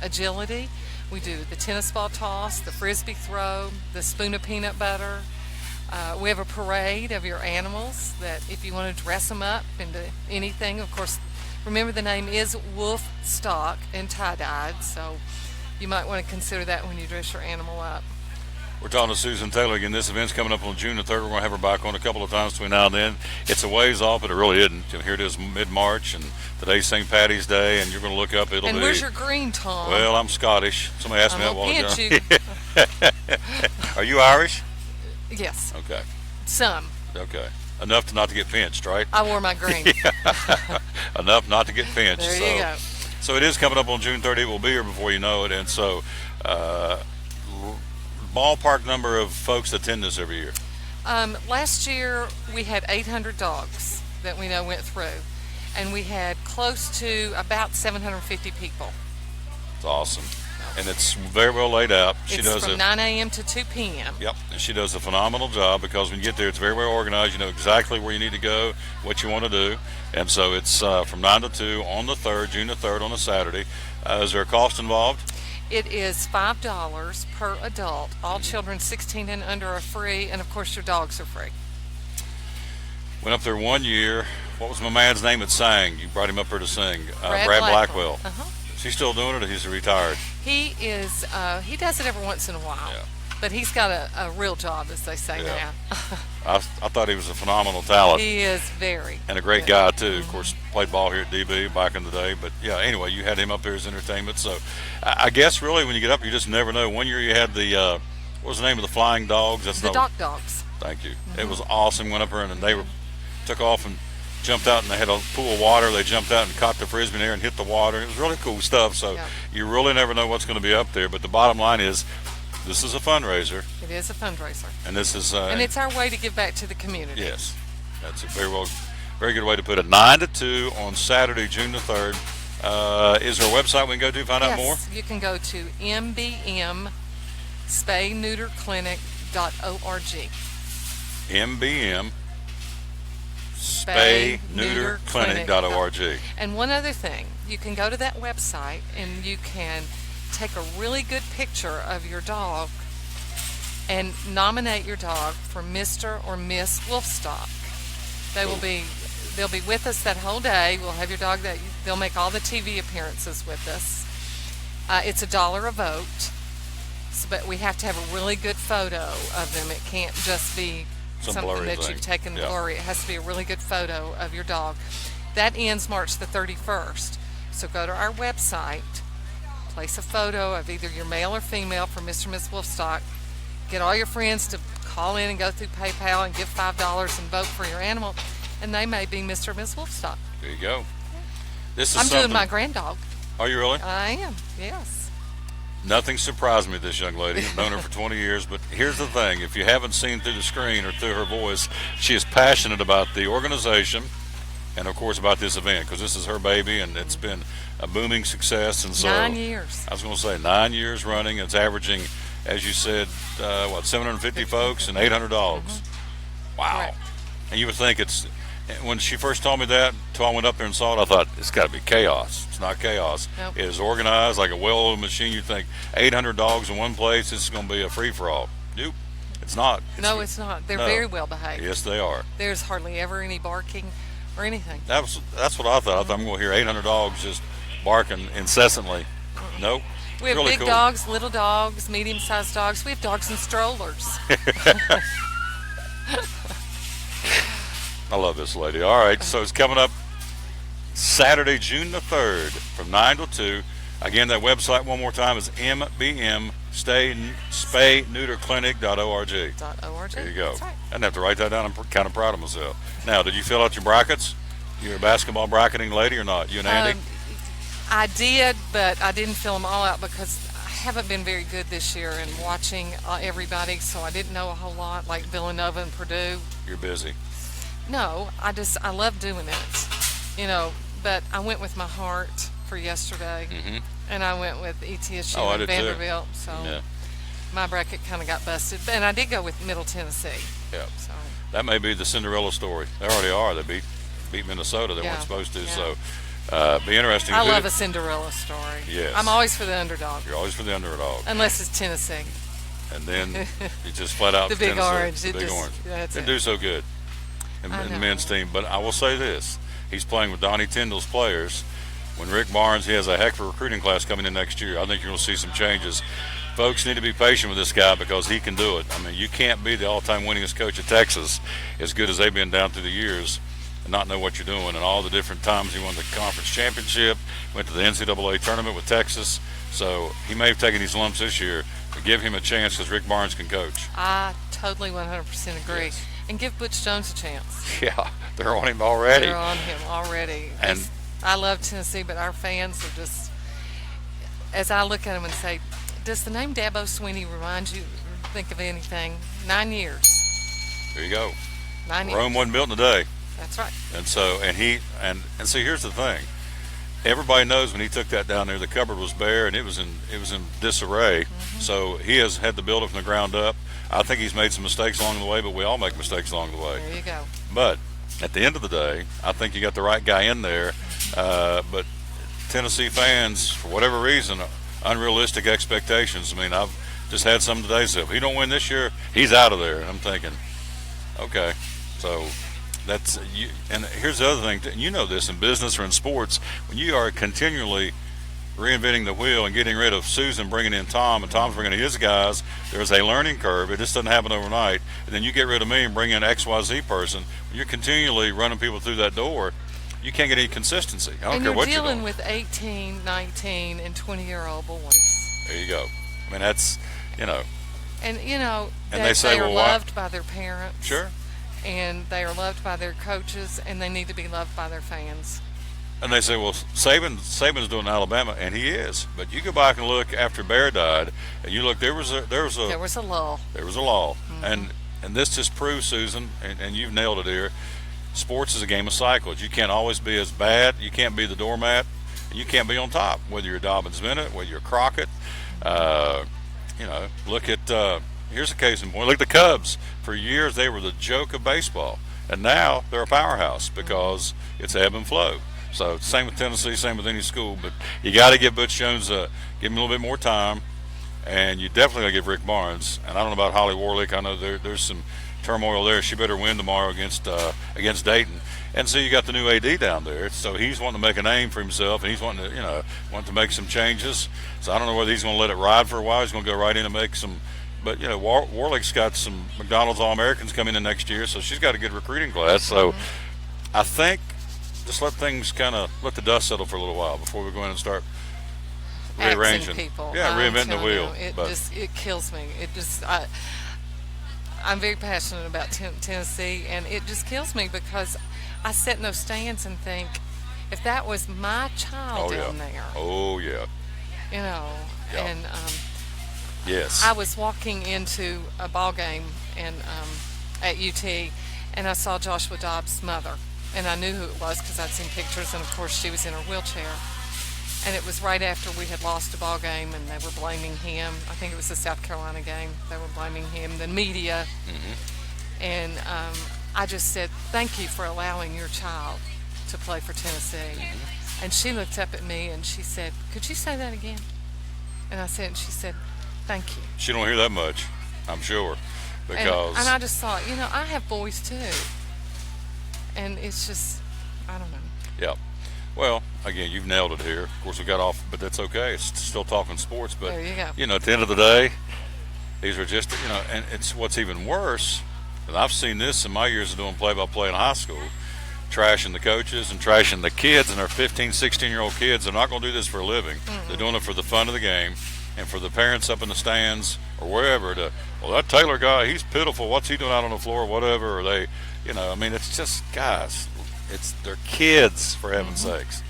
agility. We do the tennis ball toss, the frisbee throw, the spoon of peanut butter. We have a parade of your animals that if you want to dress them up into anything, of course, remember the name is Wolf Stock and tie-dyed, so you might want to consider that when you dress your animal up. We're talking to Susan Taylor again. This event's coming up on June the 3rd. We're going to have her back on a couple of times between now and then. It's a ways off, but it really isn't. Here it is mid-March, and today's St. Patty's Day, and you're going to look up. And where's your green, Tom? Well, I'm Scottish. Somebody asked me that a while ago. You. Are you Irish? Yes. Okay. Some. Okay. Enough to not to get pinched, right? I wore my green. Enough not to get pinched. There you go. So it is coming up on June 30th. It will be here before you know it, and so ballpark number of folks attend this every year. Last year we had 800 dogs that we know went through, and we had close to about 750 people. It's awesome. And it's very well laid out. It's from 9 a.m. to 2 p.m. Yep, and she does a phenomenal job because when you get there, it's very well organized. You know exactly where you need to go, what you want to do. And so it's from 9 to 2 on the 3rd, June the 3rd on a Saturday. Is there a cost involved? It is $5 per adult. All children 16 and under are free, and of course your dogs are free. Went up there one year. What was my man's name that sang? You brought him up here to sing. Brad Blackwell. Uh-huh. Is he still doing it, or he's retired? He is. He does it every once in a while. Yeah. But he's got a real job, as they say now. I thought he was a phenomenal talent. He is very. And a great guy, too. Of course, played ball here at DB back in the day. But, yeah, anyway, you had him up there as entertainment. So I guess, really, when you get up, you just never know. One year you had the, what was the name of the flying dogs? That's the Dock Dogs. Thank you. Mm-hmm. It was awesome. Went up there, and they took off and jumped out, and they had a pool of water. They jumped out and caught the frisbee in there and hit the water. It was really cool stuff. So you really never know what's going to be up there. But the bottom line is, this is a fundraiser. It is a fundraiser. And this is and it's our way to give back to the community. Yes. That's a very good way to put it. 9 to 2 on Saturday, June the 3rd. Is there a website we can go to find out more? Yes, you can go to mbmspayneuterclinic.org. mbm spayneuterclinic.org. And one other thing, you can go to that website and you can take a really good picture of your dog and nominate your dog for Mr. or Miss Wolfstock. They'll be with us that whole day. We'll have your dog they'll make all the TV appearances with us. It's $1 a vote, but we have to have a really good photo of them. It can't just be something that you've taken blurry. It has to be a really good photo of your dog. That ends March the 31st. So go to our website, place a photo of either your male or female for Mr. and Miss Wolfstock. Get all your friends to call in and go through PayPal and give $5 and vote for your animal, and they may be Mr. or Miss Wolfstock. There you go. I'm doing my grand dog. Are you really? I am, yes. Nothing surprised me with this young lady. I've known her for 20 years, but here's the thing. If you haven't seen through the screen or through her voice, she is passionate about the organization and of course about this event, because this is her baby, and it's been a booming success. And so 9 years. I was going to say 9 years running. It's averaging, as you said, 750 folks and 800 dogs. Wow. Correct. And you would think it's, when she first told me that, until I went up there and saw it, I thought, it's got to be chaos. It's not chaos. Nope. It is organized like a well-oiled machine. You think 800 dogs in one place, this is going to be a free-for-all. Nope, it's not. No, it's not. They're very well behaved. Yes, they are. There's hardly ever any barking or anything. That's what I thought. I thought I'm going to hear 800 dogs just barking incessantly. Nope. We have really big cool. dogs, little dogs, medium-sized dogs. We have dogs in strollers. I love this lady. All right, so it's coming up Saturday, June the 3rd from 9 till 2. Again, that website one more time is mbmspayneuterclinic.org. There you go. That's right. I didn't have to write that down. I'm kind of proud of myself. Now, did you fill out your brackets? You're a basketball bracketing lady or not? You and Andy? I did, but I didn't fill them all out because I haven't been very good this year in watching everybody, so I didn't know a whole lot, like Villanova and Purdue. You're busy. No, I love doing it, but I went with my heart for yesterday, and I went with ETSU I and did too. Vanderbilt, so Yeah. my bracket kind of got busted, and I did go with Middle Tennessee. Yeah. So That may be the Cinderella story. They already are. They beat Minnesota. They Yeah, weren't supposed to. yeah. So be interesting. I love a Cinderella story. Yes. I'm always for the underdog. You're always for the underdog. Unless it's Tennessee. And then you just flat out The big Tennessee. orange. The big orange. That's They it. do so good in the men's team. But I will say this. He's playing with Donnie Tyndall's players. When Rick Barnes, he has a heck of a recruiting class coming in next year. I think you're going to see some changes. Folks need to be patient with this guy because he can do it. I mean, you can't be the all-time winningest coach at Texas, as good as they've been down through the years, and not know what you're doing. And all the different times he won the conference championship, went to the NCAA tournament with Texas. So he may have taken these lumps this year, but give him a chance because Rick Barnes can coach. I totally 100% agree. Yes. And give Butch Jones a chance. Yeah, they're on him already. They're on him already. And I love Tennessee, but our fans are just, as I look at them and say, does the name Dabo Swinney remind you, think of anything? 9 years. there you go. 9 years. Rome wasn't built in a day. That's right. And so, and see, here's the thing. Everybody knows when he took that down there, the cupboard was bare and it was in disarray. So he has had to build it from the ground up. I think he's made some mistakes along the way, but we all make mistakes along the way. There you go. But at the end of the day, I think you got the right guy in there. But Tennessee fans, for whatever reason, unrealistic expectations. I mean, I've just had some today say, if he don't win this year, he's out of there. And I'm thinking, okay, so that's you. And here's the other thing, and you know this in business or in sports, when you are continually reinventing the wheel and getting rid of Susan, bringing in Tom, and Tom's bringing in his guys, there's a learning curve. It just doesn't happen overnight. And then you get rid of me and bring in XYZ person. When you're continually running people through that door, you can't get any consistency. I don't care what you're doing. And you're dealing with 18, 19, and 20-year-old boys. There you go. I mean, that's, And, And they say, are well, why- loved by their parents. Sure. And they are loved by their coaches, and they need to be loved by their fans. And they say, well, Saban's doing Alabama, and he is. But you go back and look after Bear died, and you look, there was a lull. There was a lull. And this just proves, Susan, and you've nailed it here, sports is a game of cycles. You can't always be as bad. You can't be the doormat. And you can't be on top, whether you're Dobbins Bennett, whether you're Crockett. Look at, here's a case in point. Look at the Cubs. For years, they were the joke of baseball. And now they're a powerhouse because it's ebb and flow. So same with Tennessee, same with any school. But you got to give Butch Jones, give him a little bit more time. And you definitely got to give Rick Barnes. And I don't know about Holly Warlick. I know there's some turmoil there. She better win tomorrow against Dayton. And so you got the new AD down there. So he's wanting to make a name for himself, and he's wanting to make some changes. So I don't know whether he's going to let it ride for a while. He's going to go right in and make some. But Warlick's got some McDonald's All-Americans coming in next year, so she's got a good recruiting class. So I think just let the dust settle for a little while before we go in and start rearranging people. Yeah, reinventing the wheel. It kills me. I'm very passionate about Tennessee, and it just kills me because I sit in those stands and think, if that was my child down there. Oh yeah. And yes. I was walking into a ball game at UT, and I saw Joshua Dobbs' mother. And I knew who it was because I'd seen pictures, and of course she was in her wheelchair. And it was right after we had lost a ball game, and they were blaming him. I think it was the South Carolina game. They were blaming him, the media. And I just said, thank you for allowing your child to play for Tennessee. And she looked up at me and she said, could you say that again? And I said, and she said, thank you. She don't hear that much, I'm sure, because and I just thought, I have boys too, and it's just, I don't know. Yeah. Well, again, you've nailed it here. Of course, we got off, but that's okay. It's still talking sports, but There you go. at the end of the day, these are just, and it's what's even worse. And I've seen this in my years of doing play-by-play in high school, trashing the coaches and trashing the kids, and they're 15, 16-year-old kids. They're not going to do this for a living. They're doing it for the fun of the game and for the parents up in the stands or wherever well, that Taylor guy, he's pitiful. What's he doing out on the floor, whatever. Or they, it's just, guys, they're kids, for heaven's sakes.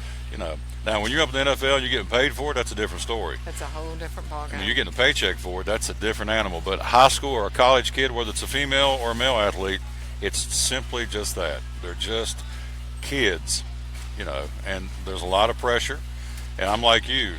Now, when you're up in the NFL and you're getting paid for it, that's a different story. That's a whole different ballgame. When you're getting a paycheck for it, that's a different animal. But a high school or a college kid, whether it's a female or a male athlete, it's simply just that. They're just kids, and there's a lot of pressure. And I'm like you,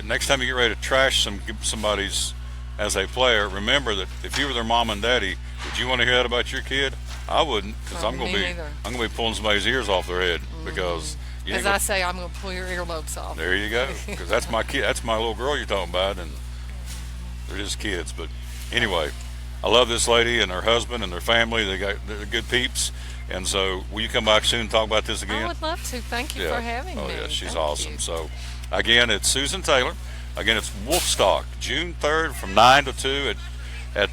next time you get ready to trash somebody's as a player, remember that if you were their mom and daddy, would you want to hear that about your kid? I wouldn't, because I'm going to be pulling somebody's ears off their head because. As I say, I'm going to pull your earlobes off. There you go, because that's my kid. That's my little girl you're talking about, and they're just kids. But anyway, I love this lady and her husband and their family. They're good peeps. And so, will you come back soon and talk about this again? I would love to. Thank you for having me. Oh, yeah, she's Thank awesome. you. So, again, it's Susan Taylor. Again, it's Wolfstock, June 3rd from 9 to 2 at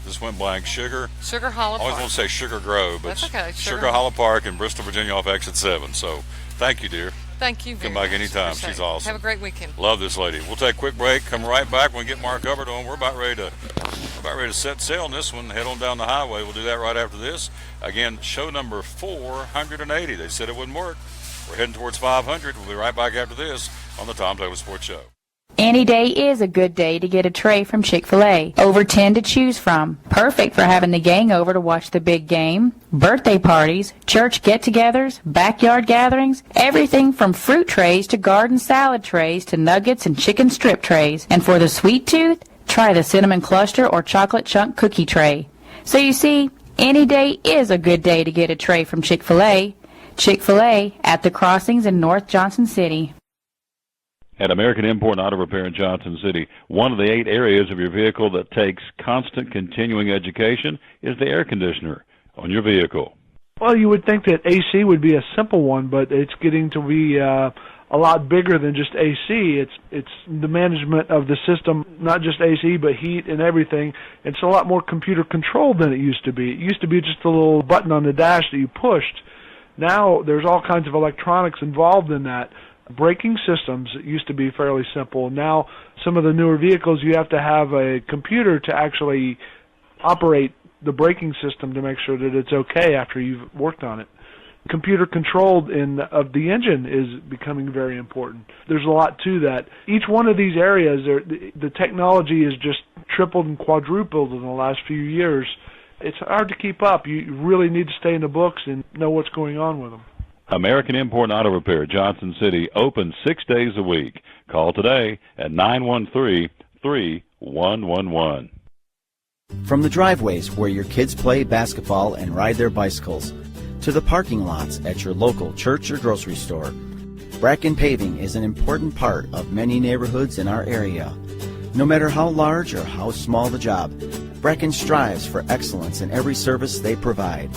this went blank, Sugar Hollow I always Park. want to say Sugar Grove, but That's okay. Sugar Hollow Park in Bristol, Virginia off exit 7. So, thank you, dear. Thank you very Come back much. anytime. Appreciate She's it. awesome. Have a great weekend. Love this lady. We'll take a quick break. Come right back when we get Mark Hubbard on. We're about ready to set sail on this one. Head on down the highway. We'll do that right after this. Again, show number 480. They said it wouldn't work. We're heading towards 500. We'll be right back after this on the Tom Taylor Sports Show. Any day is a good day to get a tray from Chick-fil-A. Over 10 to choose from. Perfect for having the gang over to watch the big game, birthday parties, church get-togethers, backyard gatherings, everything from fruit trays to garden salad trays to nuggets and chicken strip trays. And for the sweet tooth, try the cinnamon cluster or chocolate chunk cookie tray. So you see, any day is a good day to get a tray from Chick-fil-A. Chick-fil-A at the crossings in North Johnson City. At American Import Auto Repair in Johnson City, one of the 8 areas of your vehicle that takes constant continuing education is the air conditioner on your vehicle. Well, you would think that AC would be a simple one, but it's getting to be a lot bigger than just AC. It's the management of the system, not just AC, but heat and everything. It's a lot more computer controlled than it used to be. It used to be just a little button on the dash that you pushed. Now there's all kinds of electronics involved in that. Braking systems used to be fairly simple. Now, some of the newer vehicles, you have to have a computer to actually operate the braking system to make sure that it's okay after you've worked on it. Computer controlled of the engine is becoming very important. There's a lot to that. Each one of these areas, the technology has just tripled and quadrupled in the last few years. It's hard to keep up. You really need to stay in the books and know what's going on with them. American Import Auto Repair, Johnson City, open 6 days a week. Call today at 913-3111. From the driveways where your kids play basketball and ride their bicycles, to the parking lots at your local church or grocery store, Bracken Paving is an important part of many neighborhoods in our area. No matter how large or how small the job, Bracken strives for excellence in every service they provide.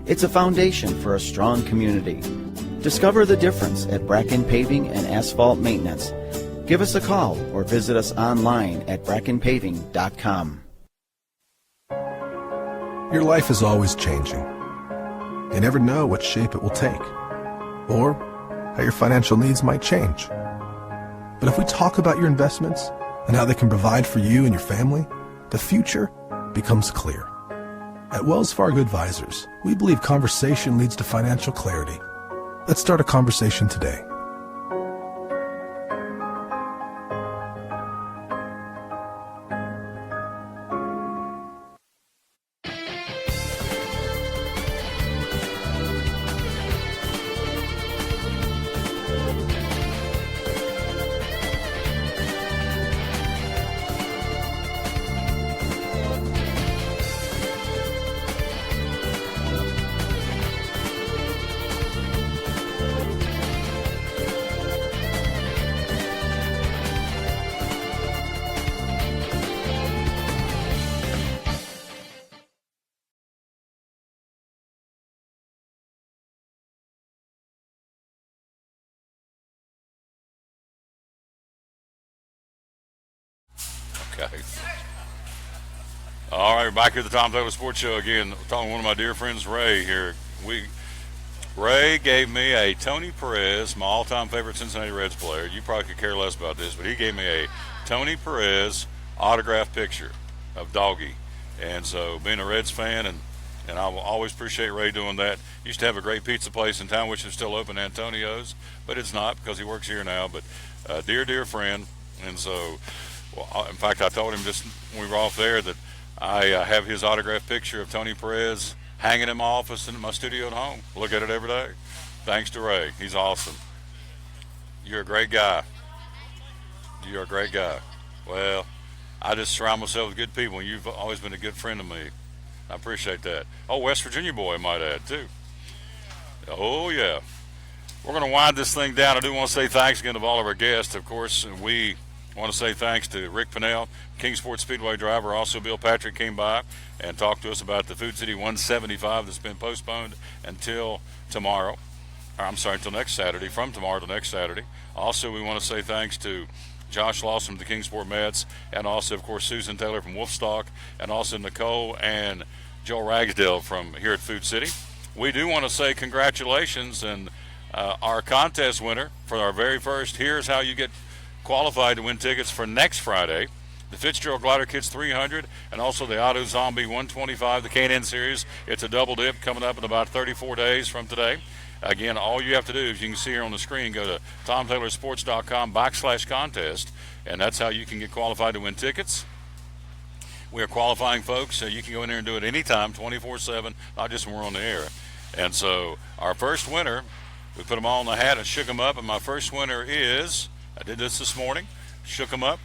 It's a foundation for a strong community. Discover the difference at Bracken Paving and Asphalt Maintenance. Give us a call or visit us online at brackenpaving.com. Your life is always changing. You never know what shape it will take, or how your financial needs might change. But if we talk about your investments and how they can provide for you and your family, the future becomes clear. At Wells Fargo Advisors, we believe conversation leads to financial clarity. Let's start a conversation today. Okay. All right, we're back here at the Tom Taylor Sports Show again. We're talking to one of my dear friends, Ray, here. Ray gave me a Tony Perez, my all-time favorite Cincinnati Reds player. You probably could care less about this, but he gave me a Tony Perez autographed picture of Doggy. And so being a Reds fan, and I will always appreciate Ray doing that. Used to have a great pizza place in town, which is still open, Antonio's, but it's not because he works here now. But dear friend. And so, well, in fact, I told him just when we were off there that I have his autographed picture of Tony Perez hanging in my office and in my studio at home. Look at it every day. Thanks to Ray. He's awesome. You're a great guy. You're a great guy. Well, I just surround myself with good people, and you've always been a good friend to me. I appreciate that. Oh, West Virginia boy, I might add, too. Oh, yeah. We're going to wind this thing down. I do want to say thanks again to all of our guests. Of course, we want to say thanks to Rick Pinnell, Kingsport Speedway driver. Also, Bill Patrick came by and talked to us about the Food City 175 that's been postponed until tomorrow. Or, I'm sorry, until next Saturday, from tomorrow to next Saturday. Also, we want to say thanks to Josh Lawson of the Kingsport Mets, and also, of course, Susan Taylor from Wolfstock, and also Nicole and Joel Ragsdale from here at Food City. We do want to say congratulations, and our contest winner for our very first Here's How You Get Qualified to Win Tickets for next Friday, the Fitzgerald Glider Kids 300, and also the Auto Zombie 125, the K&N Series. It's a double dip coming up in about 34 days from today. Again, all you have to do is, you can see here on the screen, go to TomTaylorSports.com/contest, and that's how you can get qualified to win tickets. We are qualifying folks, so you can go in there and do it anytime, 24/7, not just when we're on the air. And so our first winner, we put them all in the hat and shook them up, and my first winner is, I did this morning, shook them up,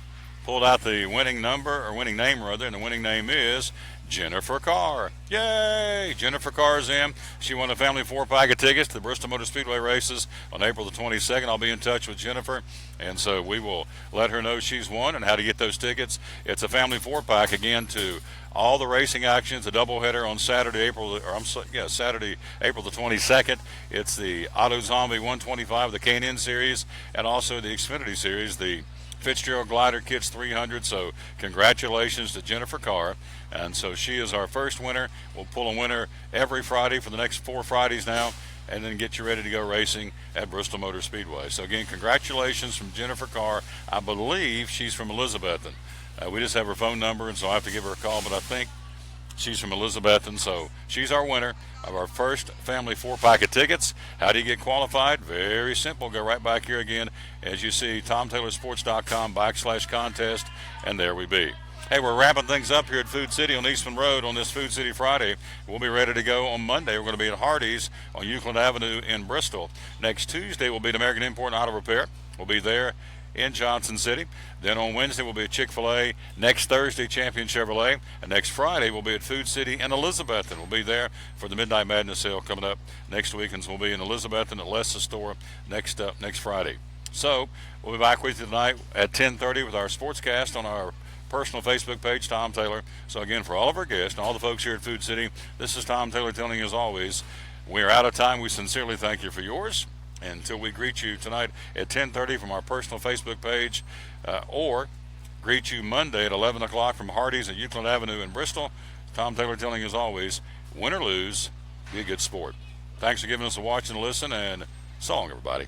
pulled out the winning number, or winning name rather, and the winning name is Jennifer Carr. Yay! Jennifer Carr is in. She won a family 4-pack of tickets to the Bristol Motor Speedway races on April the 22nd. I'll be in touch with Jennifer, and so we will let her know she's won and how to get those tickets. It's a family 4-pack, again, to all the racing actions, a doubleheader on Saturday, Saturday, April the 22nd. It's the Auto Zombie 125, the K&N Series, and also the Xfinity Series, the Fitzgerald Glider Kids 300. So congratulations to Jennifer Carr. And so she is our first winner. We'll pull a winner every Friday for the next 4 Fridays now, and then get you ready to go racing at Bristol Motor Speedway. So again, congratulations from Jennifer Carr. I believe she's from Elizabethton. We just have her phone number, and so I have to give her a call, but I think she's from Elizabethton. So she's our winner of our first family 4-pack of tickets. How do you get qualified? Very simple. Go right back here again, as you see, TomTaylorSports.com/contest, and there we be. Hey, we're wrapping things up here at Food City on Eastman Road on this Food City Friday. We'll be ready to go on Monday. We're going to be at Hardee's on Euclid Avenue in Bristol. Next Tuesday, we'll be at American Import and Auto Repair. We'll be there in Johnson City. Then on Wednesday, we'll be at Chick-fil-A. Next Thursday, Champion Chevrolet. And next Friday, we'll be at Food City in Elizabethton. We'll be there for the Midnight Madness sale coming up next week. And so we'll be in Elizabethton at Lester's store next Friday. So we'll be back with you tonight at 10:30 with our sportscast on our personal Facebook page, Tom Taylor. So again, for all of our guests and all the folks here at Food City, this is Tom Taylor telling you, as always, we are out of time. We sincerely thank you for yours. Until we greet you tonight at 10:30 from our personal Facebook page, or greet you Monday at 11 o'clock from Hardee's at Euclid Avenue in Bristol. Tom Taylor telling you, as always, win or lose, be a good sport. Thanks for giving us a watch and a listen, and so long, everybody.